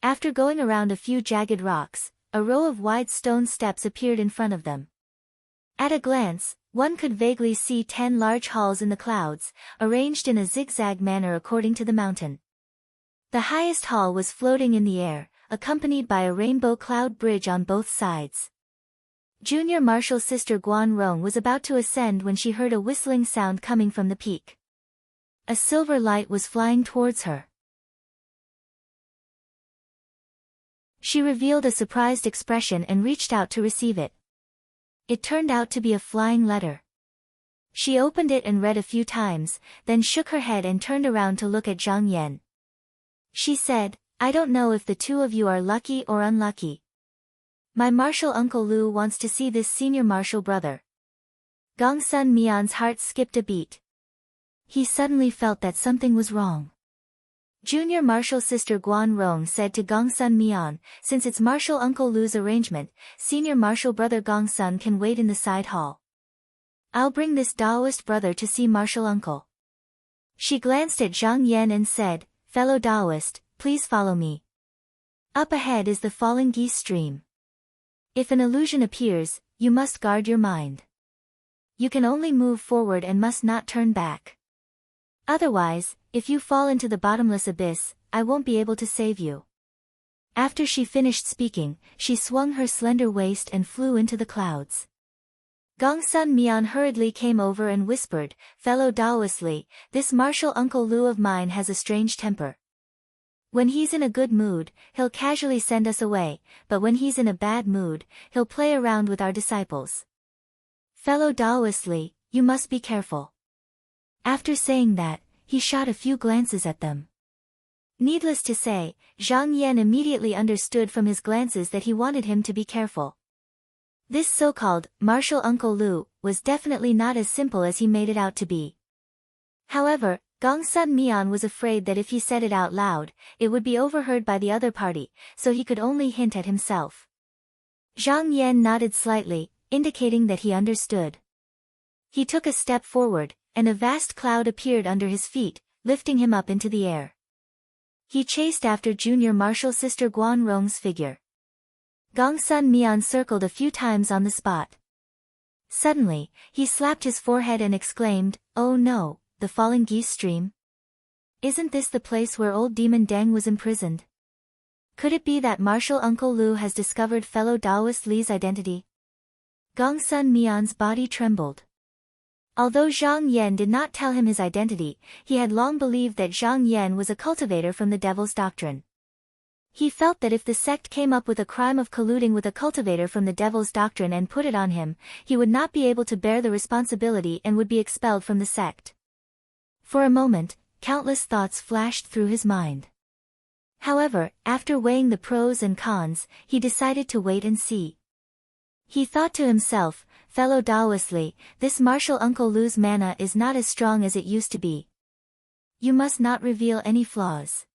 After going around a few jagged rocks, a row of wide stone steps appeared in front of them. At a glance, one could vaguely see 10 large halls in the clouds, arranged in a zigzag manner according to the mountain. The highest hall was floating in the air, accompanied by a rainbow cloud bridge on both sides. Junior Marshal Sister Guan Rong was about to ascend when she heard a whistling sound coming from the peak. A silver light was flying towards her. She revealed a surprised expression and reached out to receive it. It turned out to be a flying letter. She opened it and read a few times, then shook her head and turned around to look at Zhang Yan. She said, "I don't know if the two of you are lucky or unlucky. My martial uncle Lu wants to see this senior martial brother." Gongsun Mian's heart skipped a beat. He suddenly felt that something was wrong. Junior Marshal Sister Guan Rong said to Gongsun Mian, "Since it's Martial Uncle Lu's arrangement, Senior Martial Brother Gongsun can wait in the side hall. I'll bring this Taoist brother to see Martial Uncle." She glanced at Zhang Yan and said, "Fellow Taoist, please follow me. Up ahead is the falling geese stream. If an illusion appears, you must guard your mind. You can only move forward and must not turn back. Otherwise, if you fall into the bottomless abyss, I won't be able to save you." After she finished speaking, she swung her slender waist and flew into the clouds. Gongsun Mian hurriedly came over and whispered, "Fellow Taoist Li, this martial Uncle Lu of mine has a strange temper. When he's in a good mood, he'll casually send us away, but when he's in a bad mood, he'll play around with our disciples. Fellow Taoist Li, you must be careful." After saying that, he shot a few glances at them. Needless to say, Zhang Yan immediately understood from his glances that he wanted him to be careful. This so-called martial Uncle Lu was definitely not as simple as he made it out to be. However, Gongsun Mian was afraid that if he said it out loud, it would be overheard by the other party, so he could only hint at himself. Zhang Yan nodded slightly, indicating that he understood. He took a step forward, and a vast cloud appeared under his feet, lifting him up into the air. He chased after Junior Marshal Sister Guan Rong's figure. Gongsun Mian circled a few times on the spot. Suddenly, he slapped his forehead and exclaimed, "Oh no, the falling geese stream? Isn't this the place where old demon Deng was imprisoned? Could it be that martial Uncle Lu has discovered fellow Taoist Li's identity?" Gongsun Mian's body trembled. Although Zhang Yan did not tell him his identity, he had long believed that Zhang Yan was a cultivator from the Devil's Doctrine. He felt that if the sect came up with a crime of colluding with a cultivator from the Devil's Doctrine and put it on him, he would not be able to bear the responsibility and would be expelled from the sect. For a moment, countless thoughts flashed through his mind. However, after weighing the pros and cons, he decided to wait and see. He thought to himself, "Fellow Taoist Li, this martial Uncle Lu's mana is not as strong as it used to be. You must not reveal any flaws."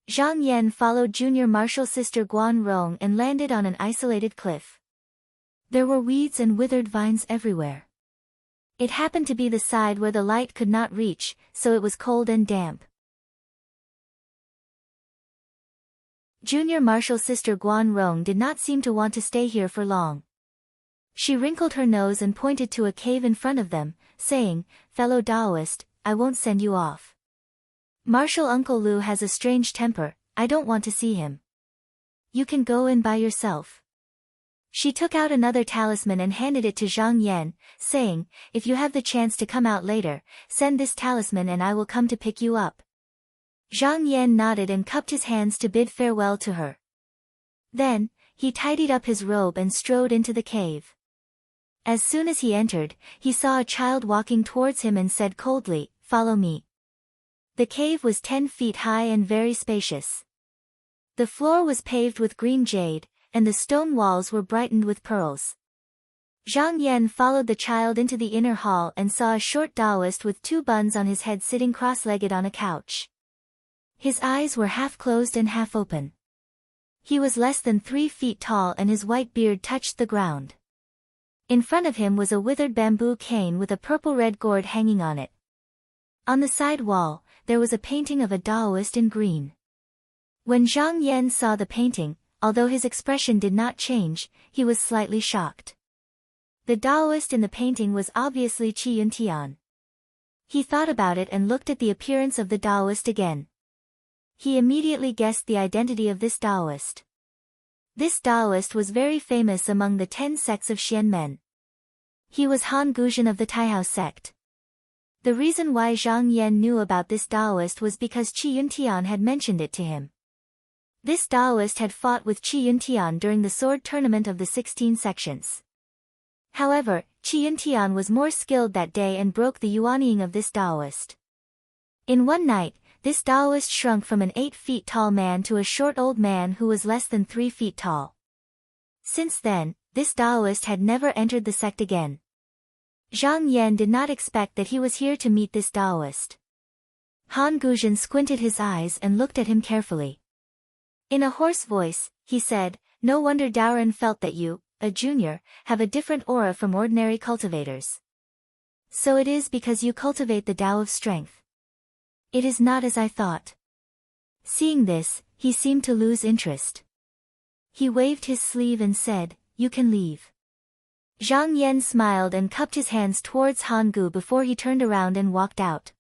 Zhang Yan followed Junior Martial Sister Guan Rong and landed on an isolated cliff. There were weeds and withered vines everywhere. It happened to be the side where the light could not reach, so it was cold and damp. Junior Marshall's sister Guan Rong did not seem to want to stay here for long. She wrinkled her nose and pointed to a cave in front of them, saying, "Fellow Taoist, I won't send you off. Marshall Uncle Lu has a strange temper, I don't want to see him. You can go in by yourself." She took out another talisman and handed it to Zhang Yan, saying, "If you have the chance to come out later, send this talisman and I will come to pick you up." Zhang Yan nodded and cupped his hands to bid farewell to her. Then, he tidied up his robe and strode into the cave. As soon as he entered, he saw a child walking towards him and said coldly, "Follow me." The cave was 10 feet high and very spacious. The floor was paved with green jade, and the stone walls were brightened with pearls. Zhang Yan followed the child into the inner hall and saw a short Taoist with 2 buns on his head sitting cross-legged on a couch. His eyes were half closed and half open. He was less than 3 feet tall and his white beard touched the ground. In front of him was a withered bamboo cane with a purple-red gourd hanging on it. On the side wall, there was a painting of a Taoist in green. When Zhang Yan saw the painting, although his expression did not change, he was slightly shocked. The Taoist in the painting was obviously Qi Yuntian. He thought about it and looked at the appearance of the Taoist again. He immediately guessed the identity of this Taoist. This Taoist was very famous among the 10 sects of Xian men. He was Han Guzhen of the Taihao sect. The reason why Zhang Yan knew about this Taoist was because Qi Yuntian had mentioned it to him. This Taoist had fought with Qi Yuntian during the sword tournament of the 16 sections. However, Qi Yuntian was more skilled that day and broke the yuanying of this Taoist. In one night, this Taoist shrunk from an 8 feet tall man to a short old man who was less than 3 feet tall. Since then, this Taoist had never entered the sect again. Zhang Yan did not expect that he was here to meet this Taoist. Han Guzhen squinted his eyes and looked at him carefully. In a hoarse voice, he said, "No wonder Daoren felt that you, a junior, have a different aura from ordinary cultivators. So it is because you cultivate the Tao of strength. It is not as I thought." Seeing this, he seemed to lose interest. He waved his sleeve and said, "You can leave." Zhang Yan smiled and cupped his hands towards Han Gu before he turned around and walked out.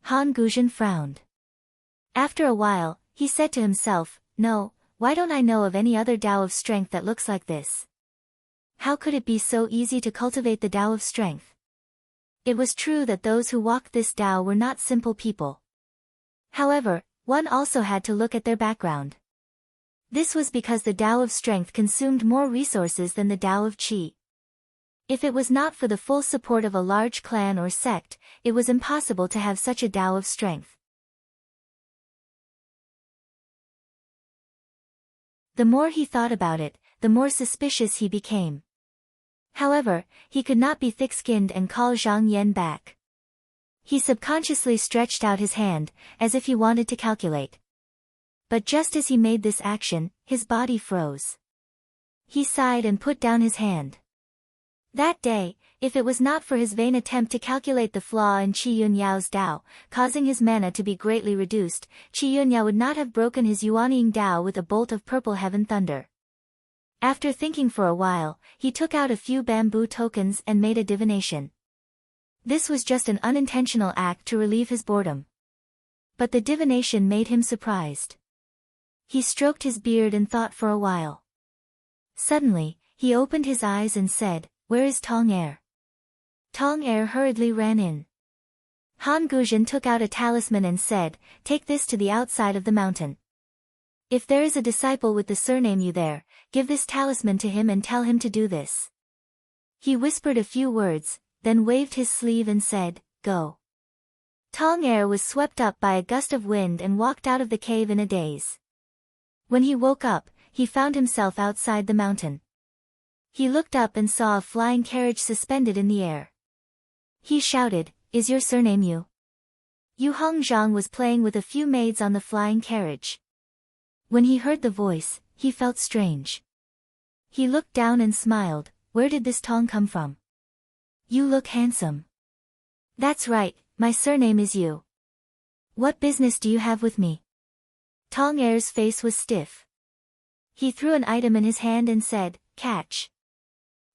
Han Guzhen frowned. After a while, he said to himself, "No, why don't I know of any other Tao of strength that looks like this? How could it be so easy to cultivate the Tao of strength?" It was true that those who walked this Tao were not simple people. However, one also had to look at their background. This was because the Tao of strength consumed more resources than the Tao of Qi. If it was not for the full support of a large clan or sect, it was impossible to have such a Tao of strength. The more he thought about it, the more suspicious he became. However, he could not be thick-skinned and call Zhang Yan back. He subconsciously stretched out his hand, as if he wanted to calculate. But just as he made this action, his body froze. He sighed and put down his hand. That day, if it was not for his vain attempt to calculate the flaw in Qi Yunyao's Tao, causing his mana to be greatly reduced, Qi Yunyao would not have broken his yuanying Tao with a bolt of purple heaven thunder. After thinking for a while, he took out a few bamboo tokens and made a divination. This was just an unintentional act to relieve his boredom. But the divination made him surprised. He stroked his beard and thought for a while. Suddenly, he opened his eyes and said, "Where is Tong Er?" Tong Er hurriedly ran in. Han Guzhen took out a talisman and said, "Take this to the outside of the mountain. If there is a disciple with the surname Yu there, give this talisman to him and tell him to do this." He whispered a few words, then waved his sleeve and said, "Go." Tong Er was swept up by a gust of wind and walked out of the cave in a daze. When he woke up, he found himself outside the mountain. He looked up and saw a flying carriage suspended in the air. He shouted, "Is your surname Yu?" Yu Hongzhang was playing with a few maids on the flying carriage. When he heard the voice, he felt strange. He looked down and smiled, "Where did this Tong come from?" You look handsome. That's right, my surname is Yu. What business do you have with me? Tong Er's face was stiff. He threw an item in his hand and said, catch.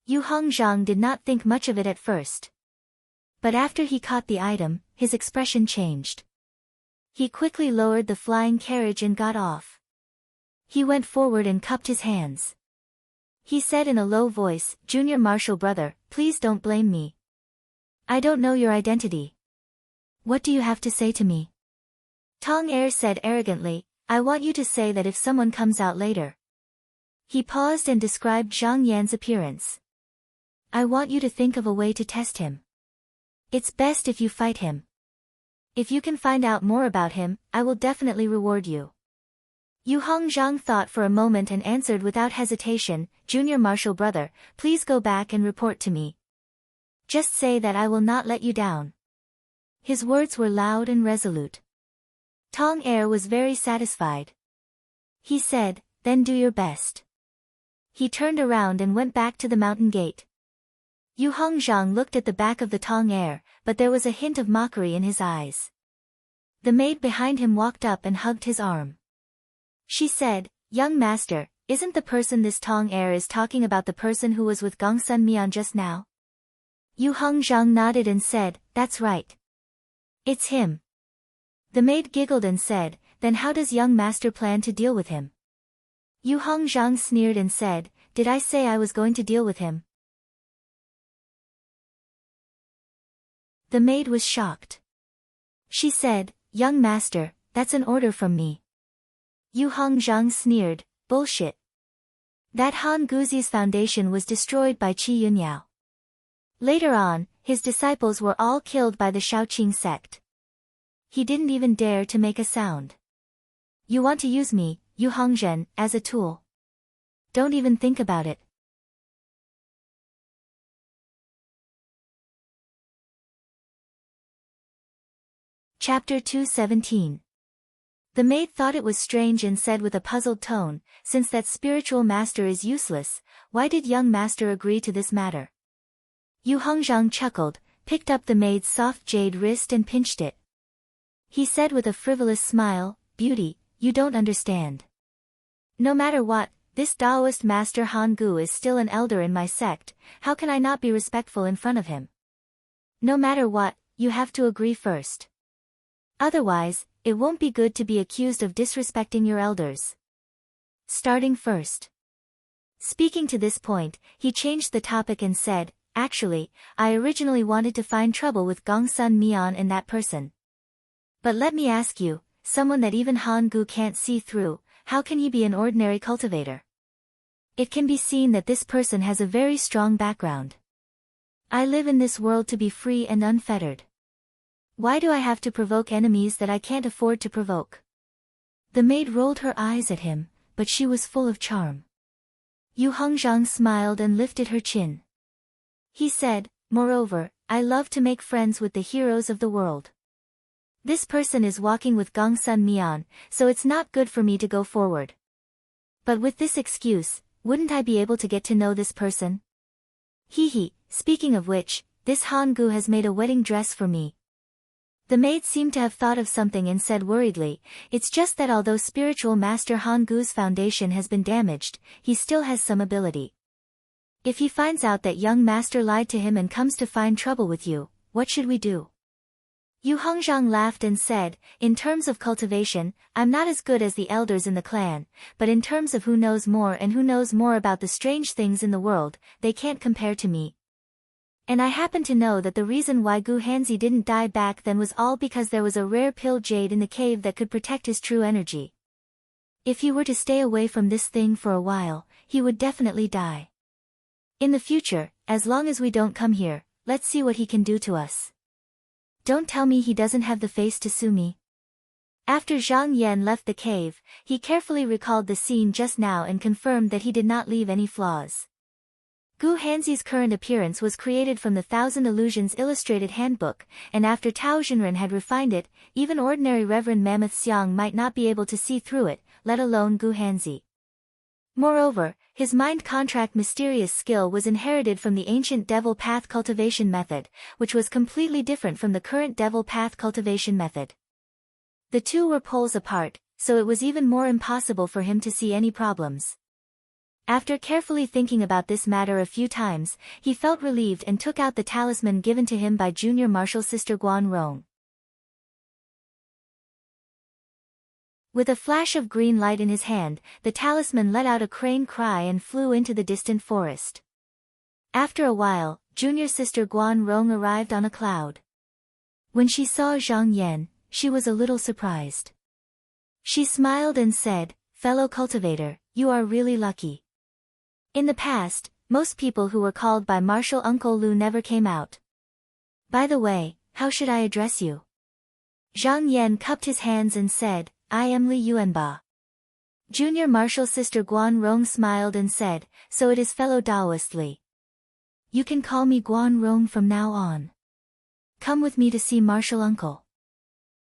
Yu Hongzhang did not think much of it at first. But after he caught the item, his expression changed. He quickly lowered the flying carriage and got off. He went forward and cupped his hands. He said in a low voice, Junior Marshal brother, please don't blame me. I don't know your identity. What do you have to say to me? Tong Er said arrogantly, I want you to say that if someone comes out later. He paused and described Zhang Yan's appearance. I want you to think of a way to test him. It's best if you fight him. If you can find out more about him, I will definitely reward you. Yu Hongzhang thought for a moment and answered without hesitation, Junior Marshal brother, please go back and report to me. Just say that I will not let you down. His words were loud and resolute. Tong Er was very satisfied. He said, then do your best. He turned around and went back to the mountain gate. Yu Hongzhang looked at the back of the Tong Er, but there was a hint of mockery in his eyes. The maid behind him walked up and hugged his arm. She said, young master, isn't the person this Tong Er is talking about the person who was with Gongsun Mian just now? Yu Hongzhang nodded and said, that's right. It's him. The maid giggled and said, then how does young master plan to deal with him? Yu Hongzhang sneered and said, did I say I was going to deal with him? The maid was shocked. She said, young master, that's an order from me. Yu Hongzhang sneered, bullshit. That Han Guzi's foundation was destroyed by Qi Yunyao. Later on, his disciples were all killed by the Shaoqing sect. He didn't even dare to make a sound. You want to use me, Yu Hongzhen, as a tool. Don't even think about it. Chapter 217. The maid thought it was strange and said with a puzzled tone, since that spiritual master is useless, why did young master agree to this matter? Yu Hongzhang chuckled, picked up the maid's soft jade wrist and pinched it. He said with a frivolous smile, beauty, you don't understand. No matter what, this Taoist master Han Gu is still an elder in my sect, how can I not be respectful in front of him? No matter what, you have to agree first. Otherwise, it won't be good to be accused of disrespecting your elders. Starting first. Speaking to this point, he changed the topic and said, actually, I originally wanted to find trouble with Gongsun Mian and that person. But let me ask you, someone that even Han Gu can't see through, how can he be an ordinary cultivator? It can be seen that this person has a very strong background. I live in this world to be free and unfettered. Why do I have to provoke enemies that I can't afford to provoke? The maid rolled her eyes at him, but she was full of charm. Yu Hongzhang smiled and lifted her chin. He said, moreover, I love to make friends with the heroes of the world. This person is walking with Gongsun Mian, so it's not good for me to go forward. But with this excuse, wouldn't I be able to get to know this person? Speaking of which, this Han Gu has made a wedding dress for me. The maid seemed to have thought of something and said worriedly, it's just that although spiritual master Han Gu's foundation has been damaged, he still has some ability. If he finds out that young master lied to him and comes to find trouble with you, what should we do? Yu Hongzhang laughed and said, in terms of cultivation, I'm not as good as the elders in the clan, but in terms of who knows more and who knows more about the strange things in the world, they can't compare to me. And I happen to know that the reason why Gu Hanzi didn't die back then was all because there was a rare pill jade in the cave that could protect his true energy. If he were to stay away from this thing for a while, he would definitely die. In the future, as long as we don't come here, let's see what he can do to us. Don't tell me he doesn't have the face to sue me. After Zhang Yan left the cave, he carefully recalled the scene just now and confirmed that he did not leave any flaws. Gu Hanzi's current appearance was created from the Thousand Illusions Illustrated Handbook, and after Tao Zhenren had refined it, even ordinary Reverend Mammoth Xiang might not be able to see through it, let alone Gu Hanzi. Moreover, his mind contract mysterious skill was inherited from the ancient devil path cultivation method, which was completely different from the current devil path cultivation method. The two were poles apart, so it was even more impossible for him to see any problems. After carefully thinking about this matter a few times, he felt relieved and took out the talisman given to him by junior martial sister Guan Rong. With a flash of green light in his hand, the talisman let out a crane cry and flew into the distant forest. After a while, junior sister Guan Rong arrived on a cloud. When she saw Zhang Yan, she was a little surprised. She smiled and said, "Fellow cultivator, you are really lucky. In the past, most people who were called by Martial Uncle Lu never came out. By the way, how should I address you?" Zhang Yan cupped his hands and said, "I am Li Yuanba." Junior martial sister Guan Rong smiled and said, "So it is fellow Taoist Li. You can call me Guan Rong from now on. Come with me to see martial uncle."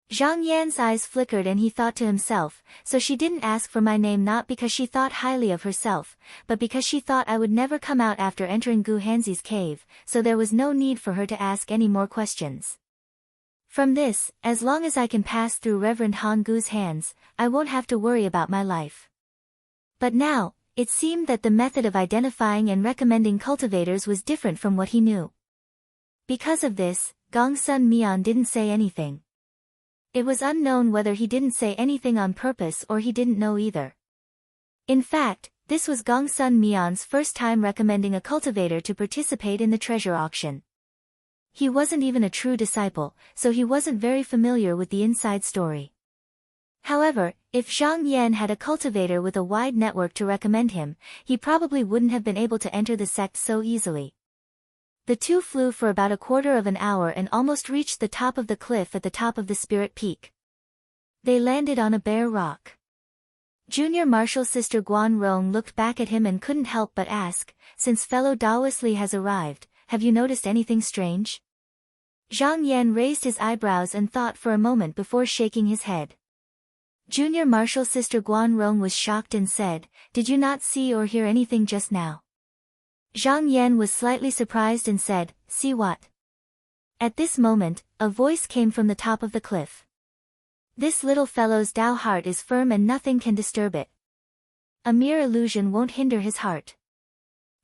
Zhang Yan's eyes flickered and he thought to himself, so she didn't ask for my name not because she thought highly of herself, but because she thought I would never come out after entering Gu Hanzi's cave, so there was no need for her to ask any more questions. From this, as long as I can pass through Reverend Han Gu's hands, I won't have to worry about my life. But now, it seemed that the method of identifying and recommending cultivators was different from what he knew. Because of this, Gong Sun Mian didn't say anything. It was unknown whether he didn't say anything on purpose or he didn't know either. In fact, this was Gong Sun Mian's first time recommending a cultivator to participate in the treasure auction. He wasn't even a true disciple, so he wasn't very familiar with the inside story. However, if Zhang Yan had a cultivator with a wide network to recommend him, he probably wouldn't have been able to enter the sect so easily. The two flew for about a quarter of an hour and almost reached the top of the cliff at the top of the Spirit Peak. They landed on a bare rock. Junior martial sister Guan Rong looked back at him and couldn't help but ask, "Since fellow Taoist Li has arrived, have you noticed anything strange?" Zhang Yan raised his eyebrows and thought for a moment before shaking his head. Junior martial sister Guan Rong was shocked and said, "Did you not see or hear anything just now?" Zhang Yan was slightly surprised and said, "See what?" At this moment, a voice came from the top of the cliff. "This little fellow's Tao heart is firm and nothing can disturb it. A mere illusion won't hinder his heart.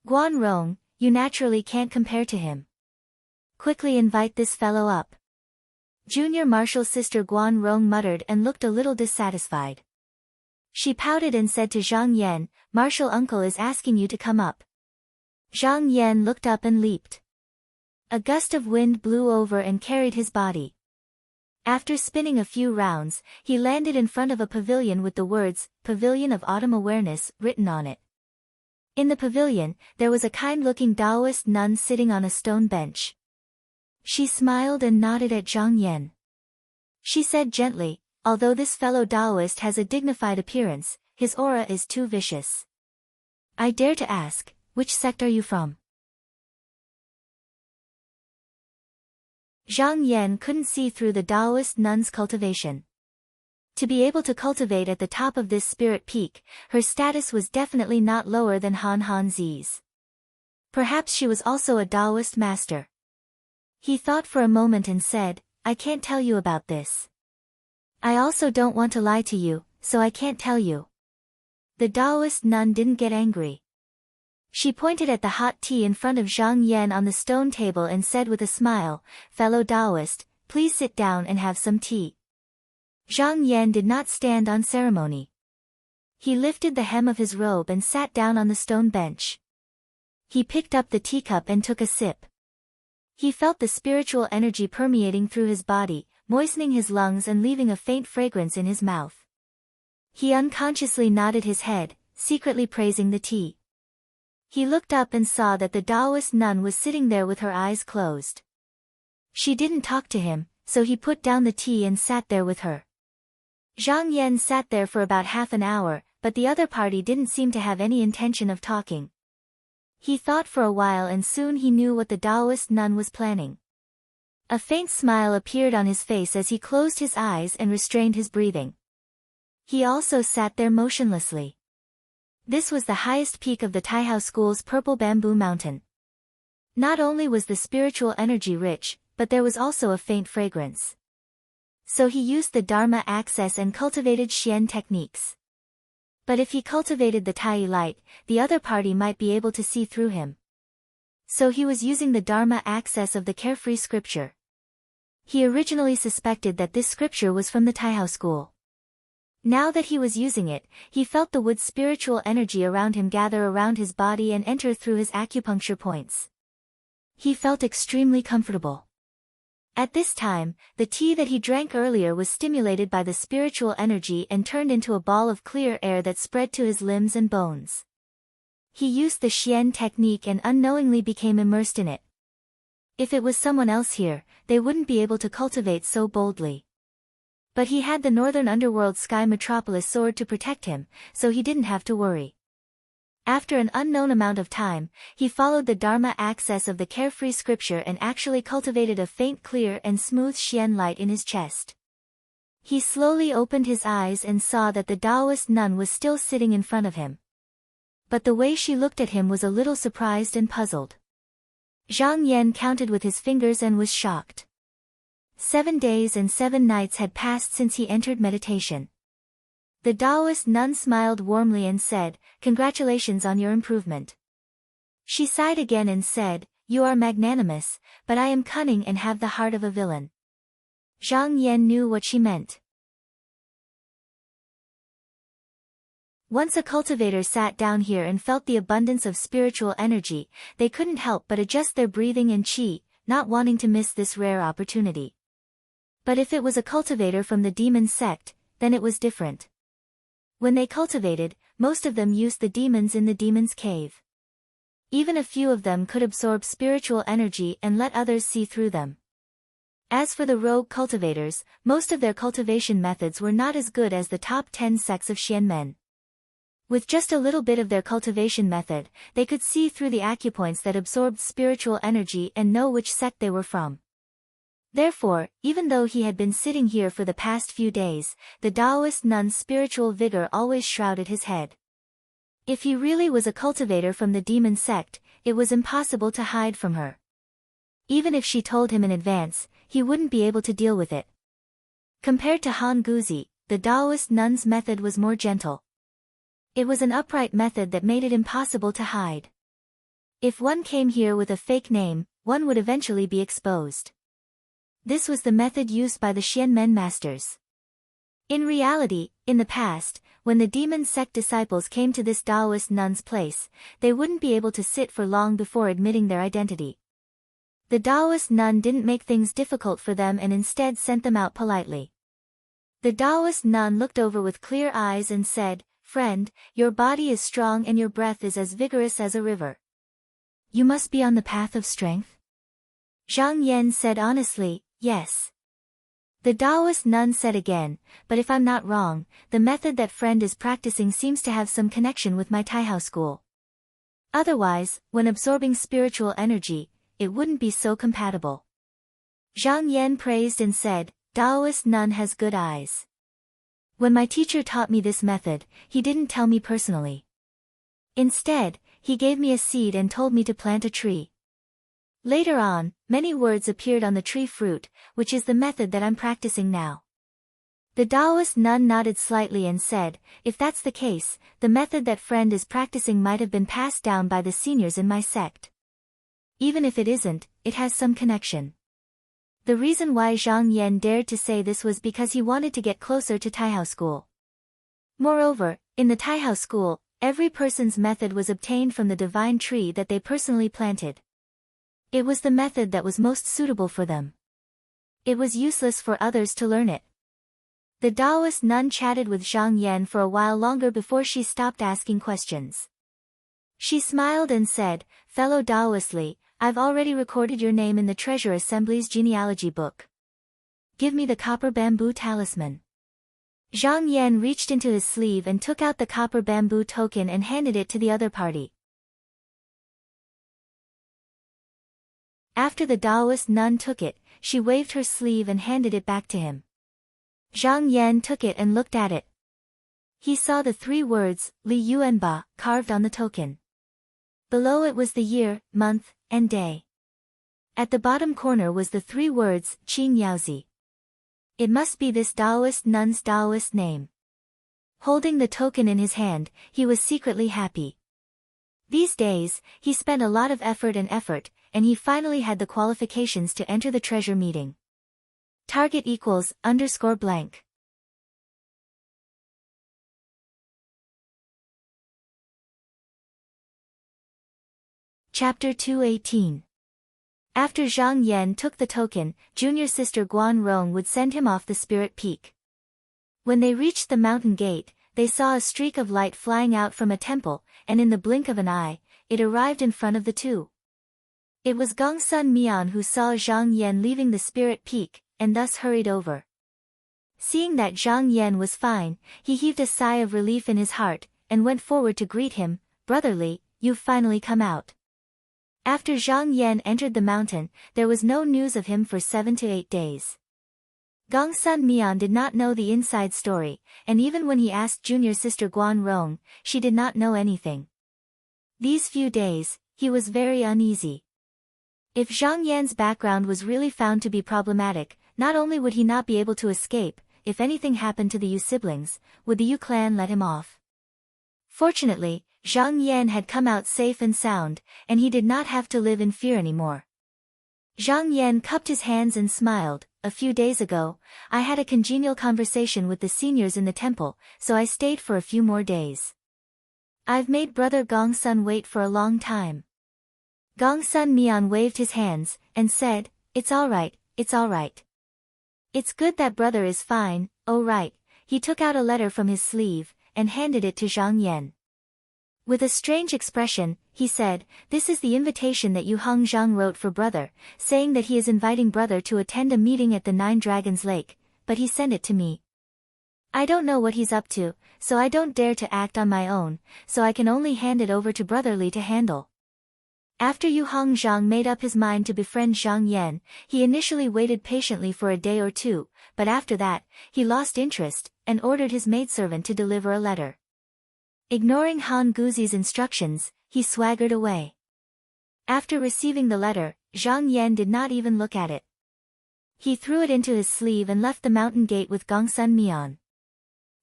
Guan Rong, you naturally can't compare to him. Quickly invite this fellow up." Junior martial sister Guan Rong muttered and looked a little dissatisfied. She pouted and said to Zhang Yan, "Martial uncle is asking you to come up." Zhang Yan looked up and leaped. A gust of wind blew over and carried his body. After spinning a few rounds, he landed in front of a pavilion with the words, "Pavilion of Autumn Awareness," written on it. In the pavilion, there was a kind-looking Taoist nun sitting on a stone bench. She smiled and nodded at Zhang Yan. She said gently, "Although this fellow Taoist has a dignified appearance, his aura is too vicious. I dare to ask, which sect are you from?" Zhang Yan couldn't see through the Taoist nun's cultivation. To be able to cultivate at the top of this spirit peak, her status was definitely not lower than Han Hanzi's. Perhaps she was also a Taoist master. He thought for a moment and said, "I can't tell you about this. I also don't want to lie to you, so I can't tell you." The Taoist nun didn't get angry. She pointed at the hot tea in front of Zhang Yan on the stone table and said with a smile, "Fellow Taoist, please sit down and have some tea." Zhang Yan did not stand on ceremony. He lifted the hem of his robe and sat down on the stone bench. He picked up the teacup and took a sip. He felt the spiritual energy permeating through his body, moistening his lungs and leaving a faint fragrance in his mouth. He unconsciously nodded his head, secretly praising the tea. He looked up and saw that the Taoist nun was sitting there with her eyes closed. She didn't talk to him, so he put down the tea and sat there with her. Zhang Yan sat there for about half an hour, but the other party didn't seem to have any intention of talking. He thought for a while and soon he knew what the Taoist nun was planning. A faint smile appeared on his face as he closed his eyes and restrained his breathing. He also sat there motionlessly. This was the highest peak of the Taihao School's purple bamboo mountain. Not only was the spiritual energy rich, but there was also a faint fragrance. So he used the Dharma access and cultivated Xian techniques. But if he cultivated the Tai light, the other party might be able to see through him. So he was using the Dharma access of the carefree scripture. He originally suspected that this scripture was from the Taihao school. Now that he was using it, he felt the wood's spiritual energy around him gather around his body and enter through his acupuncture points. He felt extremely comfortable. At this time, the tea that he drank earlier was stimulated by the spiritual energy and turned into a ball of clear air that spread to his limbs and bones. He used the Xian technique and unknowingly became immersed in it. If it was someone else here, they wouldn't be able to cultivate so boldly. But he had the northern underworld sky metropolis sword to protect him, so he didn't have to worry. After an unknown amount of time, he followed the Dharma access of the carefree scripture and actually cultivated a faint clear and smooth Xian light in his chest. He slowly opened his eyes and saw that the Taoist nun was still sitting in front of him. But the way she looked at him was a little surprised and puzzled. Zhang Yan counted with his fingers and was shocked. 7 days and 7 nights had passed since he entered meditation. The Taoist nun smiled warmly and said, "Congratulations on your improvement." She sighed again and said, "You are magnanimous, but I am cunning and have the heart of a villain." Zhang Yan knew what she meant. Once a cultivator sat down here and felt the abundance of spiritual energy, they couldn't help but adjust their breathing and qi, not wanting to miss this rare opportunity. But if it was a cultivator from the demon sect, then it was different. When they cultivated, most of them used the demons in the demon's cave. Even a few of them could absorb spiritual energy and let others see through them. As for the rogue cultivators, most of their cultivation methods were not as good as the top 10 sects of Xian men. With just a little bit of their cultivation method, they could see through the acupoints that absorbed spiritual energy and know which sect they were from. Therefore, even though he had been sitting here for the past few days, the Taoist nun's spiritual vigor always shrouded his head. If he really was a cultivator from the demon sect, it was impossible to hide from her. Even if she told him in advance, he wouldn't be able to deal with it. Compared to Han Guzi, the Taoist nun's method was more gentle. It was an upright method that made it impossible to hide. If one came here with a fake name, one would eventually be exposed. This was the method used by the Xian men masters. In reality, in the past, when the demon sect disciples came to this Taoist nun's place, they wouldn't be able to sit for long before admitting their identity. The Taoist nun didn't make things difficult for them and instead sent them out politely. The Taoist nun looked over with clear eyes and said, "Friend, your body is strong and your breath is as vigorous as a river. You must be on the path of strength?" Zhang Yan said honestly, "Yes." The Taoist nun said again, "But if I'm not wrong, the method that friend is practicing seems to have some connection with my Taihao school. Otherwise, when absorbing spiritual energy, it wouldn't be so compatible." Zhang Yan praised and said, "Taoist nun has good eyes. When my teacher taught me this method, he didn't tell me personally. Instead, he gave me a seed and told me to plant a tree. Later on, many words appeared on the tree fruit, which is the method that I'm practicing now." The Taoist nun nodded slightly and said, "If that's the case, the method that friend is practicing might have been passed down by the seniors in my sect. Even if it isn't, it has some connection." The reason why Zhang Yan dared to say this was because he wanted to get closer to Taihao school. Moreover, in the Taihao school, every person's method was obtained from the divine tree that they personally planted. It was the method that was most suitable for them. It was useless for others to learn it. The Taoist nun chatted with Zhang Yan for a while longer before she stopped asking questions. She smiled and said, "Fellow Taoist Li, I've already recorded your name in the Treasure Assembly's genealogy book. Give me the copper bamboo talisman." Zhang Yan reached into his sleeve and took out the copper bamboo token and handed it to the other party. After the Taoist nun took it, she waved her sleeve and handed it back to him. Zhang Yan took it and looked at it. He saw the 3 words, Li Yuan Ba, carved on the token. Below it was the year, month, and day. At the bottom corner was the 3 words, Qing Yaozi. It must be this Taoist nun's Taoist name. Holding the token in his hand, he was secretly happy. These days, he spent a lot of effort, and he finally had the qualifications to enter the treasure meeting. Target equals _blank. Chapter 218. After Zhang Yan took the token, junior sister Guan Rong would send him off the Spirit Peak. When they reached the mountain gate, they saw a streak of light flying out from a temple, and in the blink of an eye, it arrived in front of the two. It was Gongsun Mian who saw Zhang Yan leaving the Spirit Peak, and thus hurried over. Seeing that Zhang Yan was fine, he heaved a sigh of relief in his heart, and went forward to greet him. "Brotherly, you've finally come out." After Zhang Yan entered the mountain, there was no news of him for 7 to 8 days. Gongsun Mian did not know the inside story, and even when he asked junior sister Guan Rong, she did not know anything. These few days, he was very uneasy. If Zhang Yan's background was really found to be problematic, not only would he not be able to escape, if anything happened to the Yu siblings, would the Yu clan let him off? Fortunately, Zhang Yan had come out safe and sound, and he did not have to live in fear anymore. Zhang Yan cupped his hands and smiled. "A few days ago, I had a congenial conversation with the seniors in the temple, so I stayed for a few more days. I've made brother Gongsun wait for a long time." Gongsun Mian waved his hands, and said, "It's alright, it's alright. It's good that brother is fine." "Oh right." He took out a letter from his sleeve, and handed it to Zhang Yan. With a strange expression, he said, "This is the invitation that Yu Hong Zhang wrote for brother, saying that he is inviting brother to attend a meeting at the 9 Dragons Lake, but he sent it to me. I don't know what he's up to, so I don't dare to act on my own, so I can only hand it over to brotherly to handle." After Yu Hong Zhang made up his mind to befriend Zhang Yan, he initially waited patiently for a day or two, but after that, he lost interest, and ordered his maidservant to deliver a letter. Ignoring Han Guzi's instructions, he swaggered away. After receiving the letter, Zhang Yan did not even look at it. He threw it into his sleeve and left the mountain gate with Gongsun Mian.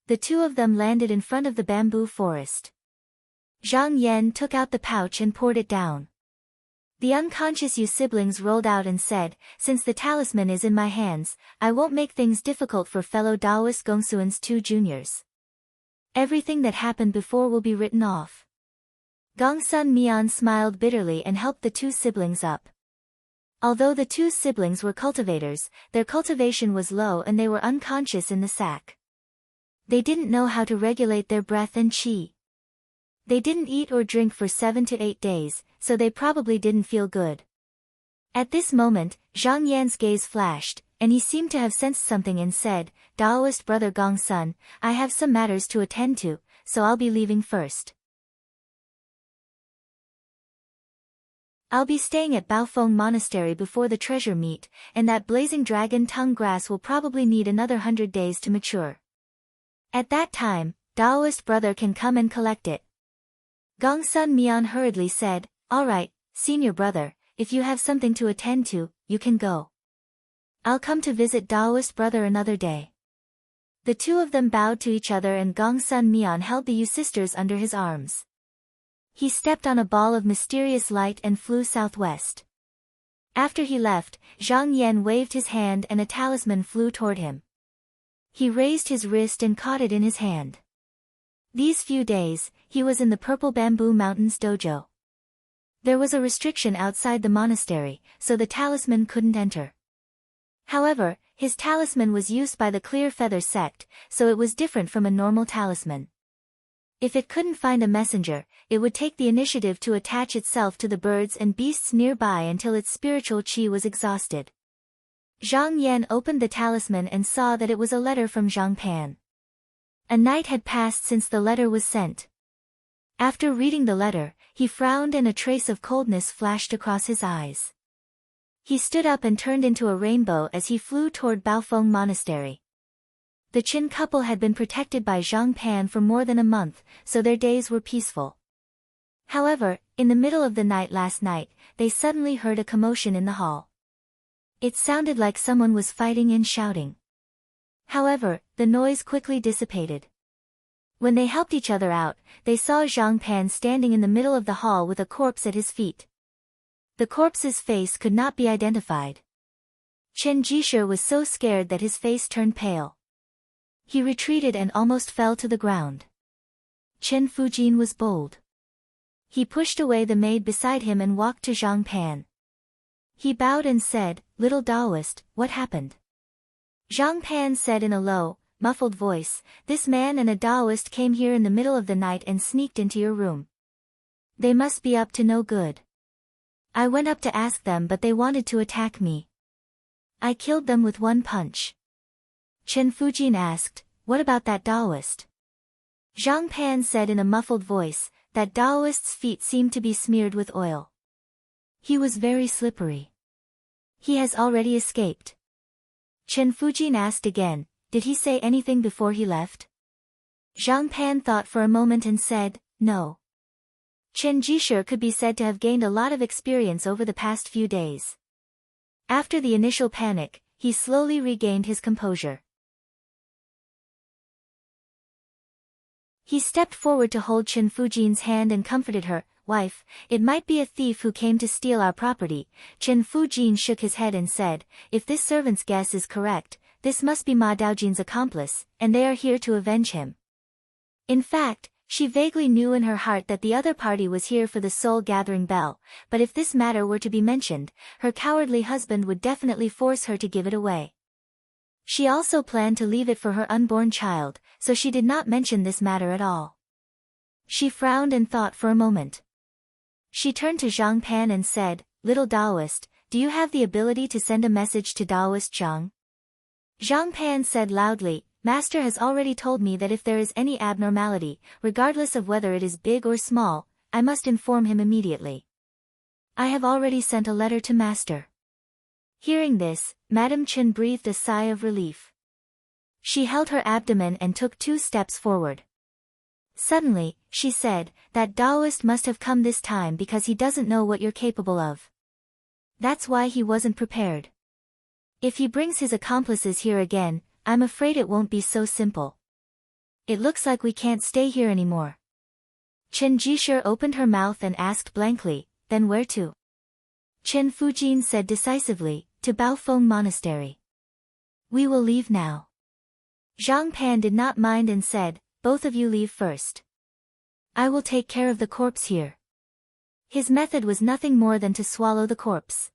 The two of them landed in front of the bamboo forest. Zhang Yan took out the pouch and poured it down. The unconscious Yu siblings rolled out and said, "Since the talisman is in my hands, I won't make things difficult for fellow Taoist Gongsuan's 2 juniors. Everything that happened before will be written off." Gongsun Mian smiled bitterly and helped the 2 siblings up. Although the 2 siblings were cultivators, their cultivation was low and they were unconscious in the sack. They didn't know how to regulate their breath and qi. They didn't eat or drink for 7 to 8 days, so they probably didn't feel good. At this moment, Zhang Yan's gaze flashed, and he seemed to have sensed something and said, "Taoist brother Gongsun, I have some matters to attend to, so I'll be leaving first. I'll be staying at Baofeng Monastery before the treasure meet, and that blazing dragon tongue grass will probably need another 100 days to mature. At that time, Taoist brother can come and collect it." Gongsun Mian hurriedly said, "All right, senior brother, if you have something to attend to, you can go. I'll come to visit Taoist brother another day." The 2 of them bowed to each other and Gongsun Mian held the Yu sisters under his arms. He stepped on a ball of mysterious light and flew southwest. After he left, Zhang Yan waved his hand and a talisman flew toward him. He raised his wrist and caught it in his hand. These few days, he was in the Purple Bamboo Mountains dojo. There was a restriction outside the monastery, so the talisman couldn't enter. However, his talisman was used by the Clear Feather sect, so it was different from a normal talisman. If it couldn't find a messenger, it would take the initiative to attach itself to the birds and beasts nearby until its spiritual qi was exhausted. Zhang Yan opened the talisman and saw that it was a letter from Zhang Pan. A night had passed since the letter was sent. After reading the letter, he frowned and a trace of coldness flashed across his eyes. He stood up and turned into a rainbow as he flew toward Baofeng Monastery. The Qin couple had been protected by Zhang Pan for more than a month, so their days were peaceful. However, in the middle of the night last night, they suddenly heard a commotion in the hall. It sounded like someone was fighting and shouting. However, the noise quickly dissipated. When they helped each other out, they saw Zhang Pan standing in the middle of the hall with a corpse at his feet. The corpse's face could not be identified. Chen Jishe was so scared that his face turned pale. He retreated and almost fell to the ground. Chen Fujin was bold. He pushed away the maid beside him and walked to Zhang Pan. He bowed and said, "Little Taoist, what happened?" Zhang Pan said in a low, muffled voice, "This man and a Taoist came here in the middle of the night and sneaked into your room. They must be up to no good. I went up to ask them but they wanted to attack me. I killed them with one punch." Chen Fujin asked, "What about that Taoist?" Zhang Pan said in a muffled voice, "That Taoist's feet seemed to be smeared with oil. He was very slippery. He has already escaped." Chen Fujin asked again, "Did he say anything before he left?" Zhang Pan thought for a moment and said, "No." Chen Jishe could be said to have gained a lot of experience over the past few days. After the initial panic, he slowly regained his composure. He stepped forward to hold Chen Fujin's hand and comforted her, "Wife, it might be a thief who came to steal our property." Chen Fujin shook his head and said, "If this servant's guess is correct, this must be Ma Daojin's accomplice, and they are here to avenge him." In fact, she vaguely knew in her heart that the other party was here for the soul-gathering bell, but if this matter were to be mentioned, her cowardly husband would definitely force her to give it away. She also planned to leave it for her unborn child, so she did not mention this matter at all. She frowned and thought for a moment. She turned to Zhang Pan and said, "Little Taoist, do you have the ability to send a message to Taoist Zhang?" Zhang Pan said loudly, "Master has already told me that if there is any abnormality, regardless of whether it is big or small, I must inform him immediately. I have already sent a letter to Master." Hearing this, Madame Chen breathed a sigh of relief. She held her abdomen and took 2 steps forward. Suddenly, she said, "That Taoist must have come this time because he doesn't know what you're capable of. That's why he wasn't prepared. If he brings his accomplices here again, I'm afraid it won't be so simple. It looks like we can't stay here anymore." Chen Jishe opened her mouth and asked blankly, "Then where to?" Chen Fujin said decisively, "To Baofeng Monastery. We will leave now." Zhang Pan did not mind and said, "Both of you leave first. I will take care of the corpse here." His method was nothing more than to swallow the corpse.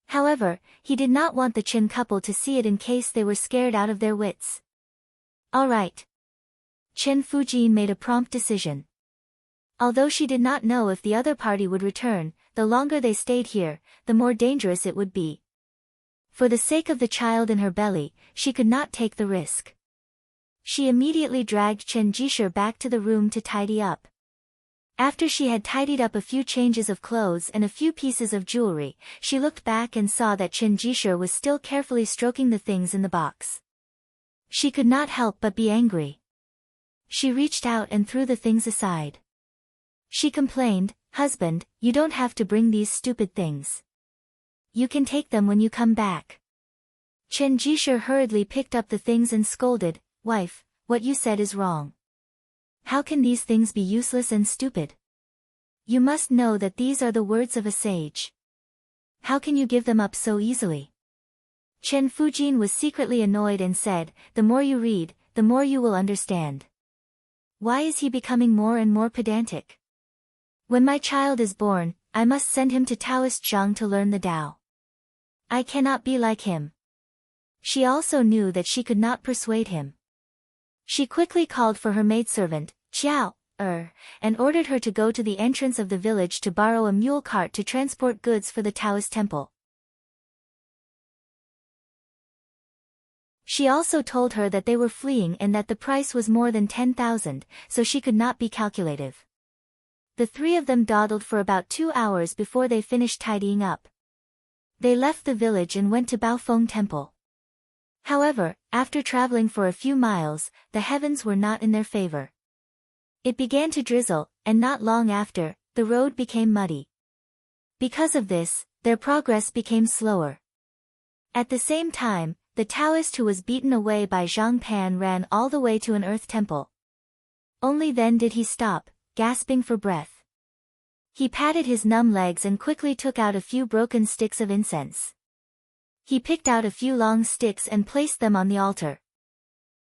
However, he did not want the Qin couple to see it in case they were scared out of their wits. "All right." Chen Fujin made a prompt decision. Although she did not know if the other party would return, the longer they stayed here, the more dangerous it would be. For the sake of the child in her belly, she could not take the risk. She immediately dragged Chen Jishe back to the room to tidy up. After she had tidied up a few changes of clothes and a few pieces of jewelry, she looked back and saw that Chen Jishe was still carefully stroking the things in the box. She could not help but be angry. She reached out and threw the things aside. She complained, "Husband, you don't have to bring these stupid things. You can take them when you come back." Chen Jishe hurriedly picked up the things and scolded, "Wife, what you said is wrong. How can these things be useless and stupid? You must know that these are the words of a sage. How can you give them up so easily?" Chen Fujin was secretly annoyed and said, "The more you read, the more you will understand. Why is he becoming more and more pedantic? When my child is born, I must send him to Taoist Zhang to learn the Tao. I cannot be like him." She also knew that she could not persuade him. She quickly called for her maidservant, Qiao, and ordered her to go to the entrance of the village to borrow a mule cart to transport goods for the Taoist temple. She also told her that they were fleeing and that the price was more than 10,000, so she could not be calculative. The 3 of them dawdled for about 2 hours before they finished tidying up. They left the village and went to Baofeng Temple. However, after traveling for a few miles, the heavens were not in their favor. It began to drizzle, and not long after, the road became muddy. Because of this, their progress became slower. At the same time, the Taoist who was beaten away by Zhang Pan ran all the way to an earth temple. Only then did he stop, gasping for breath. He patted his numb legs and quickly took out a few broken sticks of incense. He picked out a few long sticks and placed them on the altar.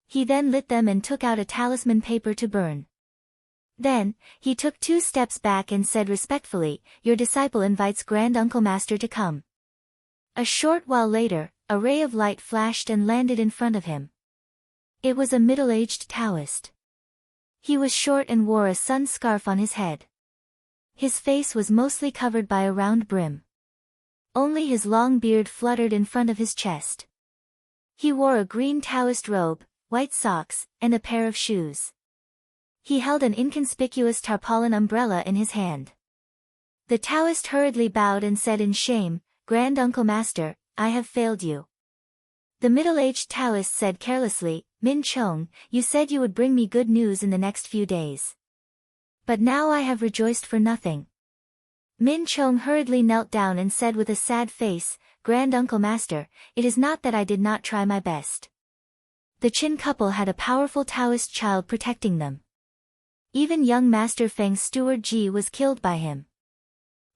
He then lit them and took out a talisman paper to burn. Then, he took 2 steps back and said respectfully, "Your disciple invites Grand Uncle Master to come." A short while later, a ray of light flashed and landed in front of him. It was a middle-aged Taoist. He was short and wore a sun scarf on his head. His face was mostly covered by a round brim. Only his long beard fluttered in front of his chest. He wore a green Taoist robe, white socks, and a pair of shoes. He held an inconspicuous tarpaulin umbrella in his hand. The Taoist hurriedly bowed and said in shame, "Grand Uncle Master, I have failed you." The middle-aged Taoist said carelessly, "Min Chong, you said you would bring me good news in the next few days. But now I have rejoiced for nothing." Min Chong hurriedly knelt down and said with a sad face, "Grand Uncle Master, it is not that I did not try my best. The Qin couple had a powerful Taoist child protecting them. Even young Master Feng's steward Ji was killed by him."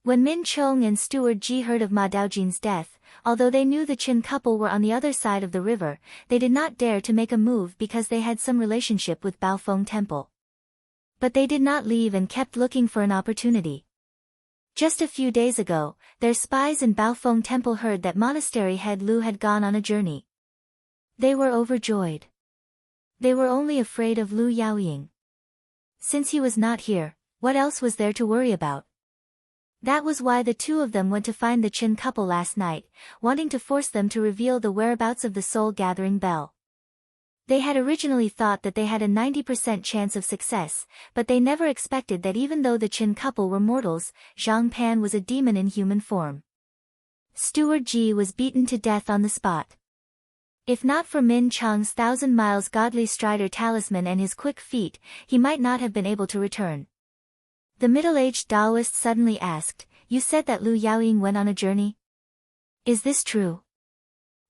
When Min Chong and steward Ji heard of Ma Daojin's death, although they knew the Qin couple were on the other side of the river, they did not dare to make a move because they had some relationship with Baofeng Temple. But they did not leave and kept looking for an opportunity. Just a few days ago, their spies in Baofeng Temple heard that monastery head Lu had gone on a journey. They were overjoyed. They were only afraid of Lu Yaoying. Since he was not here, what else was there to worry about? That was why the 2 of them went to find the Qin couple last night, wanting to force them to reveal the whereabouts of the soul-gathering bell. They had originally thought that they had a 90% chance of success, but they never expected that even though the Qin couple were mortals, Zhang Pan was a demon in human form. Steward Ji was beaten to death on the spot. If not for Min Chong's 1,000 miles godly strider talisman and his quick feet, he might not have been able to return. The middle-aged Taoist suddenly asked, "You said that Lu Yaoying went on a journey? Is this true?"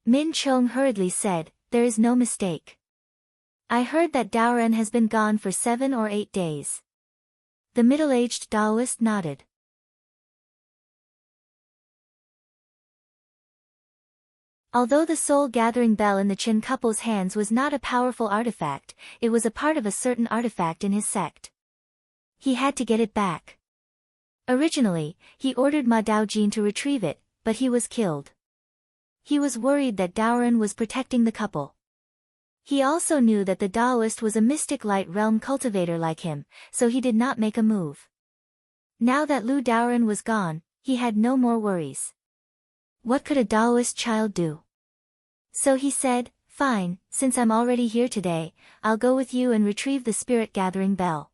Min Chong hurriedly said, "There is no mistake. I heard that Daoren has been gone for 7 or 8 days. The middle-aged Taoist nodded. Although the soul-gathering bell in the Qin couple's hands was not a powerful artifact, it was a part of a certain artifact in his sect. He had to get it back. Originally, he ordered Ma Daojin to retrieve it, but he was killed. He was worried that Daoren was protecting the couple. He also knew that the Taoist was a mystic light realm cultivator like him, so he did not make a move. Now that Lu Daoren was gone, he had no more worries. What could a Taoist child do? So he said, "Fine, since I'm already here today, I'll go with you and retrieve the spirit-gathering bell."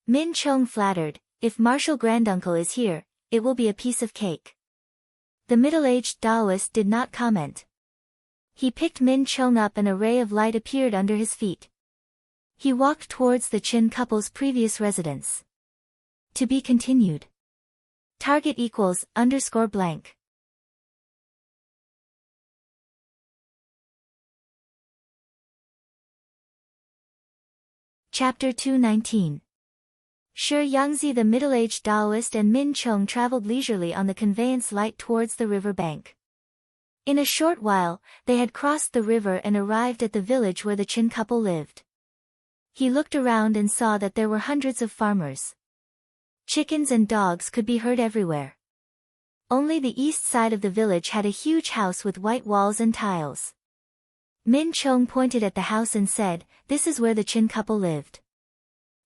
Min Chong flattered, "If Martial Granduncle is here, it will be a piece of cake." The middle-aged Taoist did not comment. He picked Min Chong up and a ray of light appeared under his feet. He walked towards the Qin couple's previous residence. To be continued. Target equals _blank. Chapter 219. Shi Yangzi. The middle-aged Taoist and Min Chong traveled leisurely on the conveyance light towards the river bank. In a short while, they had crossed the river and arrived at the village where the Qin couple lived. He looked around and saw that there were hundreds of farmers. Chickens and dogs could be heard everywhere. Only the east side of the village had a huge house with white walls and tiles. Min Chong pointed at the house and said, "This is where the Qin couple lived."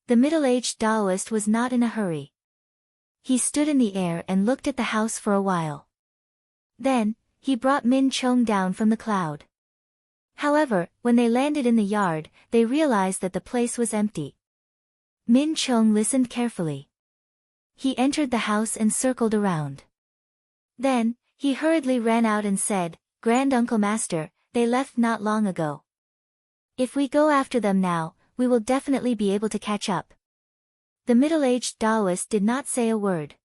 The middle-aged Taoist was not in a hurry. He stood in the air and looked at the house for a while. Then, he brought Min Chong down from the cloud. However, when they landed in the yard, they realized that the place was empty. Min Chong listened carefully. He entered the house and circled around. Then, he hurriedly ran out and said, "Grand Uncle Master, they left not long ago. If we go after them now, we will definitely be able to catch up. The middle-aged Taoist did not say a word.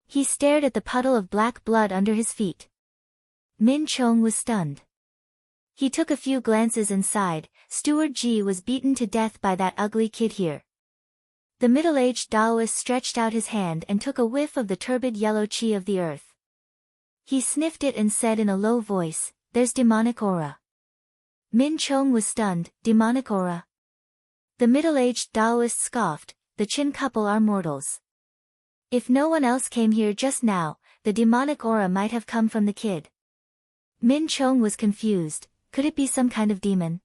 He stared at the puddle of black blood under his feet. Min Chong was stunned. He took a few glances inside. Steward Ji was beaten to death by that ugly kid here. The middle-aged Taoist stretched out his hand and took a whiff of the turbid yellow qi of the earth. He sniffed it and said in a low voice, "There's demonic aura." Min Chong was stunned. Demonic aura? The middle-aged Taoist scoffed, "The Qin couple are mortals. If no one else came here just now, the demonic aura might have come from the kid." Min Chong was confused. Could it be some kind of demon?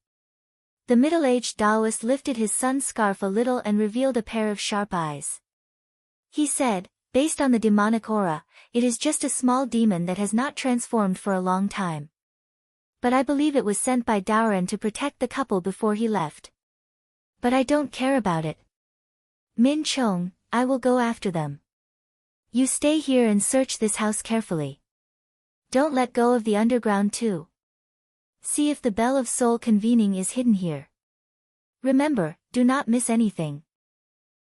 The middle-aged Taoist lifted his son's scarf a little and revealed a pair of sharp eyes. He said, "Based on the demonic aura, it is just a small demon that has not transformed for a long time. But I believe it was sent by Daoran to protect the couple before he left. But I don't care about it. Min Chong, I will go after them. You stay here and search this house carefully. Don't let go of the underground too. See if the Bell of Soul convening is hidden here. Remember, do not miss anything."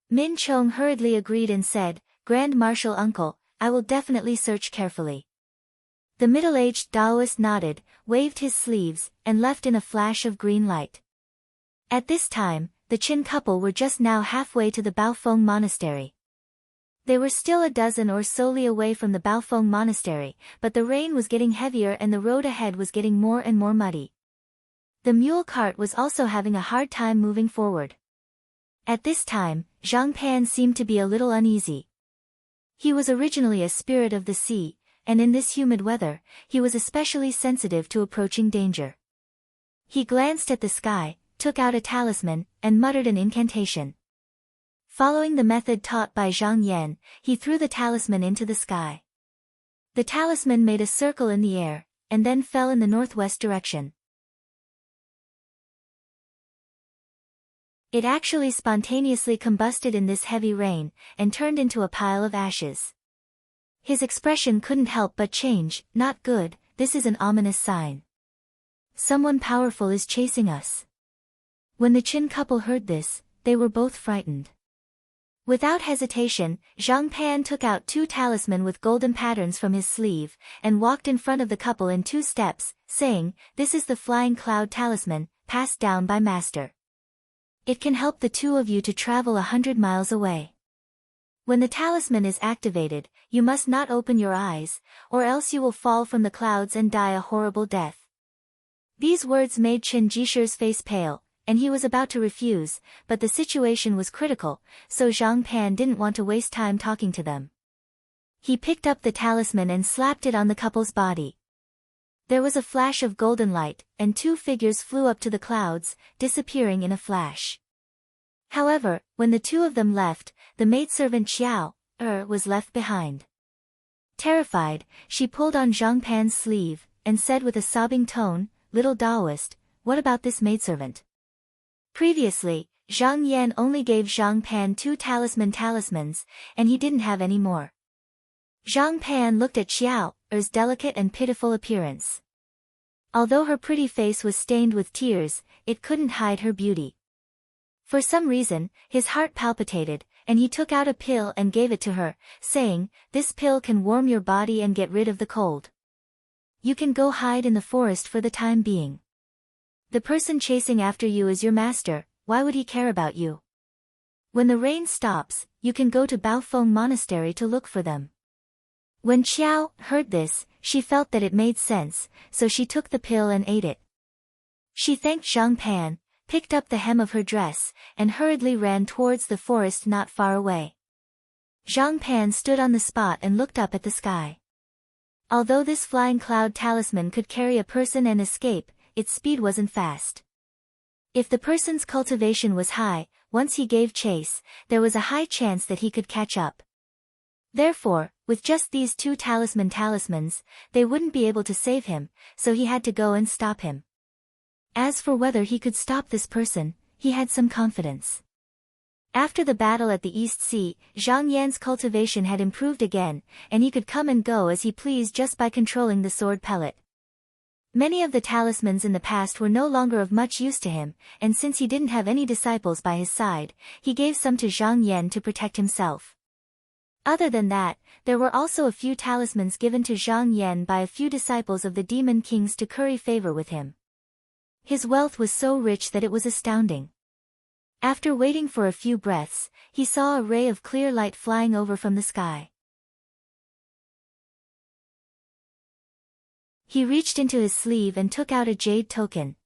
Min Chong hurriedly agreed and said, "Grand Marshal Uncle, I will definitely search carefully." The middle-aged Taoist nodded, waved his sleeves, and left in a flash of green light. At this time, the Qin couple were just now halfway to the Baofeng Monastery. They were still a dozen or so li away from the Baofeng Monastery, but the rain was getting heavier and the road ahead was getting more and more muddy. The mule cart was also having a hard time moving forward. At this time, Zhang Pan seemed to be a little uneasy. He was originally a spirit of the sea, and in this humid weather, he was especially sensitive to approaching danger. He glanced at the sky, took out a talisman, and muttered an incantation. Following the method taught by Zhang Yan, he threw the talisman into the sky. The talisman made a circle in the air, and then fell in the northwest direction. It actually spontaneously combusted in this heavy rain, and turned into a pile of ashes. His expression couldn't help but change. "Not good, this is an ominous sign. Someone powerful is chasing us." When the Qin couple heard this, they were both frightened. Without hesitation, Zhang Pan took out 2 talisman with golden patterns from his sleeve, and walked in front of the couple in 2 steps, saying, "This is the Flying Cloud Talisman, passed down by Master. It can help the 2 of you to travel 100 miles away. When the talisman is activated, you must not open your eyes, or else you will fall from the clouds and die a horrible death." These words made Chen Jishi's face pale, and he was about to refuse, but the situation was critical, so Zhang Pan didn't want to waste time talking to them. He picked up the talisman and slapped it on the couple's body. There was a flash of golden light, and 2 figures flew up to the clouds, disappearing in a flash. However, when the 2 of them left, the maidservant Xiao was left behind. Terrified, she pulled on Zhang Pan's sleeve, and said with a sobbing tone, "Little Taoist, what about this maidservant?" Previously, Zhang Yan only gave Zhang Pan 2 talismans, and he didn't have any more. Zhang Pan looked at Xiao's delicate and pitiful appearance. Although her pretty face was stained with tears, it couldn't hide her beauty. For some reason, his heart palpitated, and he took out a pill and gave it to her, saying, "This pill can warm your body and get rid of the cold. You can go hide in the forest for the time being. The person chasing after you is your master, why would he care about you? When the rain stops, you can go to Baofeng Monastery to look for them." When Xiao heard this, she felt that it made sense, so she took the pill and ate it. She thanked Zhang Pan, picked up the hem of her dress, and hurriedly ran towards the forest not far away. Zhang Pan stood on the spot and looked up at the sky. Although this flying cloud talisman could carry a person and escape, its speed wasn't fast. If the person's cultivation was high, once he gave chase, there was a high chance that he could catch up. Therefore, with just these 2 talismans, they wouldn't be able to save him, so he had to go and stop him. As for whether he could stop this person, he had some confidence. After the battle at the East Sea, Zhang Yan's cultivation had improved again, and he could come and go as he pleased just by controlling the sword pellet. Many of the talismans in the past were no longer of much use to him, and since he didn't have any disciples by his side, he gave some to Zhang Yan to protect himself. Other than that, there were also a few talismans given to Zhang Yan by a few disciples of the demon kings to curry favor with him. His wealth was so rich that it was astounding. After waiting for a few breaths, he saw a ray of clear light flying over from the sky. He reached into his sleeve and took out a jade token.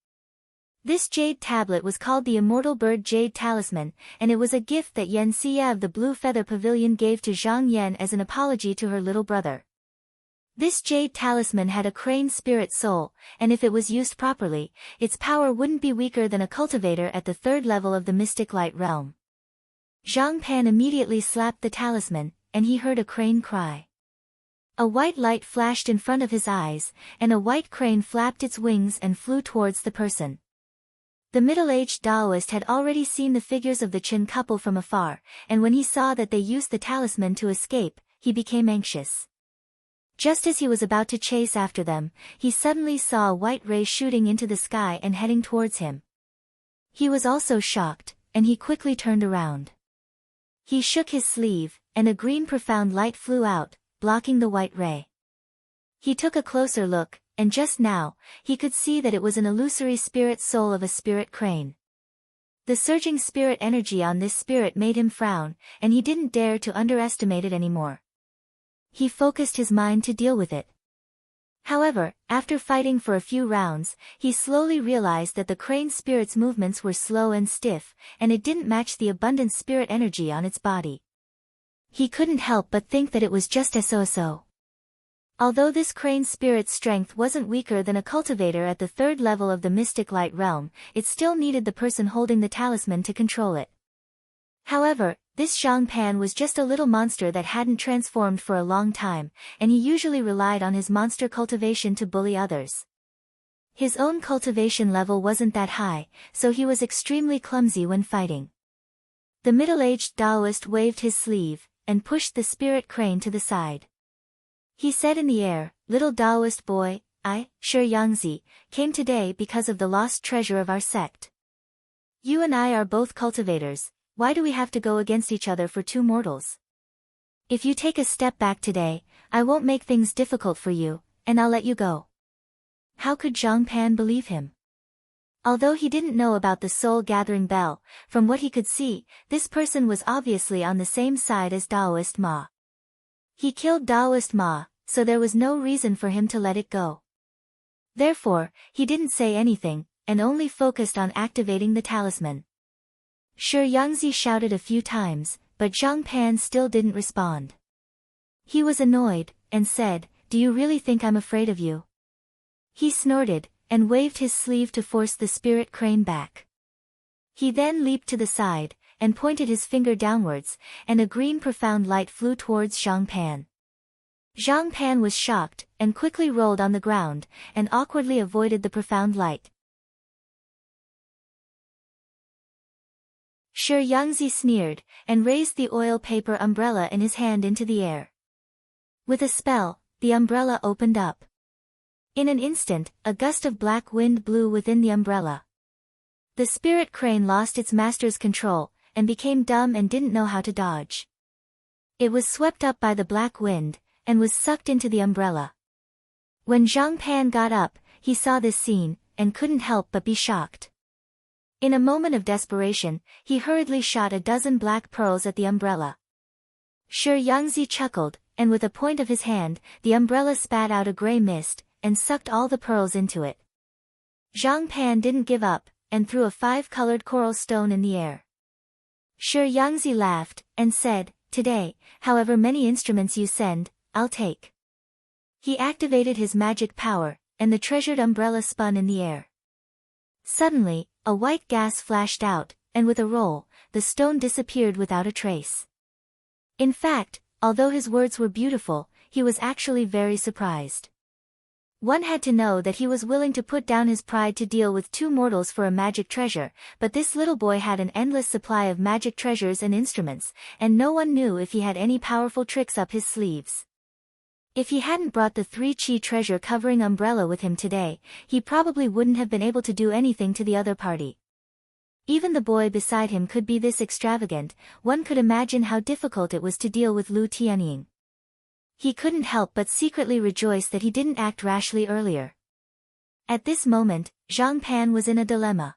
This jade tablet was called the Immortal Bird Jade Talisman, and it was a gift that Yan Xia of the Blue Feather Pavilion gave to Zhang Yan as an apology to her little brother. This jade talisman had a crane spirit soul, and if it was used properly, its power wouldn't be weaker than a cultivator at the 3rd level of the mystic light realm. Zhang Pan immediately slapped the talisman, and he heard a crane cry. A white light flashed in front of his eyes, and a white crane flapped its wings and flew towards the person. The middle-aged Taoist had already seen the figures of the Chen couple from afar, and when he saw that they used the talisman to escape, he became anxious. Just as he was about to chase after them, he suddenly saw a white ray shooting into the sky and heading towards him. He was also shocked, and he quickly turned around. He shook his sleeve, and a green profound light flew out, blocking the white ray. He took a closer look, and just now, he could see that it was an illusory spirit soul of a spirit crane. The surging spirit energy on this spirit made him frown, and he didn't dare to underestimate it anymore. He focused his mind to deal with it. However, after fighting for a few rounds, he slowly realized that the crane spirit's movements were slow and stiff, and it didn't match the abundant spirit energy on its body. He couldn't help but think that it was just so. Although this crane spirit's strength wasn't weaker than a cultivator at the 3rd level of the mystic light realm, it still needed the person holding the talisman to control it. However, this Zhang Pan was just a little monster that hadn't transformed for a long time, and he usually relied on his monster cultivation to bully others. His own cultivation level wasn't that high, so he was extremely clumsy when fighting. The middle-aged Taoist waved his sleeve, and pushed the spirit crane to the side. He said in the air, "Little Taoist boy, I, Shi Yangzi, came today because of the lost treasure of our sect. You and I are both cultivators, why do we have to go against each other for 2 mortals? If you take a step back today, I won't make things difficult for you, and I'll let you go." How could Zhang Pan believe him? Although he didn't know about the soul-gathering bell, from what he could see, this person was obviously on the same side as Taoist Ma. He killed Taoist Ma, so there was no reason for him to let it go. Therefore, he didn't say anything, and only focused on activating the talisman. Shi Yangzi shouted a few times, but Zhang Pan still didn't respond. He was annoyed, and said, "Do you really think I'm afraid of you?" He snorted, and waved his sleeve to force the spirit crane back. He then leaped to the side, and pointed his finger downwards, and a green profound light flew towards Zhang Pan. Zhang Pan was shocked, and quickly rolled on the ground, and awkwardly avoided the profound light. Shi Yangzi sneered, and raised the oil paper umbrella in his hand into the air. With a spell, the umbrella opened up. In an instant, a gust of black wind blew within the umbrella. The spirit crane lost its master's control, and became dumb and didn't know how to dodge. It was swept up by the black wind, and was sucked into the umbrella. When Zhang Pan got up, he saw this scene, and couldn't help but be shocked. In a moment of desperation, he hurriedly shot a dozen black pearls at the umbrella. Shi Yangzi chuckled, and with a point of his hand, the umbrella spat out a grey mist, and sucked all the pearls into it. Zhang Pan didn't give up, and threw a 5-colored coral stone in the air. Shi Yangzi laughed, and said, "Today, however many instruments you send, I'll take." He activated his magic power, and the treasured umbrella spun in the air. Suddenly, a white gas flashed out, and with a roll, the stone disappeared without a trace. In fact, although his words were beautiful, he was actually very surprised. One had to know that he was willing to put down his pride to deal with 2 mortals for a magic treasure, but this little boy had an endless supply of magic treasures and instruments, and no one knew if he had any powerful tricks up his sleeves. If he hadn't brought the 3-chi treasure covering umbrella with him today, he probably wouldn't have been able to do anything to the other party. Even the boy beside him could be this extravagant. One could imagine how difficult it was to deal with Lu Tianying. He couldn't help but secretly rejoice that he didn't act rashly earlier. At this moment, Zhang Pan was in a dilemma.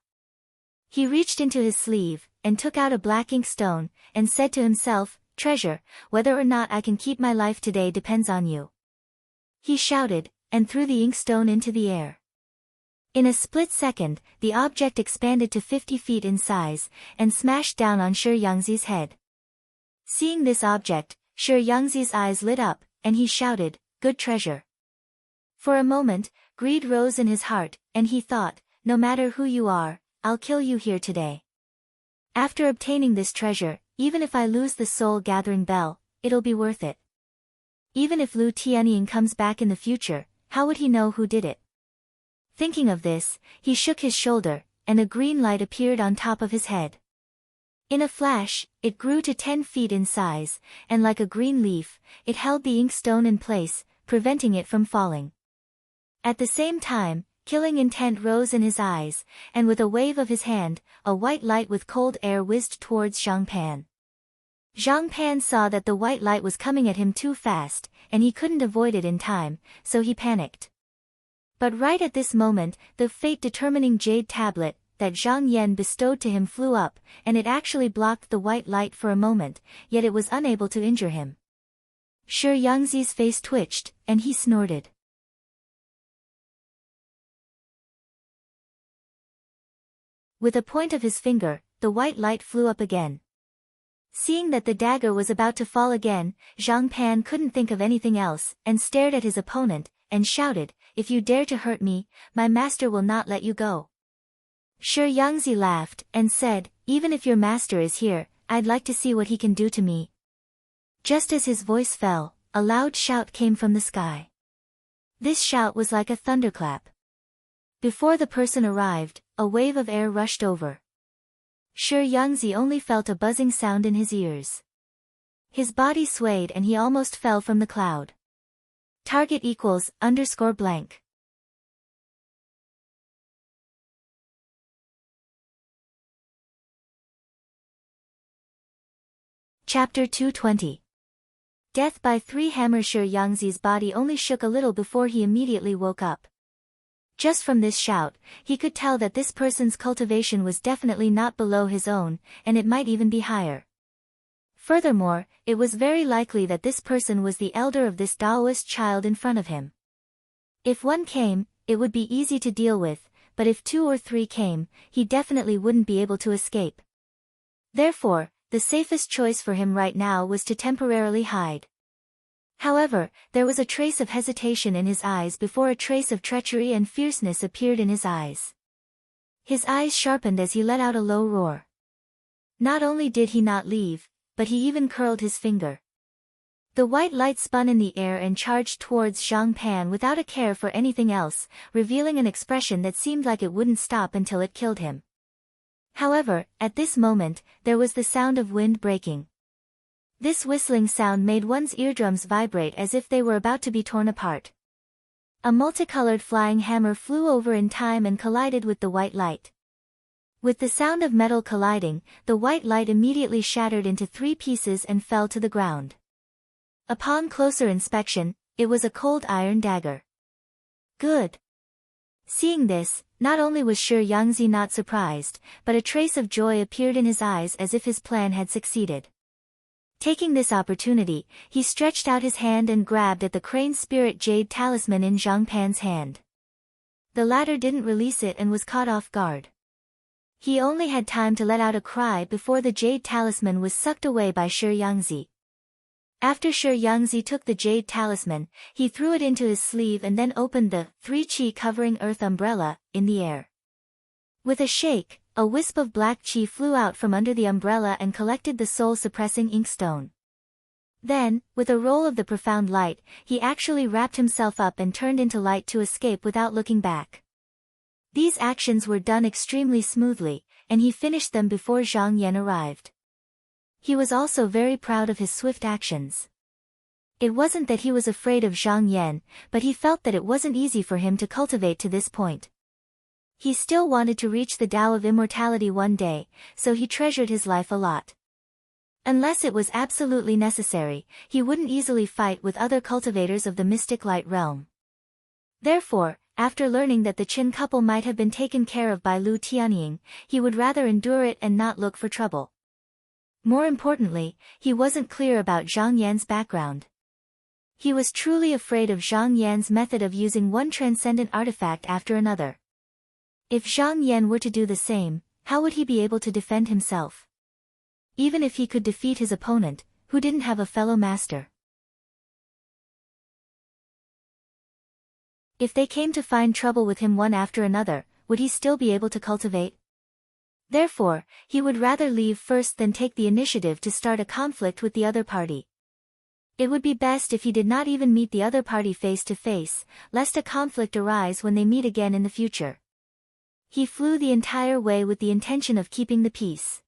He reached into his sleeve, and took out a black inkstone, and said to himself, "Treasure, whether or not I can keep my life today depends on you." He shouted, and threw the inkstone into the air. In a split second, the object expanded to 50 feet in size, and smashed down on Shi Yangzi's head. Seeing this object, Shi Yangzi's eyes lit up, and he shouted, "Good treasure." For a moment, greed rose in his heart, and he thought, "No matter who you are, I'll kill you here today. After obtaining this treasure, even if I lose the soul-gathering bell, it'll be worth it. Even if Lu Tianying comes back in the future, how would he know who did it?" Thinking of this, he shook his shoulder, and a green light appeared on top of his head. In a flash, it grew to 10 feet in size, and like a green leaf, it held the inkstone in place, preventing it from falling. At the same time, killing intent rose in his eyes, and with a wave of his hand, a white light with cold air whizzed towards Zhang Pan. Zhang Pan saw that the white light was coming at him too fast, and he couldn't avoid it in time, so he panicked. But right at this moment, the fate-determining jade tablet that Zhang Yan bestowed to him flew up, and it actually blocked the white light for a moment, yet it was unable to injure him. Shi Yangzi's face twitched, and he snorted. With a point of his finger, the white light flew up again. Seeing that the dagger was about to fall again, Zhang Pan couldn't think of anything else, and stared at his opponent, and shouted, "If you dare to hurt me, my master will not let you go." Shi Yangzi laughed, and said, "Even if your master is here, I'd like to see what he can do to me." Just as his voice fell, a loud shout came from the sky. This shout was like a thunderclap. Before the person arrived, a wave of air rushed over. Shi Yangzi only felt a buzzing sound in his ears. His body swayed and he almost fell from the cloud. Target equals _blank. Chapter 220. Death by 3 hammers. Shi Yangzi's body only shook a little before he immediately woke up. Just from this shout, he could tell that this person's cultivation was definitely not below his own, and it might even be higher. Furthermore, it was very likely that this person was the elder of this Taoist child in front of him. If one came, it would be easy to deal with, but if 2 or 3 came, he definitely wouldn't be able to escape. Therefore, the safest choice for him right now was to temporarily hide. However, there was a trace of hesitation in his eyes before a trace of treachery and fierceness appeared in his eyes. His eyes sharpened as he let out a low roar. Not only did he not leave, but he even curled his finger. The white light spun in the air and charged towards Zhang Pan without a care for anything else, revealing an expression that seemed like it wouldn't stop until it killed him. However, at this moment, there was the sound of wind breaking. This whistling sound made one's eardrums vibrate as if they were about to be torn apart. A multicolored flying hammer flew over in time and collided with the white light. With the sound of metal colliding, the white light immediately shattered into 3 pieces and fell to the ground. Upon closer inspection, it was a cold iron dagger. Good. Seeing this, not only was Shi Yangzi not surprised, but a trace of joy appeared in his eyes as if his plan had succeeded. Taking this opportunity, he stretched out his hand and grabbed at the crane spirit jade talisman in Zhang Pan's hand. The latter didn't release it and was caught off guard. He only had time to let out a cry before the jade talisman was sucked away by Shi Yangzi. After Shi Yangzi took the jade talisman, he threw it into his sleeve and then opened the 3-chi covering earth umbrella in the air. With a shake, a wisp of black chi flew out from under the umbrella and collected the soul-suppressing inkstone. Then, with a roll of the profound light, he actually wrapped himself up and turned into light to escape without looking back. These actions were done extremely smoothly, and he finished them before Zhang Yan arrived. He was also very proud of his swift actions. It wasn't that he was afraid of Zhang Yan, but he felt that it wasn't easy for him to cultivate to this point. He still wanted to reach the Tao of immortality one day, so he treasured his life a lot. Unless it was absolutely necessary, he wouldn't easily fight with other cultivators of the mystic light realm. Therefore, after learning that the Qin couple might have been taken care of by Lu Tianying, he would rather endure it and not look for trouble. More importantly, he wasn't clear about Zhang Yan's background. He was truly afraid of Zhang Yan's method of using one transcendent artifact after another. If Zhang Yan were to do the same, how would he be able to defend himself? Even if he could defeat his opponent, who didn't have a fellow master. If they came to find trouble with him one after another, would he still be able to cultivate? Therefore, he would rather leave first than take the initiative to start a conflict with the other party. It would be best if he did not even meet the other party face to face, lest a conflict arise when they meet again in the future. He flew the entire way with the intention of keeping the peace.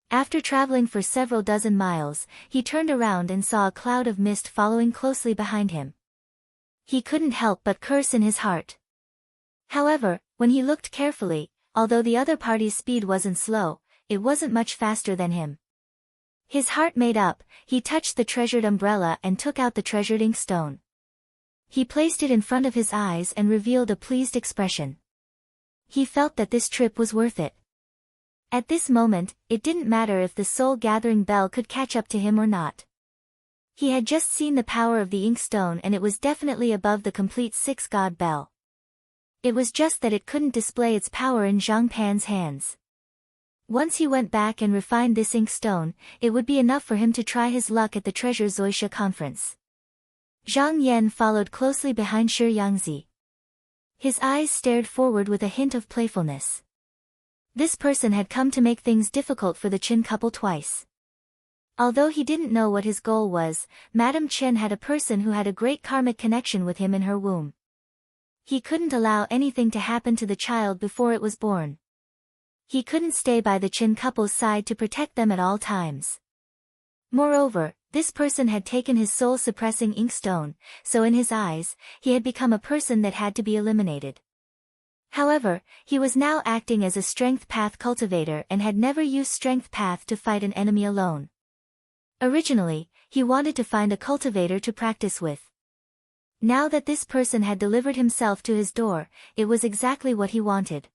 After traveling for several dozen miles, he turned around and saw a cloud of mist following closely behind him. He couldn't help but curse in his heart. However, when he looked carefully, although the other party's speed wasn't slow, it wasn't much faster than him. His heart made up, he touched the treasured umbrella and took out the treasured inkstone. He placed it in front of his eyes and revealed a pleased expression. He felt that this trip was worth it. At this moment, it didn't matter if the soul-gathering bell could catch up to him or not. He had just seen the power of the inkstone and it was definitely above the complete six-god bell. It was just that it couldn't display its power in Zhang Pan's hands. Once he went back and refined this inkstone, it would be enough for him to try his luck at the Treasure Zoisha conference. Zhang Yan followed closely behind Shi Yangzi. His eyes stared forward with a hint of playfulness. This person had come to make things difficult for the Qin couple twice. Although he didn't know what his goal was, Madame Chen had a person who had a great karmic connection with him in her womb. He couldn't allow anything to happen to the child before it was born. He couldn't stay by the Qin couple's side to protect them at all times. Moreover, this person had taken his soul-suppressing inkstone, so in his eyes, he had become a person that had to be eliminated. However, he was now acting as a strength path cultivator and had never used strength path to fight an enemy alone. Originally, he wanted to find a cultivator to practice with. Now that this person had delivered himself to his door, it was exactly what he wanted.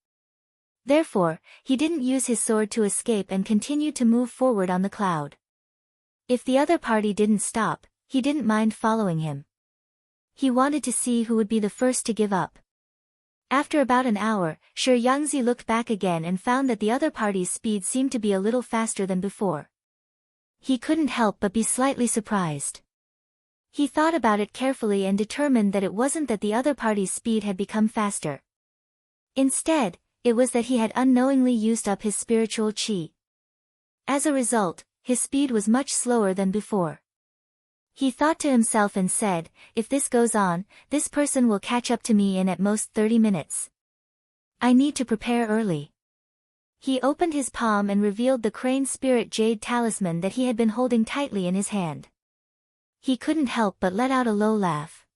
Therefore, he didn't use his sword to escape and continued to move forward on the cloud. If the other party didn't stop, he didn't mind following him. He wanted to see who would be the first to give up. After about an hour, Shi Yangzi looked back again and found that the other party's speed seemed to be a little faster than before. He couldn't help but be slightly surprised. He thought about it carefully and determined that it wasn't that the other party's speed had become faster. Instead, it was that he had unknowingly used up his spiritual qi. As a result, his speed was much slower than before. He thought to himself and said, if this goes on, this person will catch up to me in at most 30 minutes. I need to prepare early. He opened his palm and revealed the crane spirit jade talisman that he had been holding tightly in his hand. He couldn't help but let out a low laugh.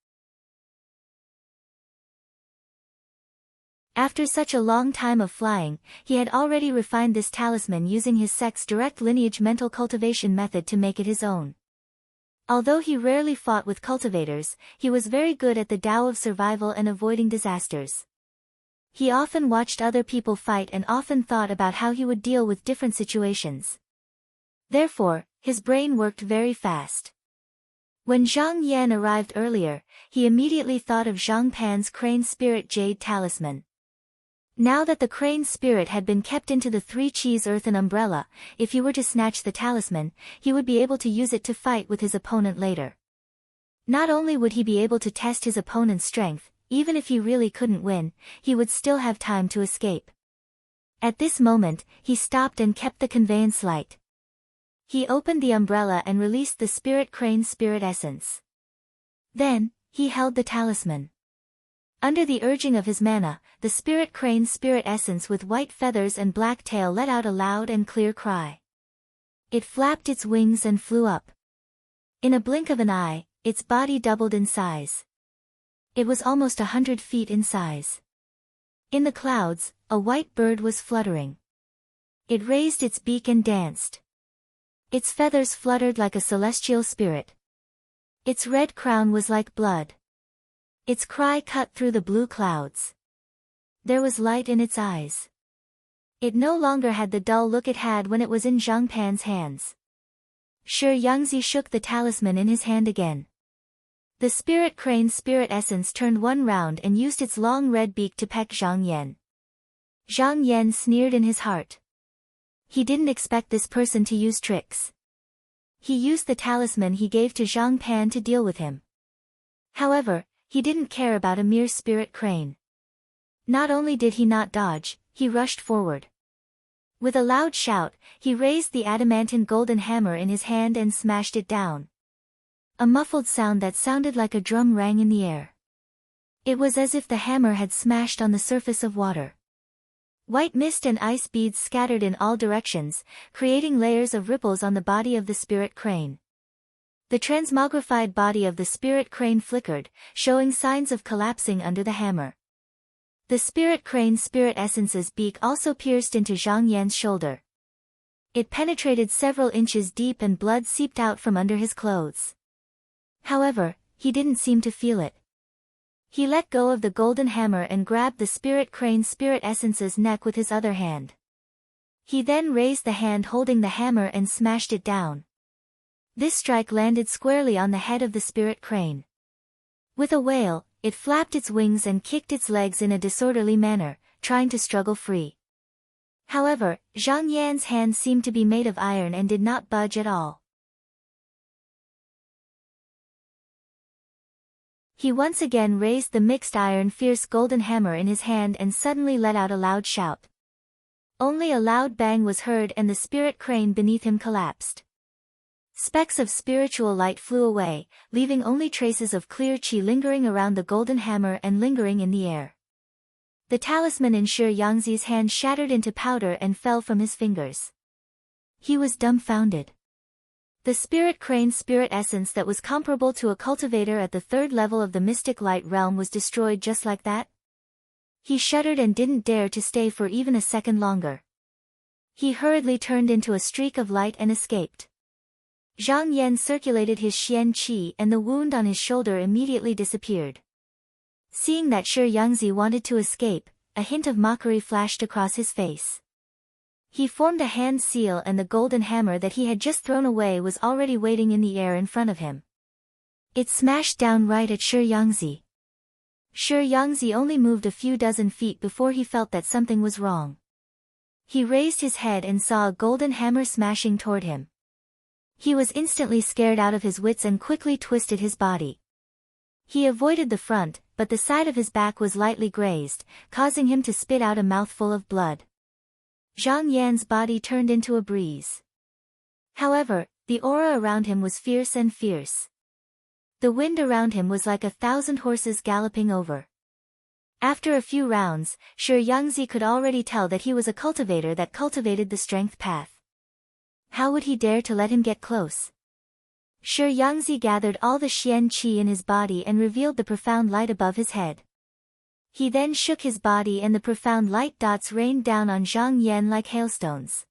After such a long time of flying, he had already refined this talisman using his sect's direct lineage mental cultivation method to make it his own. Although he rarely fought with cultivators, he was very good at the Tao of survival and avoiding disasters. He often watched other people fight and often thought about how he would deal with different situations. Therefore, his brain worked very fast. When Zhang Yan arrived earlier, he immediately thought of Zhang Pan's crane spirit jade talisman. Now that the crane spirit had been kept into the three qis earthen umbrella, if he were to snatch the talisman, he would be able to use it to fight with his opponent later. Not only would he be able to test his opponent's strength, even if he really couldn't win, he would still have time to escape. At this moment, he stopped and kept the conveyance light. He opened the umbrella and released the spirit crane spirit essence. Then, he held the talisman. Under the urging of his mana, the spirit crane spirit essence with white feathers and black tail let out a loud and clear cry. It flapped its wings and flew up. In a blink of an eye, its body doubled in size. It was almost 100 feet in size. In the clouds, a white bird was fluttering. It raised its beak and danced. Its feathers fluttered like a celestial spirit. Its red crown was like blood. Its cry cut through the blue clouds. There was light in its eyes. It no longer had the dull look it had when it was in Zhang Pan's hands. Shi Yangzi shook the talisman in his hand again. The spirit crane's spirit essence turned one round and used its long red beak to peck Zhang Yan. Zhang Yan sneered in his heart. He didn't expect this person to use tricks. He used the talisman he gave to Zhang Pan to deal with him. However, he didn't care about a mere spirit crane. Not only did he not dodge, he rushed forward. With a loud shout, he raised the adamantine golden hammer in his hand and smashed it down. A muffled sound that sounded like a drum rang in the air. It was as if the hammer had smashed on the surface of water. White mist and ice beads scattered in all directions, creating layers of ripples on the body of the spirit crane. The transmogrified body of the spirit crane flickered, showing signs of collapsing under the hammer. The spirit crane's spirit essence's beak also pierced into Zhang Yan's shoulder. It penetrated several inches deep and blood seeped out from under his clothes. However, he didn't seem to feel it. He let go of the golden hammer and grabbed the spirit crane's spirit essence's neck with his other hand. He then raised the hand holding the hammer and smashed it down. This strike landed squarely on the head of the spirit crane. With a wail, it flapped its wings and kicked its legs in a disorderly manner, trying to struggle free. However, Zhang Yan's hand seemed to be made of iron and did not budge at all. He once again raised the mixed iron fierce golden hammer in his hand and suddenly let out a loud shout. Only a loud bang was heard and the spirit crane beneath him collapsed. Specks of spiritual light flew away, leaving only traces of clear qi lingering around the golden hammer and lingering in the air. The talisman in Shi Yangzi's hand shattered into powder and fell from his fingers. He was dumbfounded. The spirit crane's spirit essence that was comparable to a cultivator at the third level of the mystic light realm was destroyed just like that? He shuddered and didn't dare to stay for even a second longer. He hurriedly turned into a streak of light and escaped. Zhang Yan circulated his xian qi and the wound on his shoulder immediately disappeared. Seeing that Shi Yangzi wanted to escape, a hint of mockery flashed across his face. He formed a hand seal and the golden hammer that he had just thrown away was already waiting in the air in front of him. It smashed down right at Shi Yangzi. Shi Yangzi only moved a few dozen feet before he felt that something was wrong. He raised his head and saw a golden hammer smashing toward him. He was instantly scared out of his wits and quickly twisted his body. He avoided the front, but the side of his back was lightly grazed, causing him to spit out a mouthful of blood. Zhang Yan's body turned into a breeze. However, the aura around him was fierce and fierce. The wind around him was like 1,000 horses galloping over. After a few rounds, Shi Yangzi could already tell that he was a cultivator that cultivated the strength path. How would he dare to let him get close? Shi Yangzi gathered all the xian qi in his body and revealed the profound light above his head. He then shook his body and the profound light dots rained down on Zhang Yan like hailstones.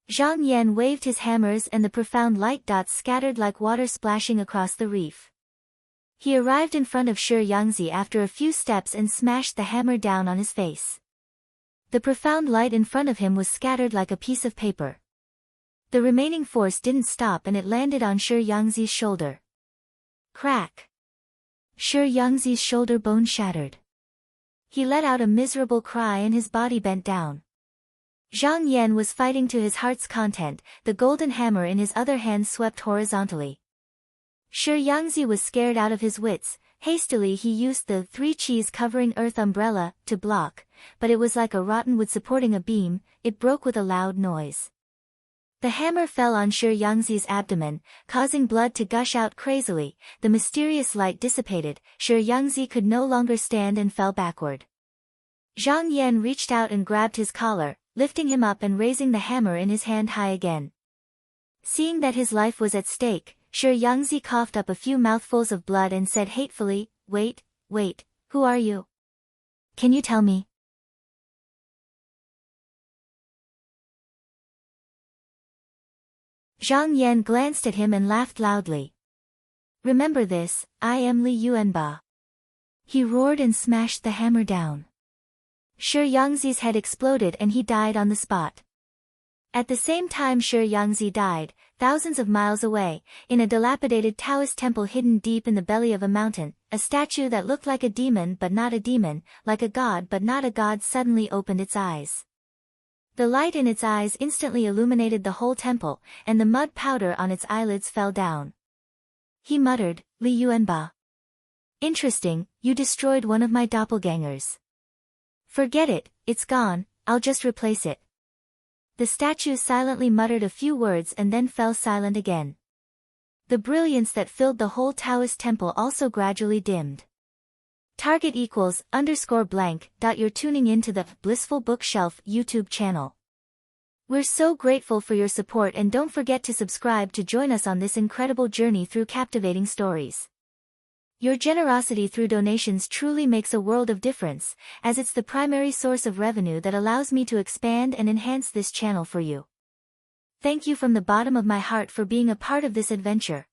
Zhang Yan waved his hammers and the profound light dots scattered like water splashing across the reef. He arrived in front of Shi Yangzi after a few steps and smashed the hammer down on his face. The profound light in front of him was scattered like a piece of paper. The remaining force didn't stop and it landed on Shi Yangzi's shoulder. Crack! Shi Yangzi's shoulder bone shattered. He let out a miserable cry and his body bent down. Zhang Yan was fighting to his heart's content, the golden hammer in his other hand swept horizontally. Shi Yangzi was scared out of his wits. Hastily he used the 3 qis covering earth umbrella to block, but it was like a rotten wood supporting a beam, it broke with a loud noise. The hammer fell on Shi Yangzi's abdomen, causing blood to gush out crazily. The mysterious light dissipated, Shi Yangzi could no longer stand and fell backward. Zhang Yan reached out and grabbed his collar, lifting him up and raising the hammer in his hand high again. Seeing that his life was at stake, Shi Yangzi coughed up a few mouthfuls of blood and said hatefully, "Wait, who are you? Can you tell me?" Zhang Yan glanced at him and laughed loudly. "Remember this, I am Li Yuanba." He roared and smashed the hammer down. Shi Yangzi's head exploded and he died on the spot. At the same time Shi Yangzi died, thousands of miles away, in a dilapidated Taoist temple hidden deep in the belly of a mountain, a statue that looked like a demon but not a demon, like a god but not a god suddenly opened its eyes. The light in its eyes instantly illuminated the whole temple, and the mud powder on its eyelids fell down. He muttered, "Li Yuanba. Interesting, you destroyed one of my doppelgangers. Forget it, it's gone, I'll just replace it." The statue silently muttered a few words and then fell silent again. The brilliance that filled the whole Taoist temple also gradually dimmed. Target =_blank. You're tuning into the Blissful Bookshelf YouTube channel. We're so grateful for your support and don't forget to subscribe to join us on this incredible journey through captivating stories. Your generosity through donations truly makes a world of difference, as it's the primary source of revenue that allows me to expand and enhance this channel for you. Thank you from the bottom of my heart for being a part of this adventure.